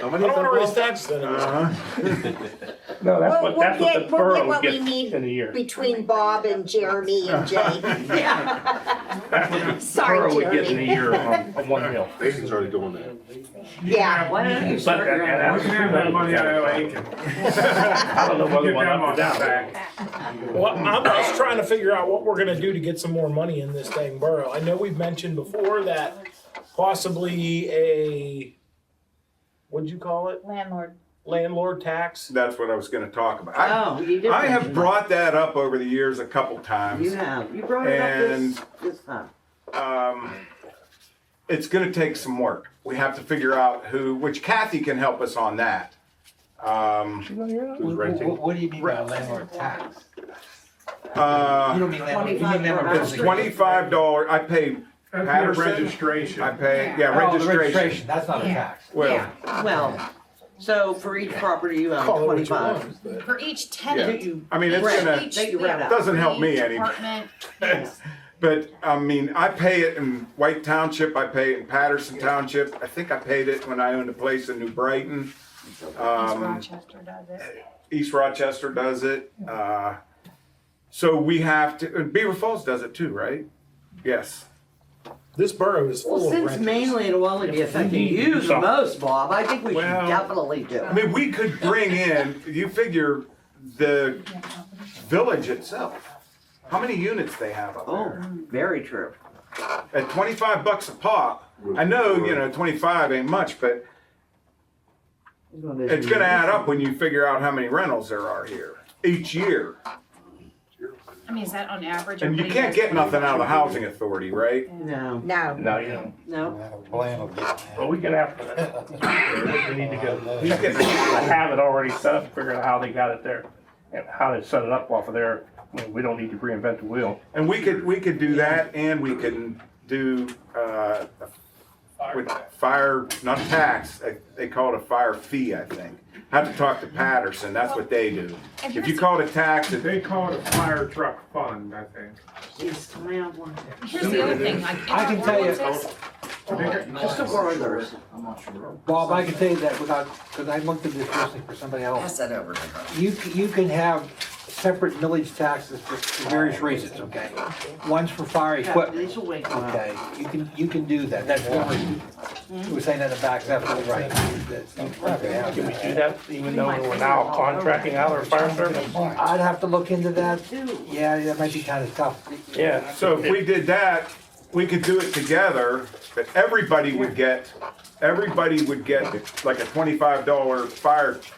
I many don't wanna raise is that? taxes anymore. No, that's We'll what the get borough what we gets need in a year. between Bob and Jeremy and Jake. That's what the Sorry, borough would get in a Jeremy. year on 1 mil. Mason's already doing that. Yeah. Why don't you But start your that- own? We can have that money out of Lincoln. I don't know whether Get one them up or on down. back. Well, I'm just trying to figure out what we're gonna do to get some more money in this dang borough. I know we've mentioned before that possibly a, what'd you call it? Landlord tax? That's what I was gonna talk about. Oh, you did. I have mention brought that up over the years a couple that. times. You have. You brought it up And this time. it's gonna take some work. We have to figure out which Kathy can help us on that. Who's renting? What do you mean by landlord tax? You Uh, don't mean landlord, you mean landlord it's tax. $25, I pay That's your Patterson, registration. I pay, Oh, the registration. registration, that's not a tax. Well, Well, so for each property you own Call it what you 25. want, but- For each tenant. You I mean, it's rent, gonna, that you rent out. doesn't help For me each any. apartment, yes. But, I mean, I pay it in White Township, I pay it in Patterson Township, I think I paid it when I owned a place in New Brighton. East Um, Rochester does it. East Rochester does it, so we have to, Beaver Falls does it too, right? Yes. This borough is Well, full of since renters. mainly it'll only be affecting need to do you the something. most, Bob, I think we should Well, definitely do I it. mean, we could bring in, you figure, the village itself, how many units they have up Oh, there? very true. At $25 a pop, I know, 25 ain't much, but it's gonna add up when you figure out how many rentals there are here each year. I mean, is that on average? And you everybody can't has get nothing 25? out of the housing authority, right? No, No. No, you don't. no. Well, we get after that. We need to go. He's getting- I have it already set up, figure out how they got it there and how they set it up off of there. I mean, we don't need to reinvent the wheel. And we could do that, and we can do, with fire, not tax, they call it a fire fee, I think. Have to talk to Patterson, that's what they do. And If you here's- call it a tax, They call it a fire truck fund, I think. Yes, I have one. Here's the other thing, like in I our can tell you- ordinances, Just to borrow yours. Bob, I can tell you that without, because I looked at this recently for somebody else. Pass that over to her. You can have separate millage taxes for various reasons, okay? One's for fire equipment, These will wake up. okay? You can do that, that's what we're saying in the back, that's absolutely right. Can we do that even though we're now contracting out our fire service? I'd have to look into that, yeah, that might be kind of tough. Yeah. so if we did that, we could do it together, but everybody would get like a $25 fire tax.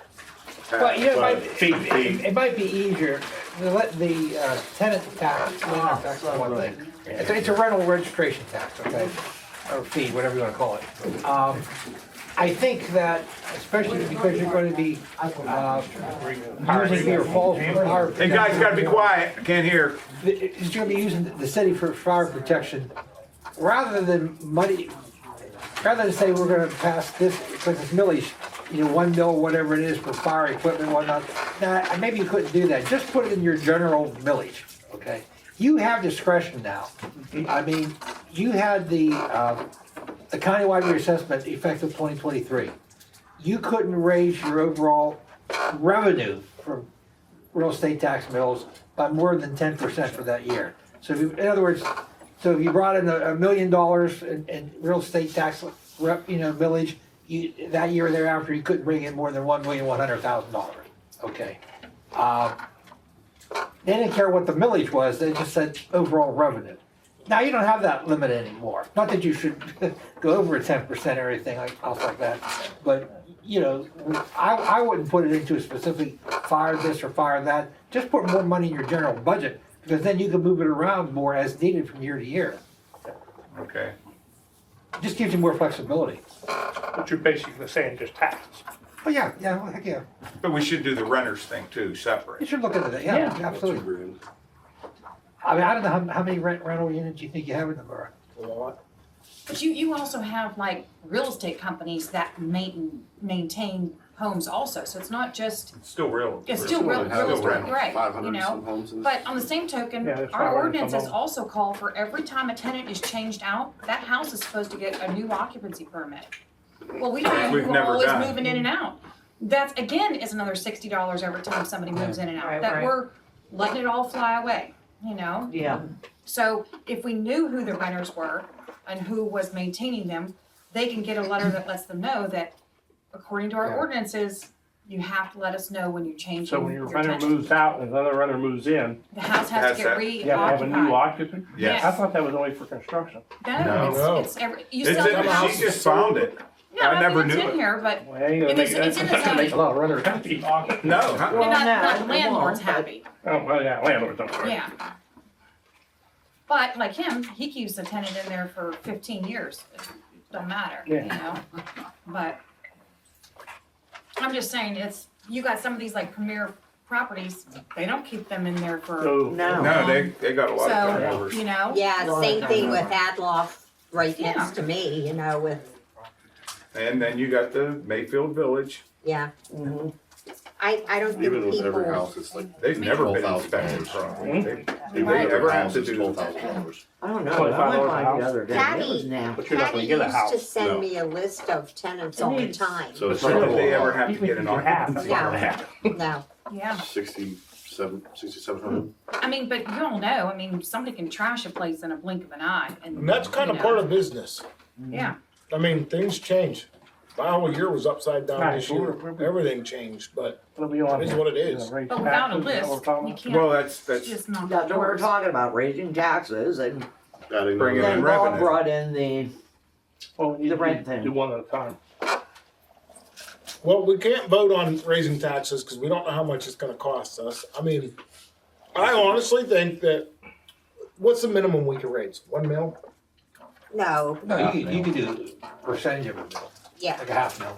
Well, you know, fee. it might be easier to let the tenant tax, landlord tax is one thing. It's a rental registration tax, okay, or fee, whatever you wanna call it. I think that, especially because you're gonna be, using Beaver Falls for fire. Hey, guys, you gotta be quiet, I can't hear. It's gonna be using the city for fire protection, rather than say we're gonna pass this, because it's millage, 1 mil, whatever it is for fire equipment, whatnot. Now, maybe you couldn't do that, just put it in your general millage, okay? You have discretion now. I mean, you had the countywide reassessment effective 2023. You couldn't raise your overall revenue from real estate tax mills by more than 10% for that year. So in other words, so if you brought in $1 million in real estate tax, millage, that year or thereafter, you couldn't bring in more than $1,100,000. Okay. They didn't care what the millage was, they just said overall revenue. Now, you don't have that limit anymore. Not that you should go over 10% or anything else like that, but, I wouldn't put it into a specific fire this or fire that. Just put more money in your general budget, because then you can move it around more as needed from year to year. Okay. Just gives you more flexibility. But you're basically saying just taxes. Oh, yeah, heck yeah. But we should do the renters thing too, You separate. should look into that, yeah, Yeah. absolutely. I mean, I don't know how many rental units you think you have in the borough. but you also have like real estate companies that maintain homes also, so it's not just, It's still real. it's still real estate, rental. right, 500 and some homes in this. But on the same token, Yeah, there's our 500 ordinances some also call for every time a tenant is changed out, that house is supposed to get a new occupancy permit. Well, we don't know We've who never all is done. moving in and out. That's, again, is another $60 every time somebody moves in and out, Right, that right. we're letting it all fly away, Yeah. So if we knew who the renters were and who was maintaining them, they can get a letter that lets them know that according to our ordinances, you have to let us know when you change So your when your renter tenant. moves out and another renter moves in, The house has Has to that- get you have to have a new re-occupied. occupant? Yes. I thought that was only for construction. No, No. it's every, you It's sell the in, house. she just found it. No, I never it's knew in it. here, but Well, ain't gonna It make, is- that's it's in not its gonna make own- a lot of renters happy. No, not Well, the no, landlord's it won't, happy, Oh, well, yeah, landlords don't care. yeah. But like him, he keeps a tenant in there for 15 years. It don't matter, you know? But I'm just saying, you got some of these like premier properties, they don't keep them in there for. No, they got a lot of So, turnovers. you know? Yeah, same thing with Adloff right next to me, you know, with, And then you got the Mayfield Village. yeah. I don't think Even with every people, house, it's like. They've never been $12,000. inspected properly. If They every ever have house to is do $12,000. I don't know, I went by the other day, it Patty- was now. But you're not Patty gonna get a used house. to send No. me a list of tenants all the time. So it's But did not they ever a have to get an occupancy? No, Yeah. 6,700. I mean, but you don't know. I mean, somebody can trash a place in a blink of an eye. And that's kind of you know. part of business. Yeah. I mean, things change. My whole year was upside down Right, this year. we're- Everything changed, but It'll be on it is here. what it is. Raise But without a taxes, is that list, what we're talking you about? can't. Well, that's Just not. That's what we're talking about, raising taxes, and Adding Bringing those- in then Bob revenue. brought in the, Well, the rent thing. Do one at a time. Well, we can't vote on raising taxes because we don't know how much it's gonna cost us. I mean, I honestly think that, what's the minimum we can raise? 1 mil? no, No, you could do percentage of it, yeah. like a half mil.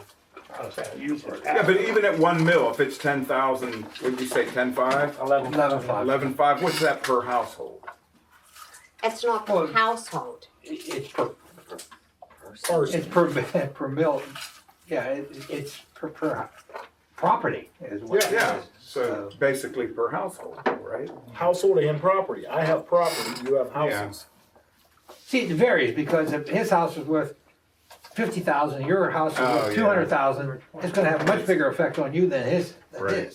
I was saying, use it. Yeah, but even at 1 mil, if it's 10,000, what'd you say, 10.5? 11.5. 11.5, what's that per household? That's not Well- per household. It's per, Person. it's per mil, yeah, it's per property is what it Yeah, is. so basically per household, right? Household and property. I have property, you have houses. See, it varies, because if his house is worth 50,000, your house is Oh, worth yeah. 200,000, it's gonna have a much bigger effect on you than his. Right.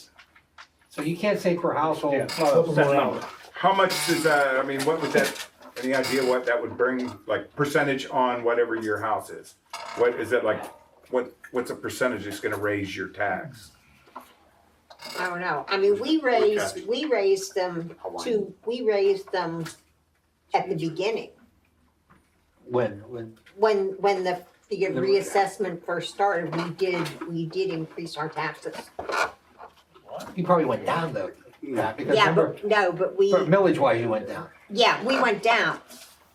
So you can't say per household. Yeah, it's not a set number. How much does that, I mean, what would that, any idea what that would bring, like percentage on whatever your house is? What is it like, what's a percentage that's gonna raise your tax? I don't know. I mean, we raised them at the beginning, When, when the reassessment first started, we did increase our taxes. you probably went down though, because Yeah, remember, but, no, but we, millage wise, you went down. yeah, we went down.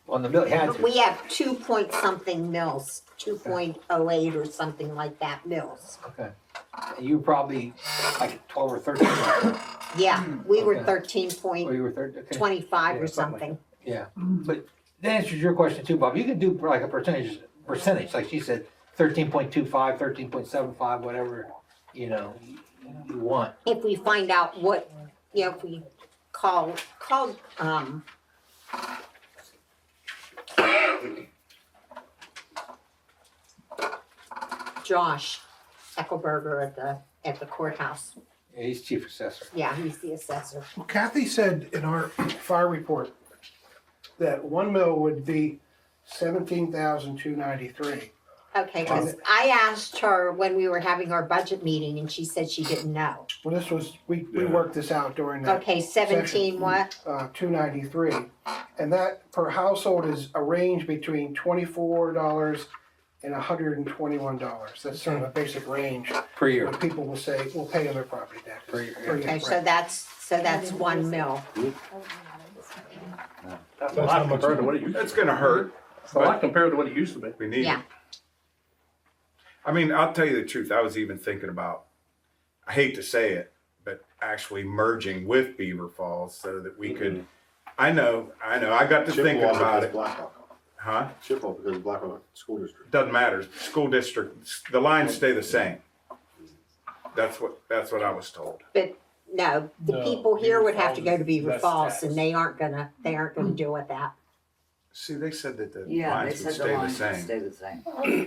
On the mill, you had But to. we have 2 point something mils, 2.08 or something like that mils. Okay. You were probably like 12 or 13, Yeah, we were Okay. 13.25 or you were 13, okay. or something. Yeah, but that answers your question too, Bob. You can do like a percentage, like she said, 13.25, 13.75, whatever, you want. If we find out what, if we call, Josh Eckelberger at the courthouse. Yeah, he's chief assessor. Yeah, he's the assessor. Well, Kathy said in our fire report that 1 mil would be 17,293. Okay, because I asked her when we were having our budget meeting and she said she didn't know. Well, this was, we Yeah. worked this out during that. Okay, 17 what? 293. And that per household is a range between $24 and $121. That's sort of a basic range. Per year. What people will say, will pay on their property taxes. Per year, Per year, Okay, right. so that's 1 mil. That's a lot compared to what it used to That's gonna hurt, be. A lot compared to what it used to be. we need Yeah. it. I mean, I'll tell you the truth, I was even thinking about, I hate to say it, but actually merging with Beaver Falls so that we could, I know, I got to thinking Chippewa about because it. Blackhawk. Huh? Chippewa because of Blackhawk School District. Doesn't matter, school district, the lines stay the same. That's what I was told. But no, the No, people here Beaver would have to Falls go to is Beaver less Falls tax. and they aren't gonna deal with that. See, they said that the Yeah, they lines would said the stay the lines would same. stay the same.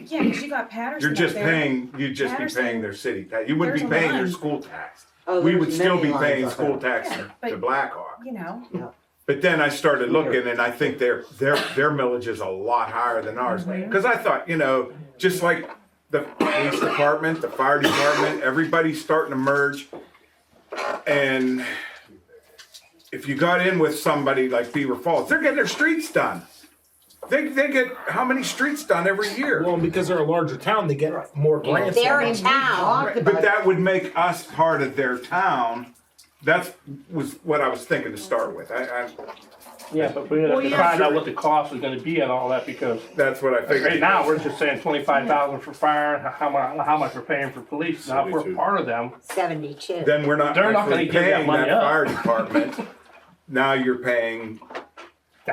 Yeah, because you got Patterson You're up just there. paying, you'd just be Patterson- paying their city tax, you wouldn't be There's a paying their line. school tax. Oh, We there's would still many be lines paying up school there. tax Yeah, to but- Blackhawk. You know, But then I started looking and I think their millage is a lot higher than ours. Cause I thought, just like the police department, the fire department, everybody's starting to merge. And if you got in with somebody like Beaver Falls, they're getting their streets done. They get how many streets done every year? Well, because they're a larger town, they get more grants. They're in Talked town. about But that would make us part of their town. Was what I was thinking to start with. Yeah, but we have Well, to yeah, find out sure. what the cost is gonna be and all that, because That's what I right figured. now, we're just saying 25,000 for fire, and how much we're paying for police. Now, if we're 72. part of them, 72. Then we're not They're not actually gonna give that paying money that up. fire department. Now you're paying,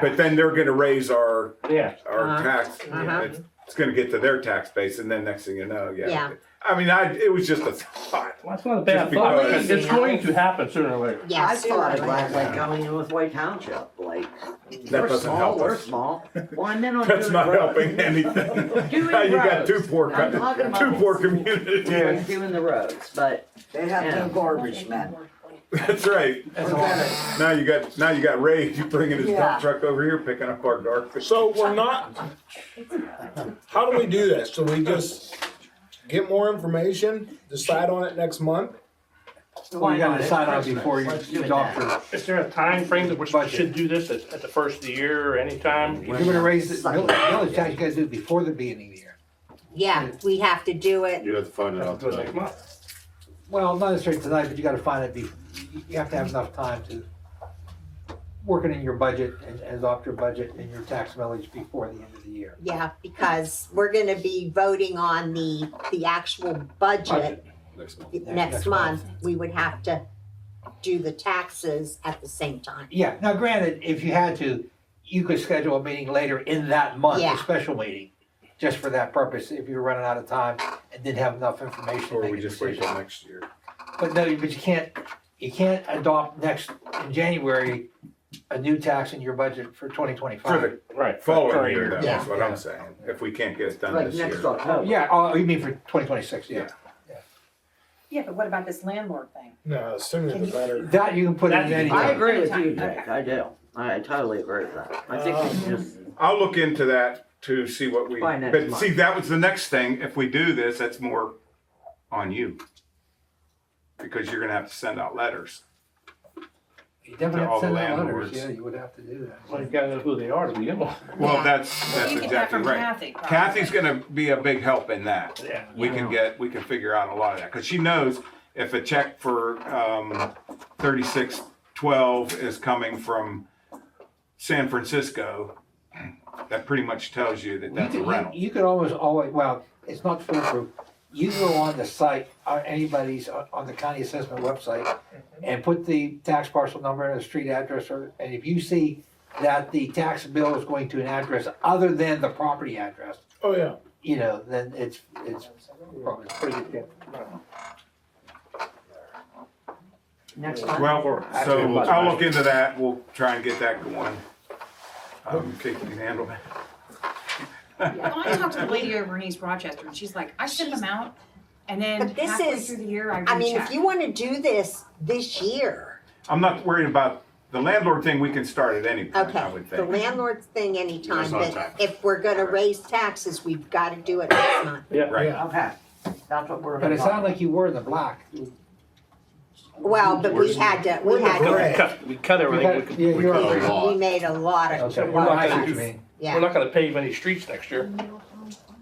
but then they're gonna raise our yeah. tax. Uh-huh. It's gonna get to their tax base, and then next thing you know, yeah. Yeah. I mean, it was just a thought. Well, that's not a bad Just thought, because- because it's going to happen sooner or later. Yeah, I sooner thought or of that, later. like going in with White Township, like, That we're doesn't small, help we're us. small. Well, I meant on That's doing not roads. helping anything. Doing Now you got roads. two poor, I'm talking about two poor communities. doing the roads, but They have Yeah. no garbage men. That's right. Now you got Ray. You bringing his Yeah. dump truck over here, picking up our garbage. So we're not, how do we do this? Do we just get more information, decide on it next month? Well, you gotta decide on it before you Let's do it adopt then. your, Is there a time frame that we should do this at the first of the year or any time? if you're gonna raise the village tax, you gotta do it before the beginning of the year. Yeah, we have to do it. You'd have to find it out Do it next tonight. month. Well, not necessarily tonight, but you gotta find it, you have to have enough time to work it in your budget and adopt your budget and your tax millage before the end of the year. Yeah, because we're gonna be voting on the actual budget Next month. Next next month. month. We would have to do the taxes at the same time. Yeah, now granted, if you had to, you could schedule a meeting later in that month, Yeah. a special meeting, just for that purpose, if you're running out of time and didn't have enough information to Or make we a just wait decision. till next year. But no, but you can't adopt in January, a new tax in your budget for 2025. For the Right. following Current year, year. that's what Yeah. I'm saying. If we can't get it done Like this next year. October. Yeah, oh, you mean for 2026, yeah. Yeah, but what about this landlord thing? No, the sooner the better. That you can put in any I time. agree with you, Okay. Jake, I do. I totally agree with that. I think we should just, I'll look into that to see what we, By next but month. see, that was the next thing. If we do this, that's more on you. Because you're gonna have to send out letters. You definitely to have all to the send out letters, landlords. yeah, you would have to do that. Well, you gotta know who they are to begin with. Well, Yeah. that's You can get that exactly from right. Kathy, probably. Kathy's gonna be a big help in that. Yeah. We can figure out a lot of that, cause she knows if a check for, 3612 is coming from San Francisco, that pretty much tells you that that's a rental. You could always, well, it's not foolproof. You go on the site, anybody's on the county assessment website, and put the tax parcel number and the street address, and if you see that the tax bill is going to an address other than the property address, Oh, yeah. then it's probably pretty good. next month. Well, so I'll look into that. We'll try and get that going. Kate can handle that. Well, I talked to the lady over in East Rochester, and she's like, I send them out, and then But this halfway is- through the year, I I mean, if recheck. you wanna do this year, I'm not worried about the landlord thing. We can start at any point, I okay, would the think. landlord's thing anytime, That's not but tax. if we're gonna raise taxes, we've gotta do it next month. Yeah. Right. Yeah. Okay, that's what we're But gonna it talk sounded like you were in the black. Well, but we had to, We're in the gray. We cut everything. Yeah, you're cut right. a lot. we made a lot of, Okay, we're well, not I see gonna what you do- mean. We're yeah, not gonna pave any streets next year,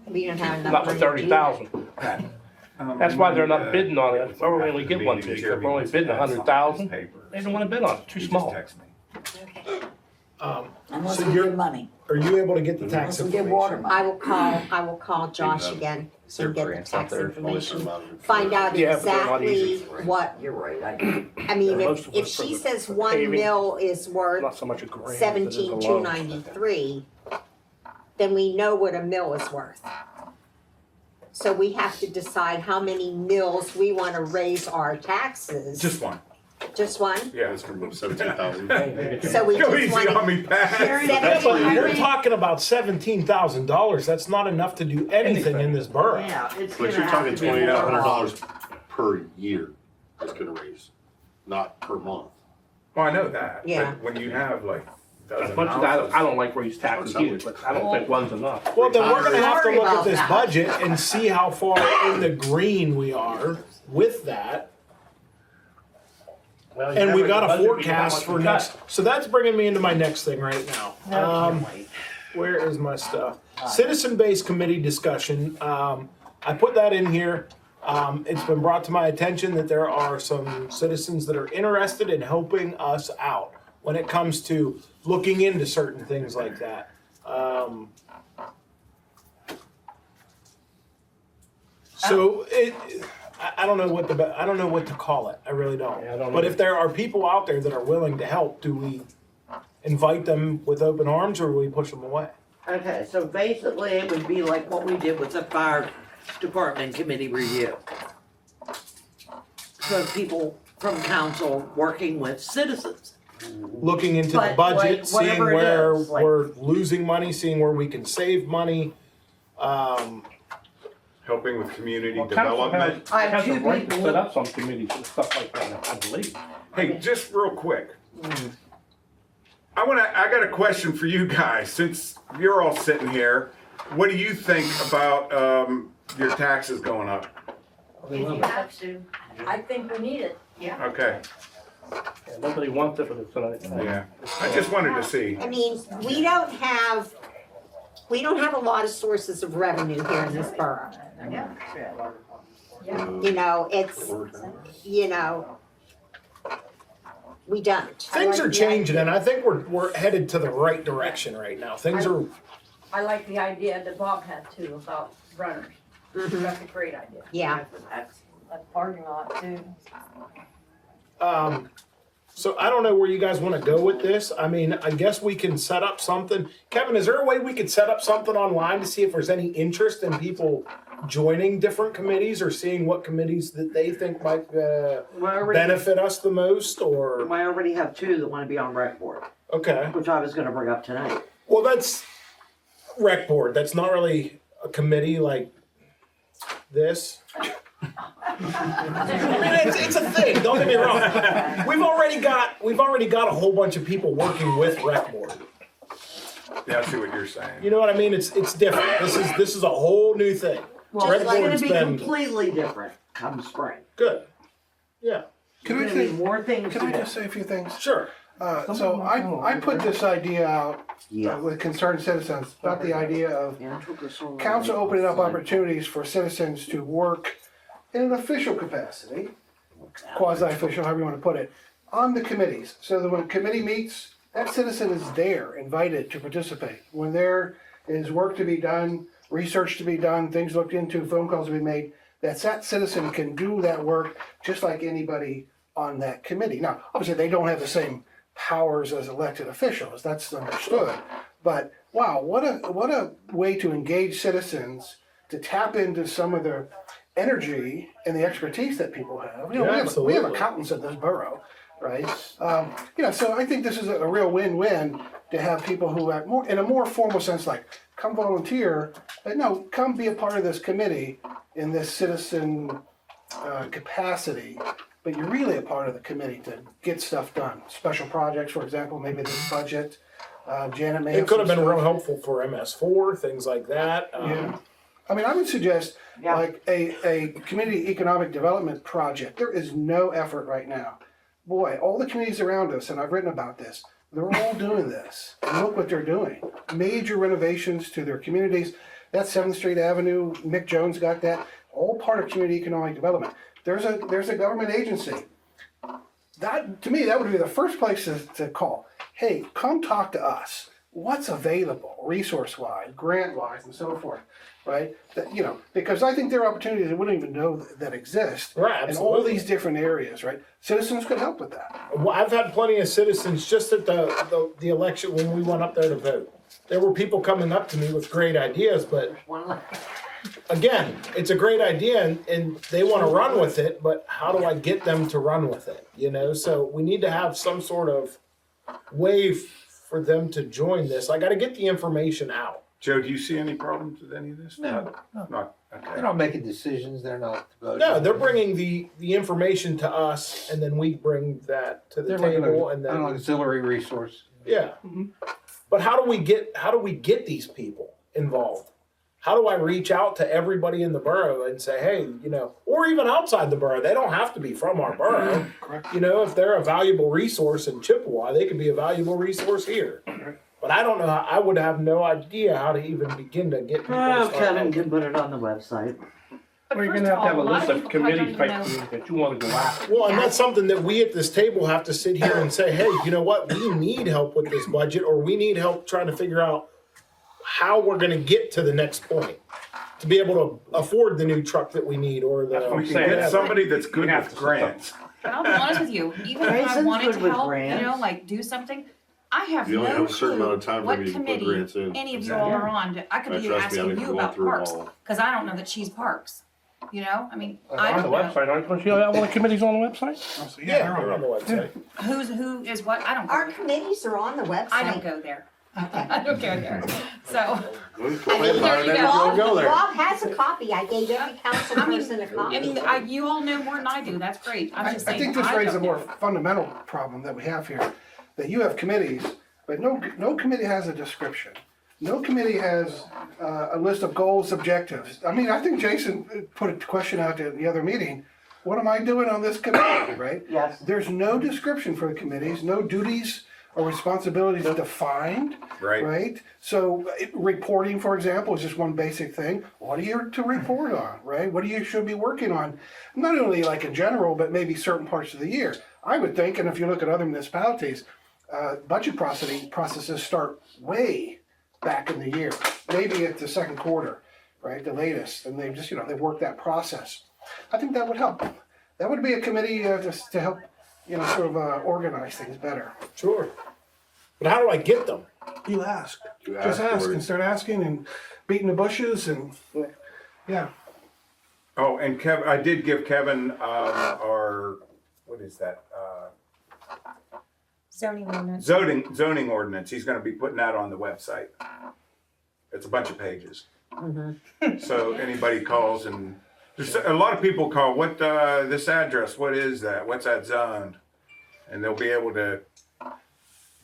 we don't have enough not for money to do that. 30,000. That's why they're not bidding on it. Why would we only get one bid? We're only bidding 100,000. They don't wanna bid on it, too small. Unless So we you're- give money, Are you able to get the tax unless we give water information? money. I will call Josh again Is there and get the grants out tax there? information. Find Find out Yeah, but they're not exactly easy. what, You're right, I mean, Most if, of if us for she the- says for one paving. mil is worth Not so much a grant. but it's a 17,293, then we know what a mill is worth. So we have to decide how many mills we wanna raise our taxes. Just one. Just one? Yeah. It's from 17,000. So we Go just easy wanna. on me, Pat. Yeah, but we're talking about $17,000. That's not enough to do anything in this borough. Yeah, it's But gonna you're have talking to be more. $2,800 per year it's gonna raise, not per month. Well, I know that. Yeah. But when you have like As dozen much as houses. I don't like raise taxes either, but I don't think one's enough. Well, then we're gonna have to Sorry look at about this that. budget and see how far in the green we are with that. Well, you And we never got a budget, we know how forecast much for we next, cut. so that's bringing me into my next thing right now. Where is my stuff? Citizen-based committee discussion, I put that in here. It's been brought to my attention that there are some citizens that are interested in helping us out when it comes to looking into certain things like that. So I don't know I don't know what to call it. I really don't. Yeah, I don't But either. if there are people out there that are willing to help, do we invite them with open arms or do we push them away? Okay, so basically it would be like what we did with the fire department committee review. So people from council working with citizens. Looking into the But, budget, like, seeing whatever it where is, like- we're losing money, seeing where we can save money. Helping with community Well, council development. has a right to set up some committees and stuff like that, I believe. Hey, just real quick. I got a question for you guys, since you're all sitting here. What do you think about your taxes going up? I think we need it. Yeah. Okay, Yeah, nobody wants it, but it's yeah. I just wanted to see. I mean, we don't have a lot of sources of revenue here in this borough. You know, it's, you know, we don't. Things are changing and I think we're headed to the right direction right now. Things are, I like the idea that Bob had too about runners. That's a great idea. Yeah. That's parking lot too. so I don't know where you guys want to go with this. I mean, I guess we can set up something. Kevin, is there a way we could set up something online to see if there's any interest in people joining different committees or seeing what committees that they think might benefit us the most or? I already have two that wanna be on rec board, Okay. which I was gonna bring up tonight. Well, that's rec board. That's not really a committee like this. I mean, it's a thing. Don't get me wrong. We've already got a whole bunch of people working with rec board. Yeah, I see what you're saying. You know what I mean? It's different. This is a whole new thing. Well, Rec it's gonna board's be been completely different come spring. good. Yeah. Can I There's gonna say, be more things can to I do. just say a few things? Sure. So I put this idea out Yeah. with concerned citizens about the idea of Yeah, I took this over. council opening up opportunities for citizens to work in an official capacity, quasi-official, however you want to put it, on the committees. So that when a committee meets, that citizen is there, invited to participate. When there is work to be done, research to be done, things looked into, phone calls to be made, that citizen can do that work just like anybody on that committee. Now, obviously, they don't have the same powers as elected officials, that's understood. But wow, what a way to engage citizens, to tap into some of the energy and the expertise that people have. You know, Yeah, we have absolutely. accountants in this borough, right? You know, so I think this is a real win-win to have people who have more, in a more formal sense, like, come volunteer, but no, come be a part of this committee in this citizen capacity. But you're really a part of the committee to get stuff done. Special projects, for example, maybe this budget, Janet may have It could have some been real stuff. helpful for MS4, things like that. Yeah. I mean, I would suggest Yeah. like a community economic development project. There is no effort right now. Boy, all the communities around us, and I've written about this, they're all doing this. And look what they're doing. Major renovations to their communities. That's 7th Street Avenue, Mick Jones got that, all part of community economic development. There's a government agency. That, to me, that would be the first place to call. Hey, come talk to us. What's available, resource-wise, grant-wise, and so forth, right? That, you know, because I think there are opportunities that we don't even know that exist Right, in all absolutely. these different areas, right? Citizens could help with that. Well, I've had plenty of citizens just at the election when we went up there to vote. There were people coming up to me with great ideas, but again, it's a great idea and they want to run with it, but how do I get them to run with it? You know, so we need to have some sort of way for them to join this. I got to get the information out. Joe, do you see any problems with any of this? No, Not, They're okay. not making decisions, they're not voting. No, they're bringing the information to us and then we bring that to the They're like table and an then, auxiliary resource. yeah. But how do we get these people involved? How do I reach out to everybody in the borough and say, hey, you know, or even outside the borough, they don't have to be from our borough. Correct. You know, if they're a valuable resource in Chippewa, they could be a valuable resource here. But I don't know, I would have no idea how to even begin to get people to Oh, start Kevin helping. can put it on the website. Well, you're First gonna of have to have a all, lot list of people probably committees don't type even know- things that you wanna go after. Well, and that's something that we at this table have to sit here and say, hey, you know what? We need help with this budget, or we need help trying to figure out how we're gonna get to the next point to be able to afford the new truck that we need, or That's what the. I'm We can saying. get somebody that's good You have with to- grants. But I'll be honest with you, even if I Jason's wanted good to with help, grants. you know, like do something, I have You only no have a certain amount of clue time what frame you can put committee grants in. any of you all are on. I could be asking you about parks, cause I don't know that she's parks. You know, I mean, I On the don't know. website, aren't you, you have all the committees on the website? Yeah, they're on the website. Who is what, I don't go Our there. committees are on the website. I don't go there. I don't go there, so. Well, you I complain mean, about there it, you then go. you don't go there. Bob has a copy. I gave every council I mean, person a copy. I mean, you all know more than I do, that's great, I'm just I saying, think this I raises a don't more know. fundamental problem that we have here, that you have committees, but no committee has a description. No committee has a list of goals, objectives. I mean, I think Jason put a question out at the other meeting. What am I doing on this committee, right? Yes. There's no description for the committees, no duties or responsibilities defined, Right. right? So reporting, for example, is just one basic thing. What are you to report on, right? What do you should be working on? Not only like in general, but maybe certain parts of the year. I would think, and if you look at other municipalities, budget processes start way back in the year, maybe at the second quarter, right, the latest, and they just, they work that process. I think that would help. That would be a committee just to help, sort of organize things better. Sure. But how do I get them? You ask. You Just ask ask for it. and start asking and beating the bushes and, yeah. Oh, and Kevin, I did give Kevin, our, what is that? Zoning ordinance. Zoning ordinance. He's gonna be putting that on the website. It's a bunch of pages. So anybody calls and, there's a lot of people call, what, this address, what is that? What's that zoned? And they'll be able to,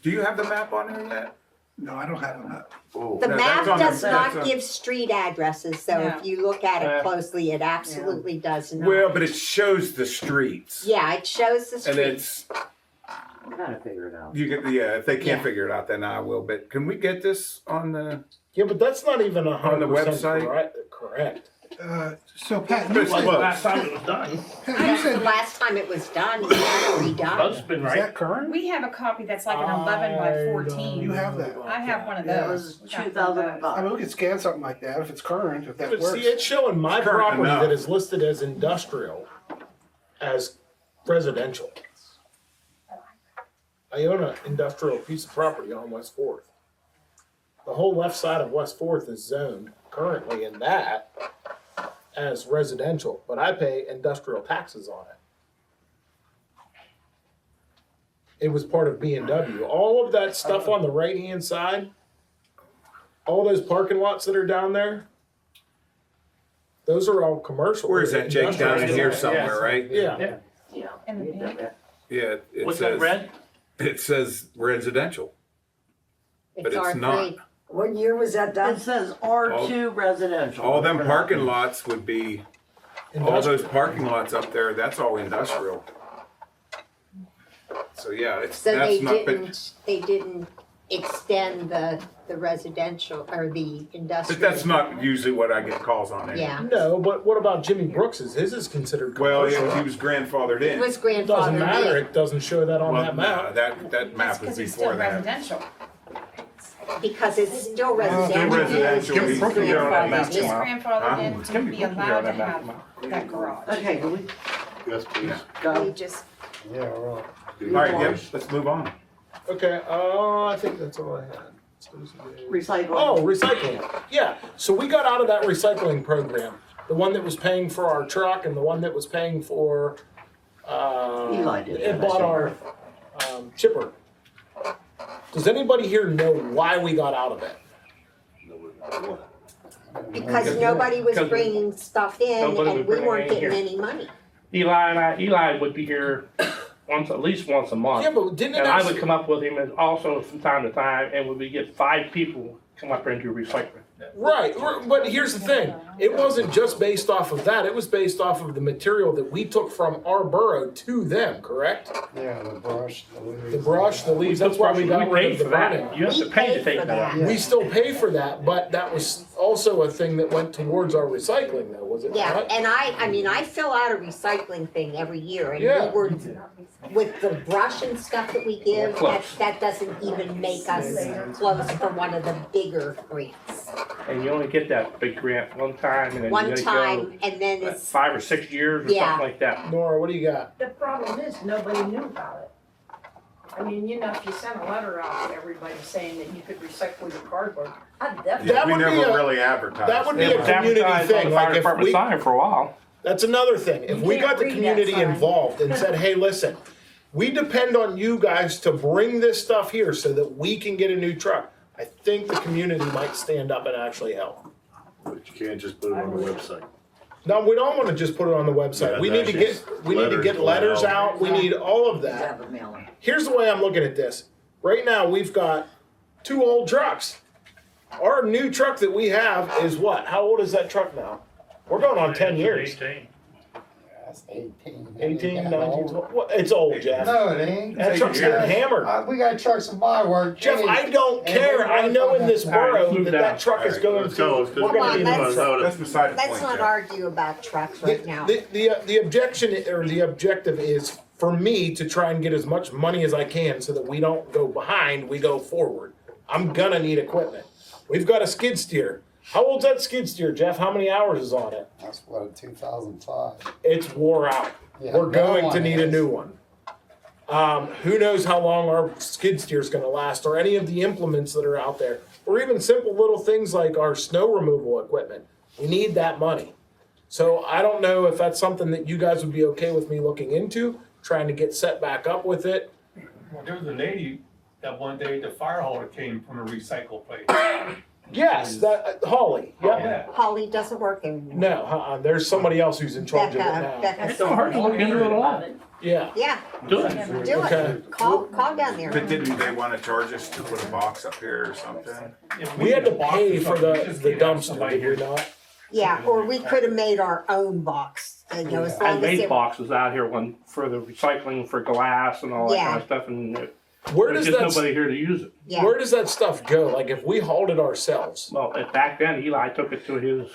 do you have the map on there yet? No, I don't have that. Oh, The no, map that's on the- does that's not on- give street addresses, so No. if you look at it closely, it absolutely does not. Well, but it shows the streets. Yeah, it shows the And street. it's, Gotta figure it out. you can, yeah, if they can't Yeah. figure it out, then I will, but can we get this on the? Yeah, but that's not even On the 100% website? correct. So Pat, But it's Like the close. last time it was done. That's the last time it was done, it had to be done. That's been is right. that current? We have a copy that's like an 11 by 14. You have that. I have one of Yeah. It those. was We got one of 2005. I mean, we could scan something like that if it's current, if that But works. see, it's showing my Current property enough. that is listed as industrial as residential. I own an industrial piece of property on West Fourth. The whole left side of West Fourth is zoned currently in that as residential, but I pay industrial taxes on it. It was part of B&W. All of that stuff on the right-hand side, all those parking lots that are down there, those are all commercial. Where is that, Jake? Down in here Yes. somewhere, right? Yeah. Yeah. In the pink. Yeah, it What's that says, red? it says residential. But it's R3. not. What year was that It done? says R2 residential. All them parking lots would be, all Industrial. those parking lots up there, that's all industrial. So yeah, it's, So that's not, they didn't extend the residential or the industrial. but that's not usually what I get calls on there. Yeah, No, but what about Jimmy Brooks's? His is considered Well, commercial. yeah, he was grandfathered it in. was It doesn't grandfathered matter, in. it doesn't show that on Well, that no, map. that map was Because it's still before that. residential. Because it's still residential. Still residential. It's Kim, put it on that map It's tomorrow. grandfathered in to Can be we put it allowed on to that map have tomorrow? that garage. Okay, do we Yes, please. go? We just, Yeah, right. All right, yep, let's move on. Okay, I think that's all I had. Recycling. Oh, recycling. Yeah, so we got out of that recycling program. The one that was paying for our truck and the one that was paying for, Eli did it that, bought I our chipper. Does anybody here know why we got out of it? because nobody was Because bringing stuff in nobody was and we bringing weren't it in getting here. any money. Eli would be here at least once a month. Yeah, but didn't it And I would actually, come up with him and also from time to time, and we would get 5 people come up here and do recycling. right, but here's the thing. It wasn't just based off of that, it was based off of the material that we took from our borough to them, correct? Yeah, the brush, the leaves. The brush, the leaves, that's why we got rid paid of the for that. burning. You have to We pay to paid take for that out. that. We still pay for that, but that was also a thing that went towards our recycling though, was it Yeah, not? and I mean, I fill out a recycling thing every year, and Yeah. we were, with the brush and stuff that we give, Close. that doesn't even make us close for one of the bigger grants. And you only get that big grant one time and then you One gotta time, and then go it's, 5 or 6 years or Yeah. something like that. Nora, what do you got? The problem is, nobody knew about it. I mean, you know, if you sent a letter out to everybody saying that you could recycle your cardboard, I'd definitely. That We would be never a- really advertised. That would be It a was community advertised on thing, the fire like if department we, sign for a while. that's another thing, if You we can't got the read that community sign. involved and said, hey, listen, we depend on you guys to bring this stuff here so that we can get a new truck, I think the community might stand up and actually help. But you can't just put it on the website. No, we don't wanna just put it on the website, Yeah, we need to get, we need to get letters out, we need all of that. Here's the way I'm looking at this. Right now, we've got 2 old trucks. Our new truck that we have is what? How old is that truck now? We're going on 10 years. 18. That's 18. 18, 19, 20. Well, it's old, Jeff. No, it ain't. That truck's getting hammered. We got trucks in my work. Jeff, I don't care. I know in this borough that that truck is going Let's go, let's to, go. we're gonna need a new Let's- truck. That's beside the let's point, not Jeff. argue about trucks right now. The objection or the objective is for me to try and get as much money as I can so that we don't go behind, we go forward. I'm gonna need equipment. We've got a skid steer. How old's that skid steer, Jeff? How many hours is on it? That's what, a 2005. It's wore out. Yeah, We're no going to one need a is. new one. Who knows how long our skid steer is gonna last, or any of the implements that are out there, or even simple little things like our snow removal equipment. We need that money. So I don't know if that's something that you guys would be okay with me looking into, trying to get set back up with it. Well, there was a lady that one day, the fire hauler came from a recycle place. Yes, that, Holly, yep. Yeah. Holly doesn't work anymore. No, there's somebody else who's in charge of it Becca, now. Becca. It's not hard to look into it all. Yeah. Yeah, Do it. do Okay. it. Call down there. But didn't they wanna charge us to put a box up here or something? If We had to need a box pay or for something, we the just can't have dumpster, somebody did we here. not? Yeah, or we could have made our own box, you know, as I long as made it. boxes out here one for the recycling for glass and all that Yeah. kind of stuff, and Where there's does just that, nobody here to use it. Yeah. where does that stuff go? Like if we hauled it ourselves? Well, back then Eli took it to his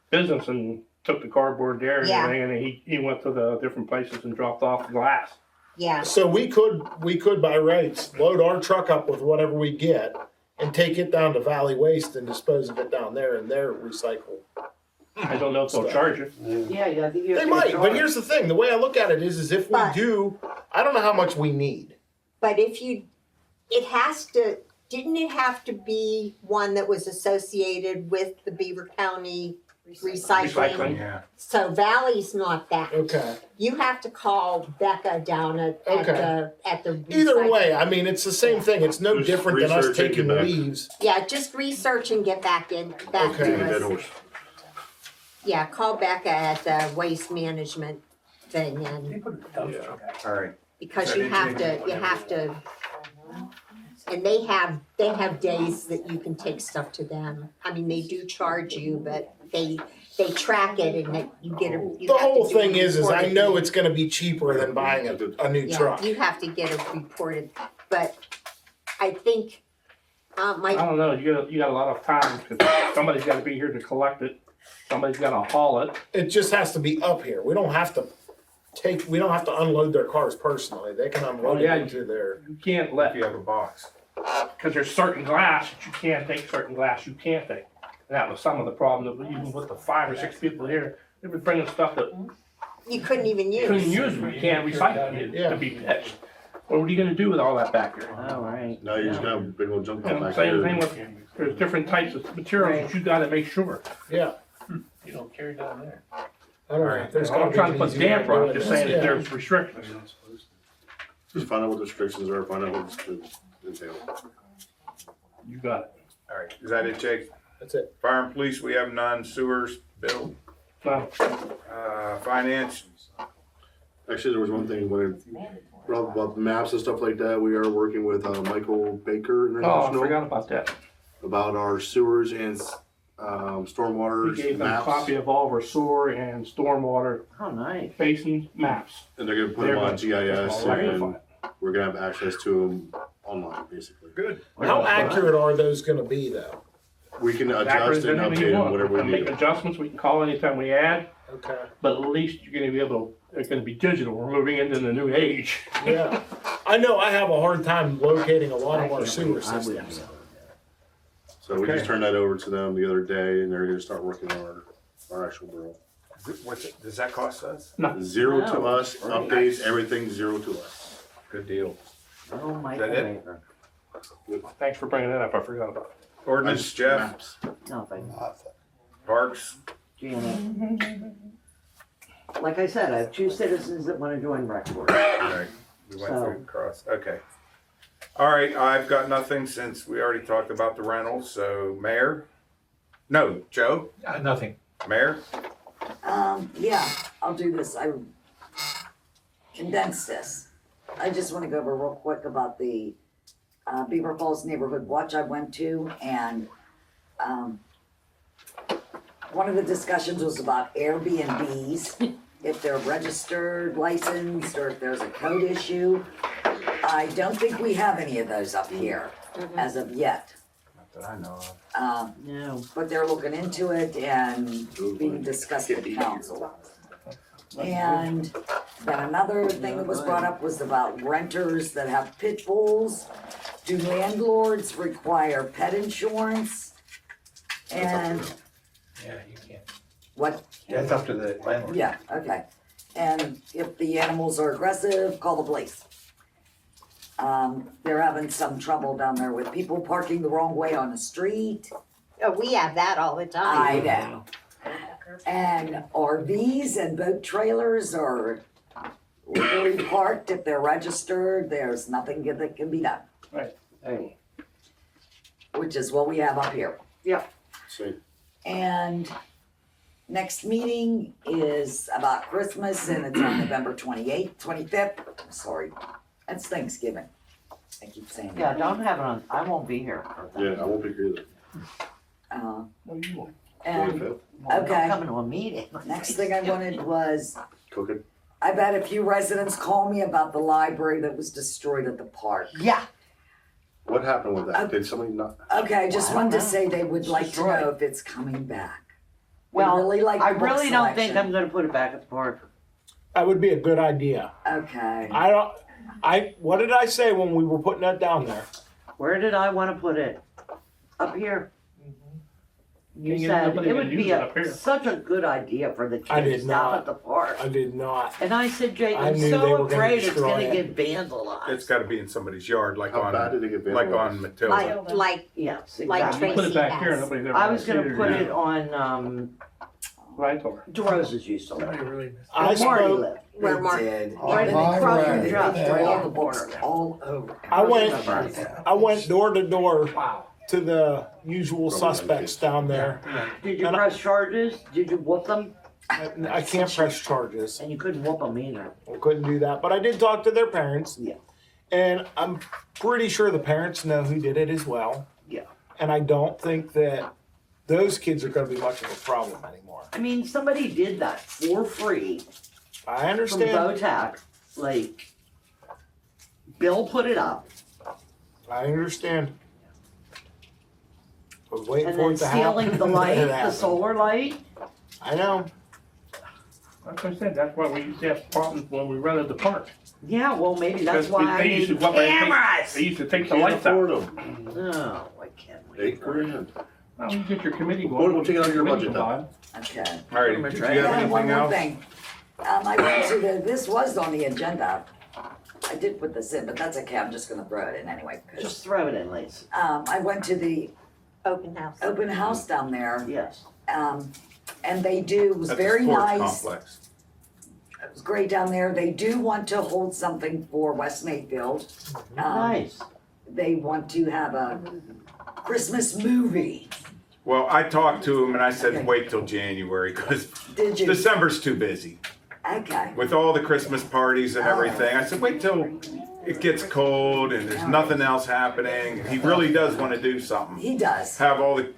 business and took the cardboard there and Yeah. everything, and he went to the different places and dropped off the glass. Yeah, So we could by rights load our truck up with whatever we get and take it down to Valley Waste and dispose of it down there in their recycle. I don't know if they'll charge you. Yeah, yeah, I think you have They to might, get but charged. here's the thing, the way I look at it is if we But- do, I don't know how much we need. but if you, it has to, didn't it have to be one that was associated with the Beaver County recycling? Recycling. Yeah. So Valley's not that. Okay. You have to call Becca down at the Either recycling. way, I mean, it's the same thing. It's no Just different than us research and taking get back. leaves. Yeah, just research and get back Okay. to Dead us. horse. Yeah, call Becca at the waste management thing and, They put a dumpster back. All right. because you have to, and they have days that you can take stuff to them. I mean, they do charge you, but they track it and that you get a, you The have to whole do thing it is I reported. know it's gonna be cheaper than buying a new Yeah, truck. you have to get it reported, but I think, I my, don't know, you got a lot of time, because somebody's gotta be here to collect it, somebody's gotta haul it. It just has to be up here. We don't have to unload their cars personally. They can unload Oh, yeah. it into their. You can't If let, you have a box. because there's certain glass that you can take, certain glass you can't take. And that was some of the problem, that even with the 5 or 6 people here, they were bringing stuff that you couldn't even you couldn't use. use, you can't recycle it Yeah. to be pitched. What are you gonna do with all that back there? All right. Now you just got a big old junk You know, back same there. thing with, there's different types of materials that you gotta make sure. Yeah. You don't carry down there. I don't know. Alright. There's I'm gotta not trying to be an put easy way damper on do it, just it. saying that Yeah. there's restrictions. Just find out what the restrictions are, find out what it's entail. You got it. All right. Is that it, Jake? That's it. Fire and police, we have none. Sewers, Bill, Well, finance. Actually, there was one thing when it brought up about the maps and stuff like that. We are working with Michael Baker oh, I International forgot about that. about our sewers and stormwater We gave them a maps, copy of all of our sewer and stormwater Oh, nice. basin maps. and they're gonna put They're them on gonna- GIS, they're gonna and rectify we're gonna have access to them online, basically. Good. How accurate are those gonna be though? We can Accurate adjust than and anything update you them want. whatever We we can make need. adjustments, we can call anytime we add, Okay. but at least you're gonna be able to, it's gonna be digital, we're moving into the new age. Yeah. I know I have a hard time locating a lot of our sewer systems. So we Okay. just turned that over to them the other day, and they're gonna start working on our actual bill. What's it, does that cost us? Zero to No. us, updates, everything zero to us. Good deal. Oh, my Is that it? God. Thanks for bringing that up, I forgot about it. Ordinance, Jeff, Maps. Nothing. Parks, Janet. Like I said, I have 2 citizens that wanna join rec board. right, we went So- through and crossed, okay. All right, I've got nothing since we already talked about the rentals, so Mayor? No, Joe? Nothing. Mayor? Yeah, I'll do this. I condensed this. I just want to go over real quick about the Beaver Falls Neighborhood Watch I went to, and one of the discussions was about Airbnbs, if they're registered, licensed, or if there's a code issue. I don't think we have any of those up here as of yet. Not that I know of. No. But they're looking into it and being discussed with the council. And then another thing that was brought up was about renters that have pit bulls. Do landlords require pet insurance? And Yeah, you can't. what, That's up to the landlord. yeah, okay. And if the animals are aggressive, call the police. They're having some trouble down there with people parking the wrong way on the street. Oh, we have that all the I time. know. And RVs and boat trailers are legally parked. If they're registered, there's nothing good that can be done, Hey. which is what we have up here. See, And next meeting is about Christmas, and it's on November 28th, 25th. Sorry, that's Thanksgiving. I keep saying Yeah, that. don't have it on, I won't be here for that. yeah, I won't be here either. And, 25th, I'm okay, coming to a meeting. next thing I wanted was, cooking. I've had a few residents call me about the library that was destroyed at the park. Yeah. What happened with that? Did somebody not? Okay, I just wanted to Wow. say they would It's like to destroyed. know if it's coming back. They Well, really like I the book really don't think selection. I'm gonna put it back at the park. That would be a good idea. Okay. What did I say when we were putting that down there? Where did I wanna put it? Up here. You Can't get said nobody it to would use be it up here. such a good idea for the I kids did down not. at the park. I did not. And I said, Jake, I I'm knew they were so gonna afraid it's destroy gonna it. get vandalized. It's gotta be in somebody's yard, like How bad did it get like on vandalized? Matilda. Like, Yes, like exactly. You put it back here, has. nobody's ever. I was see gonna it put again. it on, Right over. DeRosa's used to live. I Where Marty spoke, lived. where They Mark, did. Right And in they the cried. crossing They drop, threw right all on the the books corner. all over. I went door to door to the usual suspects down there. Did you And press charges? Did you whoop them? I can't press charges. And you couldn't whoop them either. I couldn't do that, but I did talk to their parents. Yeah. And I'm pretty sure the parents know who did it as well. Yeah. And I don't think that those kids are gonna be much of a problem anymore. I mean, somebody did that for free I from understand. BOTAC. Like, Bill put it up, I understand. I was waiting and for then it to happen. stealing the It light, the happened. solar light. I know. Like I said, that's why we used to have problems when we rented the park. Yeah, well, maybe that's Because why I they used need to- what they take- cameras. They used to take the Can't lights out. afford them. No, I can't wait. 8 grand. Now you get your committee We'll going. take it out of your Committee budget, going. Okay. All right, did you have And one anything more else? thing. I went to this was on the agenda. I did put this in, but that's okay. I'm just gonna throw it in anyway. 'Cause, Just throw it in, Lisa. I went to the open house. open house down there. Yes. And they do, it was That's a very sports nice. complex. It was great down there. They do want to hold something for West Mayfield. Nice. They want to have a Christmas movie. Well, I talked to him and I said, Okay. wait till January, cause Did you? December's too busy. Okay. with all the Christmas parties and everything. I said, wait till it gets cold and there's nothing else happening. He really does want to do something. He does. Have all the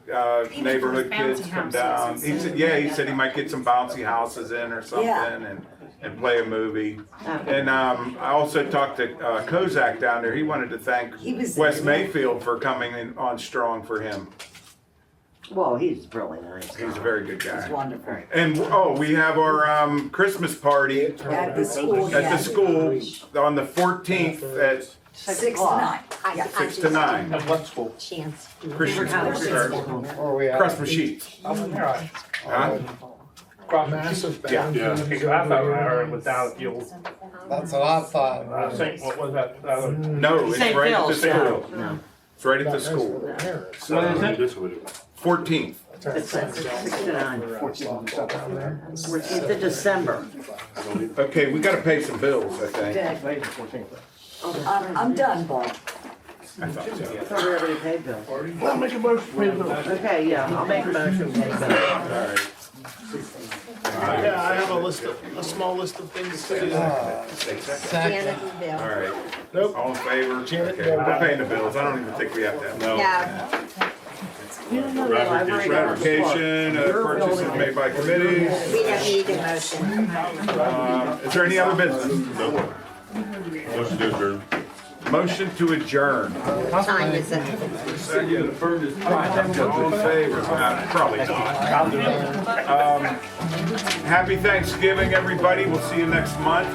Even neighborhood for his kids bouncy come houses. down. He said, yeah, he said he might get some bouncy houses in or something and play a movie. And I also talked to Kozak down there. He wanted to thank He was Wes there. Mayfield for coming in on strong for him. Well, he's really nice. He's a very good It's guy. wonderful. And, oh, we have our Christmas party At the school, at yeah. the school on the 14th at 6 to 9. 6 to 9. At what school? Chance. Christian Christmas sheets. Oh, all right. Huh? Massive Yeah. band. Okay, 'cause I thought I heard it was down at the old, That's what I thought. what was that, other? No, it's St. right at the Phil's, school. no. It's right at the school. What is So, it? This way to- 14th. It's at 6 to 9. 14th of December. Okay, we gotta pay some bills, I think. I'm done, Bob. I thought so. I thought we already paid bills. I'll make a motion to pay the bills. Okay, yeah, I'll make a motion to pay bills. All right. Yeah, I have a small list of things to do. Janet and Bill. All right. Nope. All in favor? Janet, Okay, no. we're paying the bills. I don't even think we have to have. No. No, Ratification of purchases made by committees. we don't need a motion. Is there any other business? No. Motion to adjourn. Motion to adjourn. What time is it? All in favor? Probably not. Happy Thanksgiving, everybody. We'll see you next month.